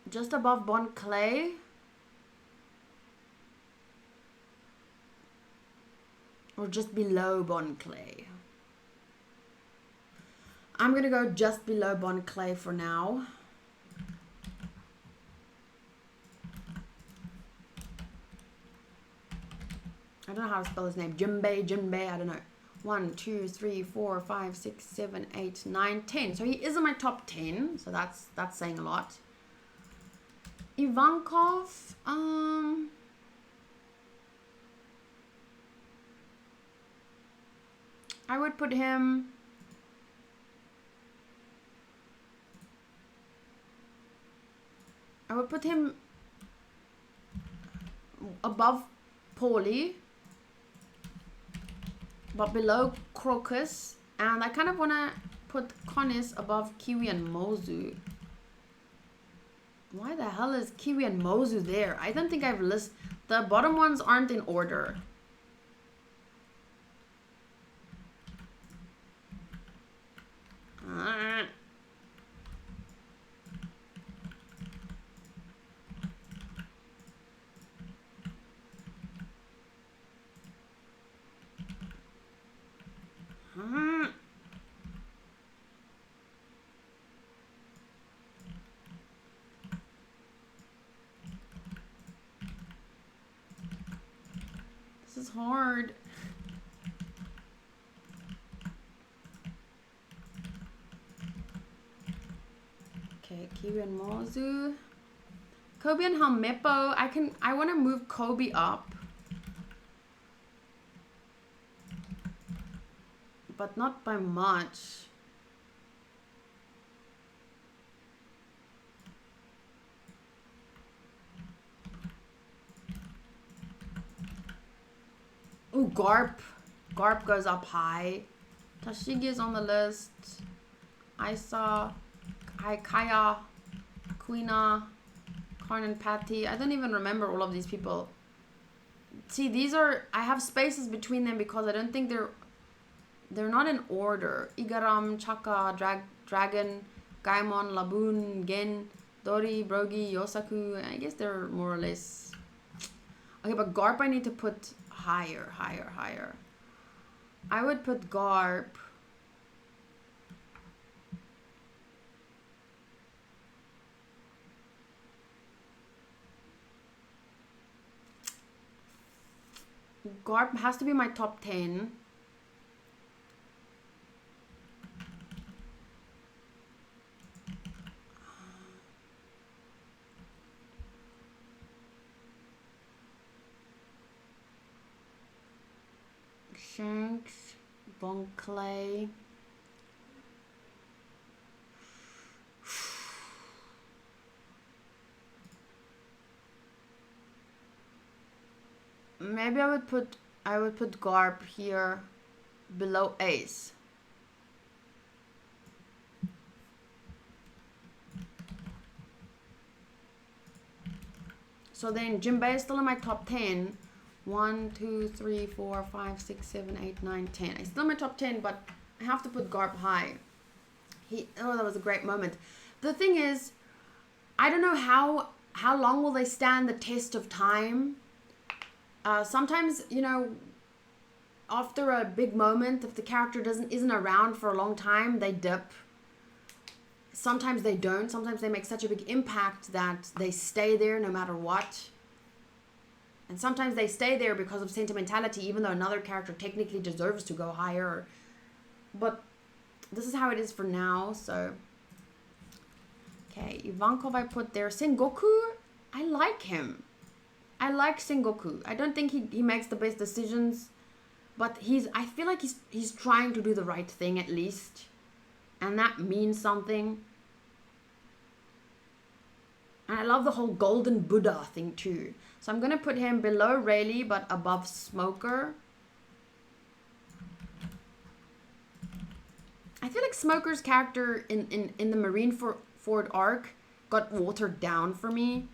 just above Bon Clay. Or just below Bon Clay. I'm gonna go just below Bon Clay for now. I don't know how to spell his name. Jinbei, I don't know. 1, 2, 3, 4, 5, 6, 7, 8, 9, 10. So he is in my top 10. So that's saying a lot. Ivankov, I would put him above Paulie, but below Crocus, and I kind of want to put Connis above Kiwi and Mozu. Why the hell is Kiwi and Mozu there? I don't think I've listed. The bottom ones aren't in order. This is hard. Okay, Kiwi and Mozu. Kobe and Helmeppo. I want to move Kobe up. But not by much. Ooh, Garp. Garp goes up high. Tashigi is on the list. Isa, Kaya, Queena, Karn and Patty. I don't even remember all of these people. See, these are... I have spaces between them because I don't think they're not in order. Igaram, Chaka, Dragon, Gaimon, Laboon, Gen, Dori, Brogi, Yosaku. I guess they're more or less... Okay, but Garp I need to put higher. I would put Garp... Garp has to be my top 10. Shanks, Bon Clay. Maybe I would put Garp here below Ace. So then Jinbei is still in my top 10. 1, 2, 3, 4, 5, 6, 7, 8, 9, 10. It's still in my top 10, but I have to put Garp high. That was a great moment. The thing is, I don't know how long will they stand the test of time. Sometimes, you know, after a big moment, if the character isn't around for a long time, they dip. Sometimes they don't. Sometimes they make such a big impact that they stay there no matter what. And sometimes they stay there because of sentimentality, even though another character technically deserves to go higher. But this is how it is for now, so... Okay, Ivankov I put there. Sengoku, I like him. I like Sengoku. I don't think he makes the best decisions, But I feel like he's trying to do the right thing at least. And that means something. And I love the whole golden Buddha thing too. So I'm going to put him below Rayleigh but above Smoker. I feel like Smoker's character in the Marineford arc got watered down for me.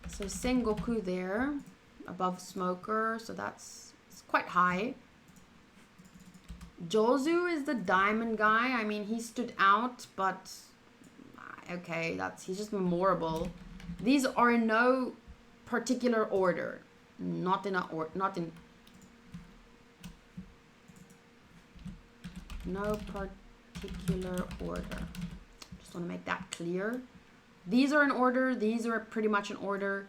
So Sengoku there, above Smoker, so it's quite high. Jozu is the diamond guy. I mean, he stood out, but okay, he's just memorable. These are in no particular order. Not in no particular order. Just want to make that clear. These are in order. These are pretty much in order.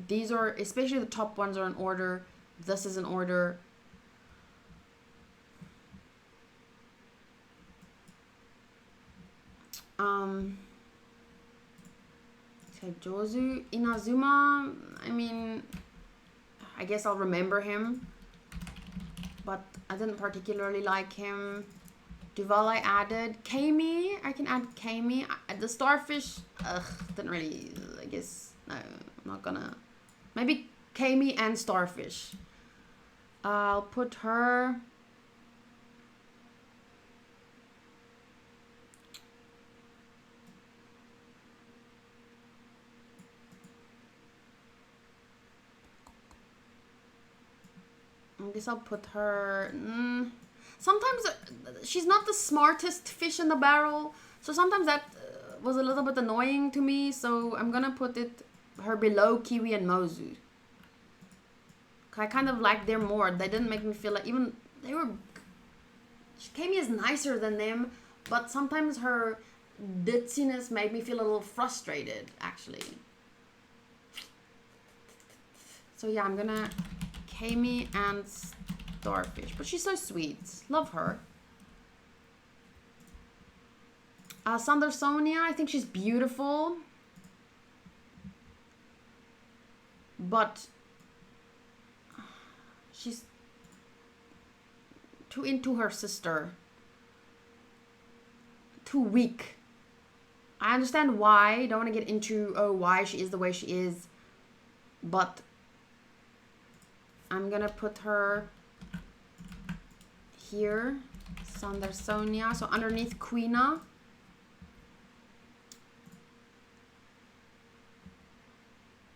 These are, especially the top ones, are in order. This is in order. Okay, Jozu. Inazuma, I mean, I guess I'll remember him. But I didn't particularly like him. Duval I added. Kami, I can add Kami. The Starfish, didn't really, I guess, no, I'm not gonna. Maybe Kami and Starfish. I'll put her. I guess I'll put her. Sometimes she's not the smartest fish in the barrel, so sometimes that was a little bit annoying to me. So I'm gonna put her below Kiwi and Mozu. I kind of liked them more. They didn't make me feel like Kami is nicer than them, but sometimes her ditziness made me feel a little frustrated, actually. So yeah, I'm gonna Kami and Starfish, but she's so sweet. Love her. Sandersonia, I think she's beautiful, but she's too into her sister. Too weak. I understand why. Don't want to get into why she is the way she is, but I'm gonna put her here, Sandersonia, so underneath Queena.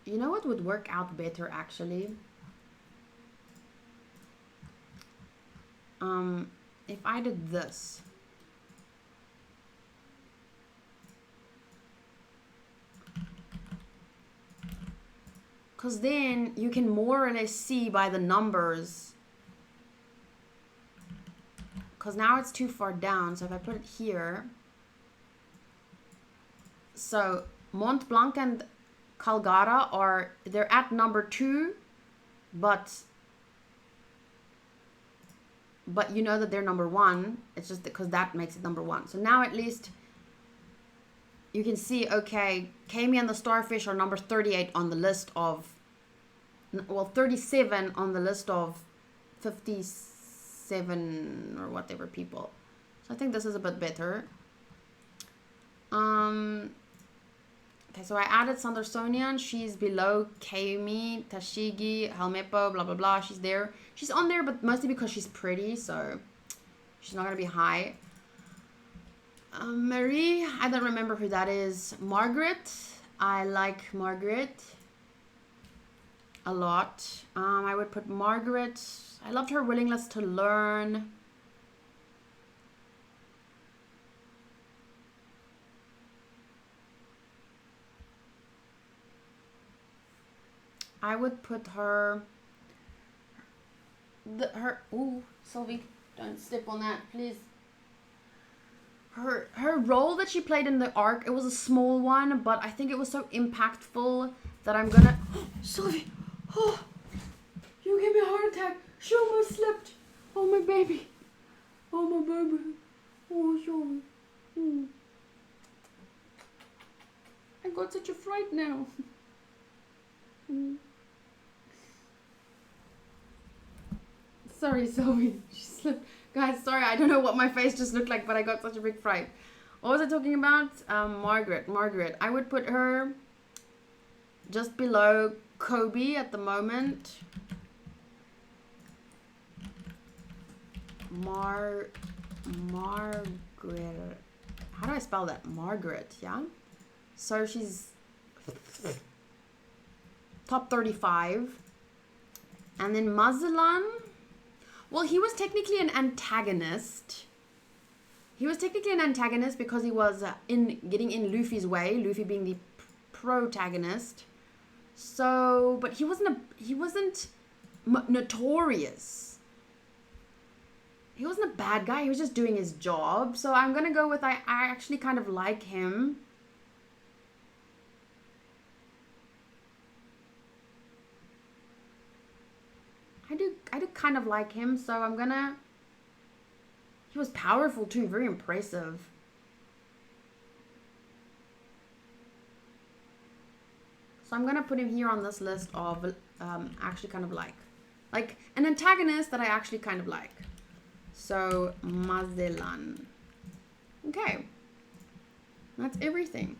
You know what would work out better, actually? If I did this. Because then you can more or less see by the numbers. Because now it's too far down. So if I put it here. So Mont Blanc and Calgara they're at number 2. But you know that they're number 1. It's just because that makes it number 1. So now at least you can see, okay, Kami and the Starfish are number 38 on the list of, well, 37 on the list of 57 or whatever people. So I think this is a bit better. Okay, so I added Sandersonian. She's below Kami, Tashigi, Helmepo, blah, blah, blah. She's there. She's on there, but mostly because she's pretty, so she's not going to be high. Marie, I don't remember who that is. Margaret, I like Margaret a lot. I would put Margaret. I loved her willingness to learn. I would put her. Ooh, Sylvie, don't step on that, please. Her role that she played in the arc, it was a small one, but I think it was so impactful that I'm gonna. Sylvie, oh, you gave me a heart attack. She almost slipped. Oh my baby. Oh my baby. Oh Sylvie. I got such a fright now. Sorry, Sylvie. She slipped. Guys, sorry, I don't know what my face just looked like, but I got such a big fright. What was I talking about? Margaret. I would put her just below Kobe at the moment. Margaret. How do I spell that? Margaret, yeah? So she's top 35. And then Mazlan. Well, he was technically an antagonist. He was technically an antagonist because he was getting in Luffy's way, Luffy being the protagonist. So, but he wasn't notorious. He wasn't a bad guy. He was just doing his job. So I'm gonna go with I actually kind of like him. I do kind of like him, so I'm gonna... He was powerful too, very impressive. So I'm gonna put him here on this list of actually kind of like an antagonist that I actually kind of like. So Mazelan. Okay, that's everything.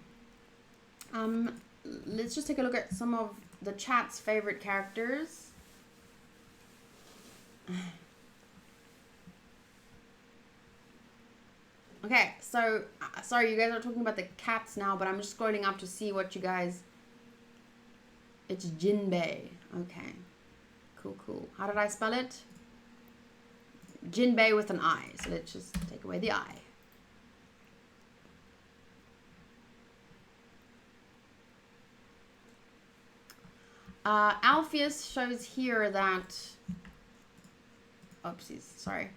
Let's just take a look at some of the chat's favorite characters. Okay, so sorry, you guys are talking about the cats now, but I'm just scrolling up to see what you guys... It's Jinbei. Okay, cool. How did I spell it? Jinbei with an I. So let's just take away the I. Alpheus shows here that... Oopsies, sorry.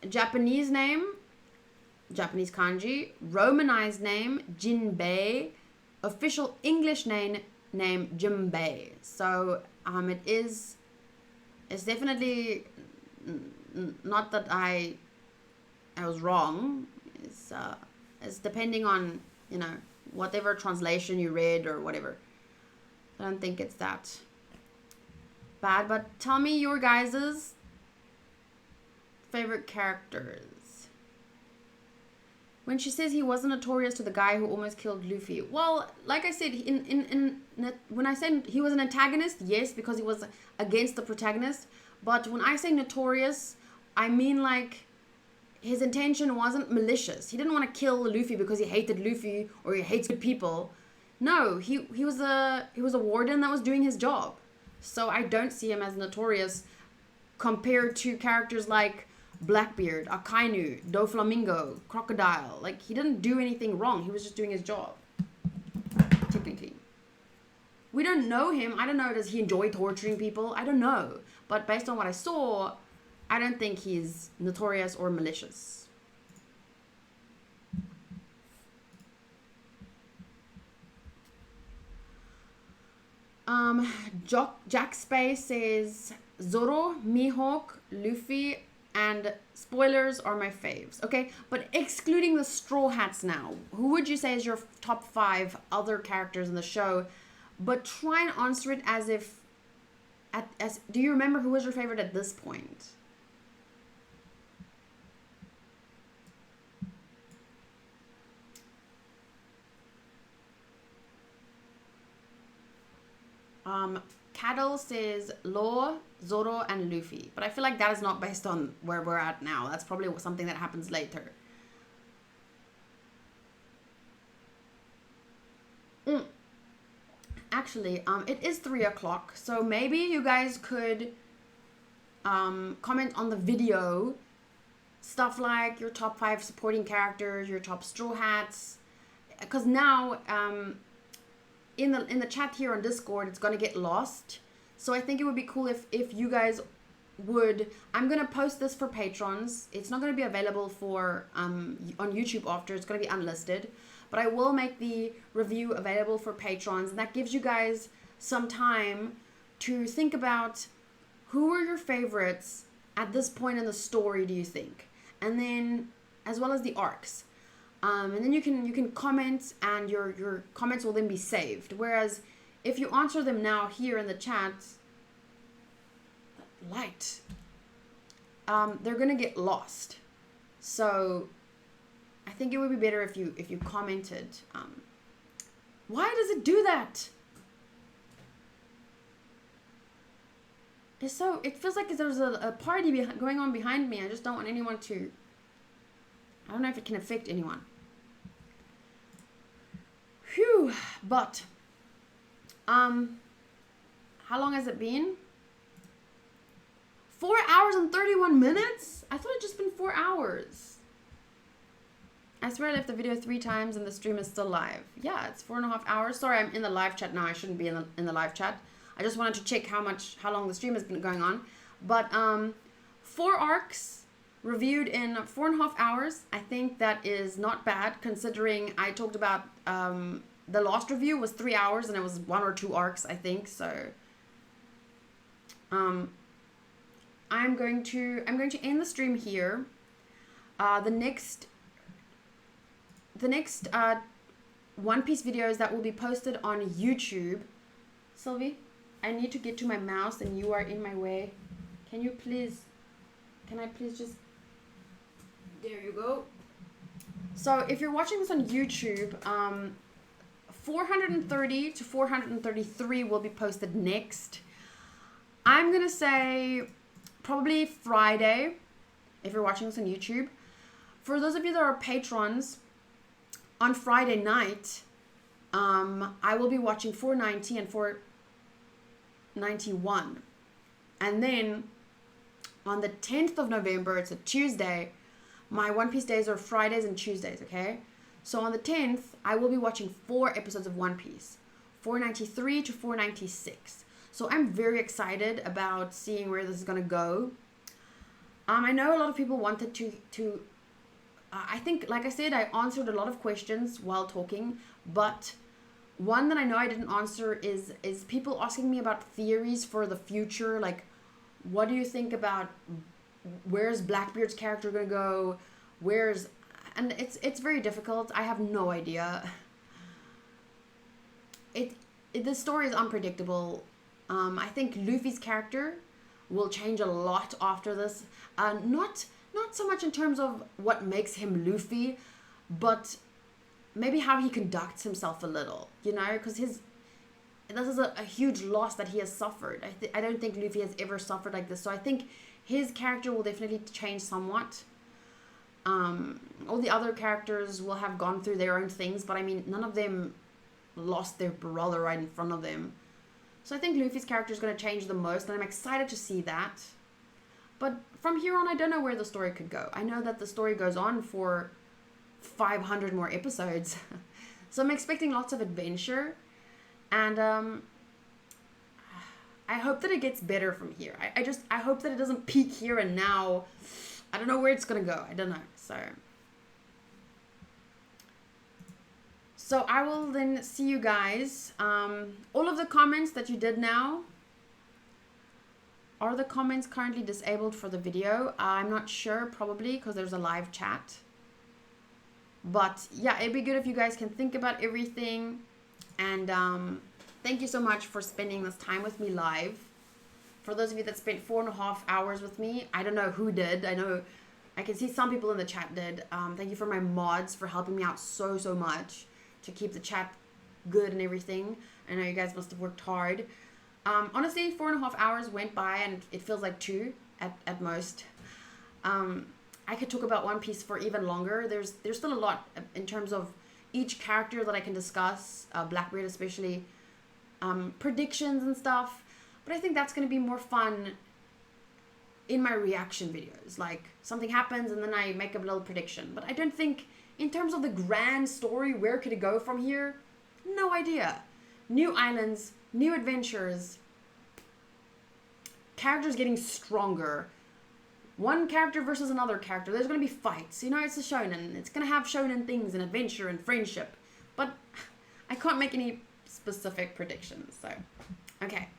Japanese name, Japanese kanji. Romanized name, Jinbei. Official English name Jinbei. So it's definitely not that I was wrong. It's depending on, you know, whatever translation you read or whatever. I don't think it's that bad, but tell me your guys's favorite characters. When she says he wasn't notorious to the guy who almost killed Luffy. Well, like I said, when I say he was an antagonist, yes, because he was against the protagonist. But when I say notorious, I mean like his intention wasn't malicious. He didn't want to kill Luffy because he hated Luffy or he hates good people. No, he was a warden that was doing his job. So I don't see him as notorious compared to characters like Blackbeard, Akainu, Doflamingo, Crocodile. Like, he didn't do anything wrong. He was just doing his job. Technically. We don't know him. I don't know, does he enjoy torturing people? I don't know. But based on what I saw, I don't think he's notorious or malicious. Jack Space says Zoro, Mihawk, Luffy, and spoilers are my faves. Okay, but excluding the Straw Hats now, who would you say is your top 5 other characters in the show? But try and answer it as if, do you remember who was your favorite at this point? Cattle says Law, Zoro, and Luffy. But I feel like that is not based on where we're at now. That's probably something that happens later. Actually, it is 3 o'clock. So maybe you guys could comment on the video. Stuff like your top 5 supporting characters, your top Straw Hats. Because now... in the chat here on Discord, it's gonna get lost. So I think it would be cool if you guys would... I'm gonna post this for patrons. It's not gonna be available for on YouTube after. It's gonna be unlisted. But I will make the review available for patrons, and that gives you guys some time to think about who are your favorites at this point in the story, do you think? And then, as well as the arcs. And then you can comment, and your comments will then be saved. Whereas if you answer them now here in the chat, light, they're gonna get lost. So I think it would be better if you commented. Why does it do that? It feels like there's a party going on behind me. I just don't want anyone to. I don't know if it can affect anyone. Phew. But how long has it been? 4 hours and 31 minutes? I thought it'd just been 4 hours. I swear I left the video 3 times and the stream is still live. Yeah, it's 4.5 hours. Sorry, I'm in the live chat now. I shouldn't be in the live chat. I just wanted to check how long the stream has been going on. But 4 arcs reviewed in 4.5 hours. I think that is not bad considering I talked about the last review was 3 hours and it was 1 or 2 arcs, I think. So I'm going to end the stream here. The next One Piece videos that will be posted on YouTube. Sylvie, I need to get to my mouse and you are in my way. Can I please just, there you go. So if you're watching this on YouTube, 430 to 433 will be posted next. I'm gonna say probably Friday if you're watching this on YouTube. For those of you that are patrons, on Friday night, I will be watching 490 and 491. And then on the 10th of November, it's a Tuesday, my One Piece days are Fridays and Tuesdays, okay? So on the 10th, I will be watching 4 episodes of One Piece, 493 to 496. So I'm very excited about seeing where this is going to go. I know a lot of people wanted to I think, like I said, I answered a lot of questions while talking, but one that I know I didn't answer is people asking me about theories for the future, like, what do you think about where's Blackbeard's character going to go, and it's very difficult. I have no idea. The story is unpredictable. I think Luffy's character will change a lot after this. Not so much in terms of what makes him Luffy, but maybe how he conducts himself a little, you know, because this is a huge loss that he has suffered. I don't think Luffy has ever suffered like this, so I think his character will definitely change somewhat. All the other characters will have gone through their own things, but I mean, none of them lost their brother right in front of them. So I think Luffy's character is going to change the most, and I'm excited to see that. But from here on, I don't know where the story could go. I know that the story goes on for 500 more episodes. So I'm expecting lots of adventure. And I hope that it gets better from here. I hope that it doesn't peak here and now. I don't know where it's going to go. I don't know. So I will then see you guys. All of the comments that you did now, are the comments currently disabled for the video? I'm not sure, probably, because there's a live chat. But yeah, it'd be good if you guys can think about everything. And thank you so much for spending this time with me live. For those of you that spent 4.5 hours with me, I don't know who did. I know I can see some people in the chat did. Thank you for my mods for helping me out so much to keep the chat good and everything. I know you guys must have worked hard. Honestly, 4.5 hours went by and it feels like 2 at most. I could talk about One Piece for even longer. There's still a lot in terms of each character that I can discuss, Blackbeard especially, predictions and stuff. But I think that's going to be more fun in my reaction videos. Like, something happens and then I make a little prediction. But I don't think, in terms of the grand story, where could it go from here? No idea. New islands, new adventures, characters getting stronger, one character versus another character. There's going to be fights. You know, it's a shonen. It's going to have shonen things and adventure and friendship. But I can't make any specific predictions. So, okay.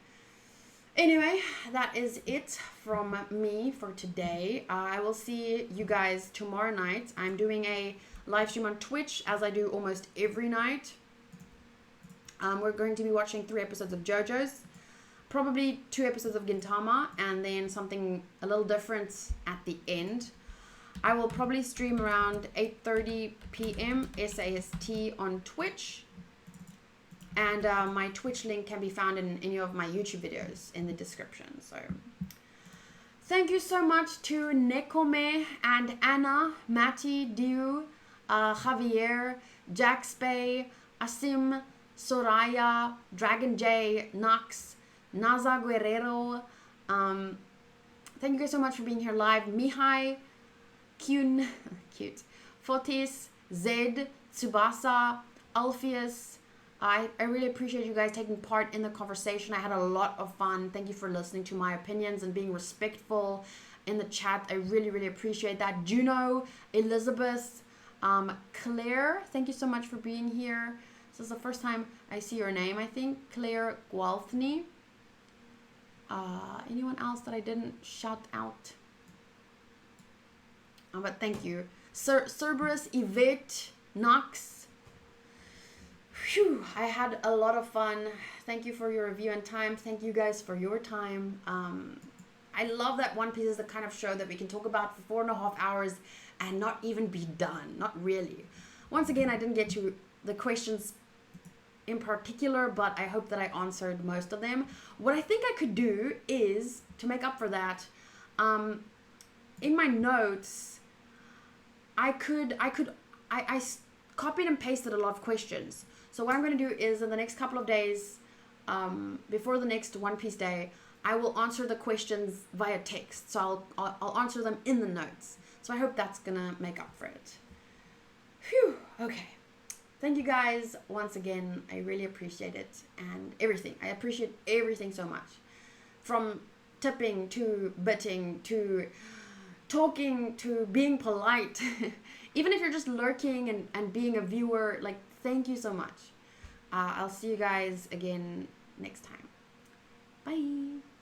Anyway, that is it from me for today. I will see you guys tomorrow night. I'm doing a live stream on Twitch, as I do almost every night. We're going to be watching 3 episodes of JoJo's. probably 2 episodes of Gintama and then something a little different at the end. I will probably stream around 8:30 p.m. SAST on Twitch. And my Twitch link can be found in any of my YouTube videos in the description. So thank you so much to Nekome and Anna, Matty, Diu, Javier, Jack Spay, Asim, Soraya, Dragon J, Nox, Naza Guerrero. Thank you guys so much for being here live. Mihai, Kyun, cute, Fotis, Zed, Tsubasa, Alpheus. I really appreciate you guys taking part in the conversation. I had a lot of fun. Thank you for listening to my opinions and being respectful in the chat. I really, really appreciate that. Juno, Elizabeth, Claire, thank you so much for being here. This is the first time I see your name, I think. Claire Gualthny. Anyone else that I didn't shout out? But thank you. Cerberus, Yvette, Knox. Phew, I had a lot of fun. Thank you for your review and time. Thank you guys for your time. I love that One Piece is the kind of show that we can talk about for 4.5 hours and not even be done. Not really. Once again, I didn't get to the questions in particular, but I hope that I answered most of them. What I think I could do is, to make up for that, in my notes, I copied and pasted a lot of questions. So what I'm going to do is in the next couple of days, before the next One Piece day, I will answer the questions via text. So I'll answer them in the notes. So I hope that's going to make up for it. Phew. Okay. Thank you guys once again. I really appreciate it and everything. I appreciate everything so much. From tipping to bidding to talking to being polite. Even if you're just lurking and being a viewer, like, thank you so much. I'll see you guys again next time. Bye.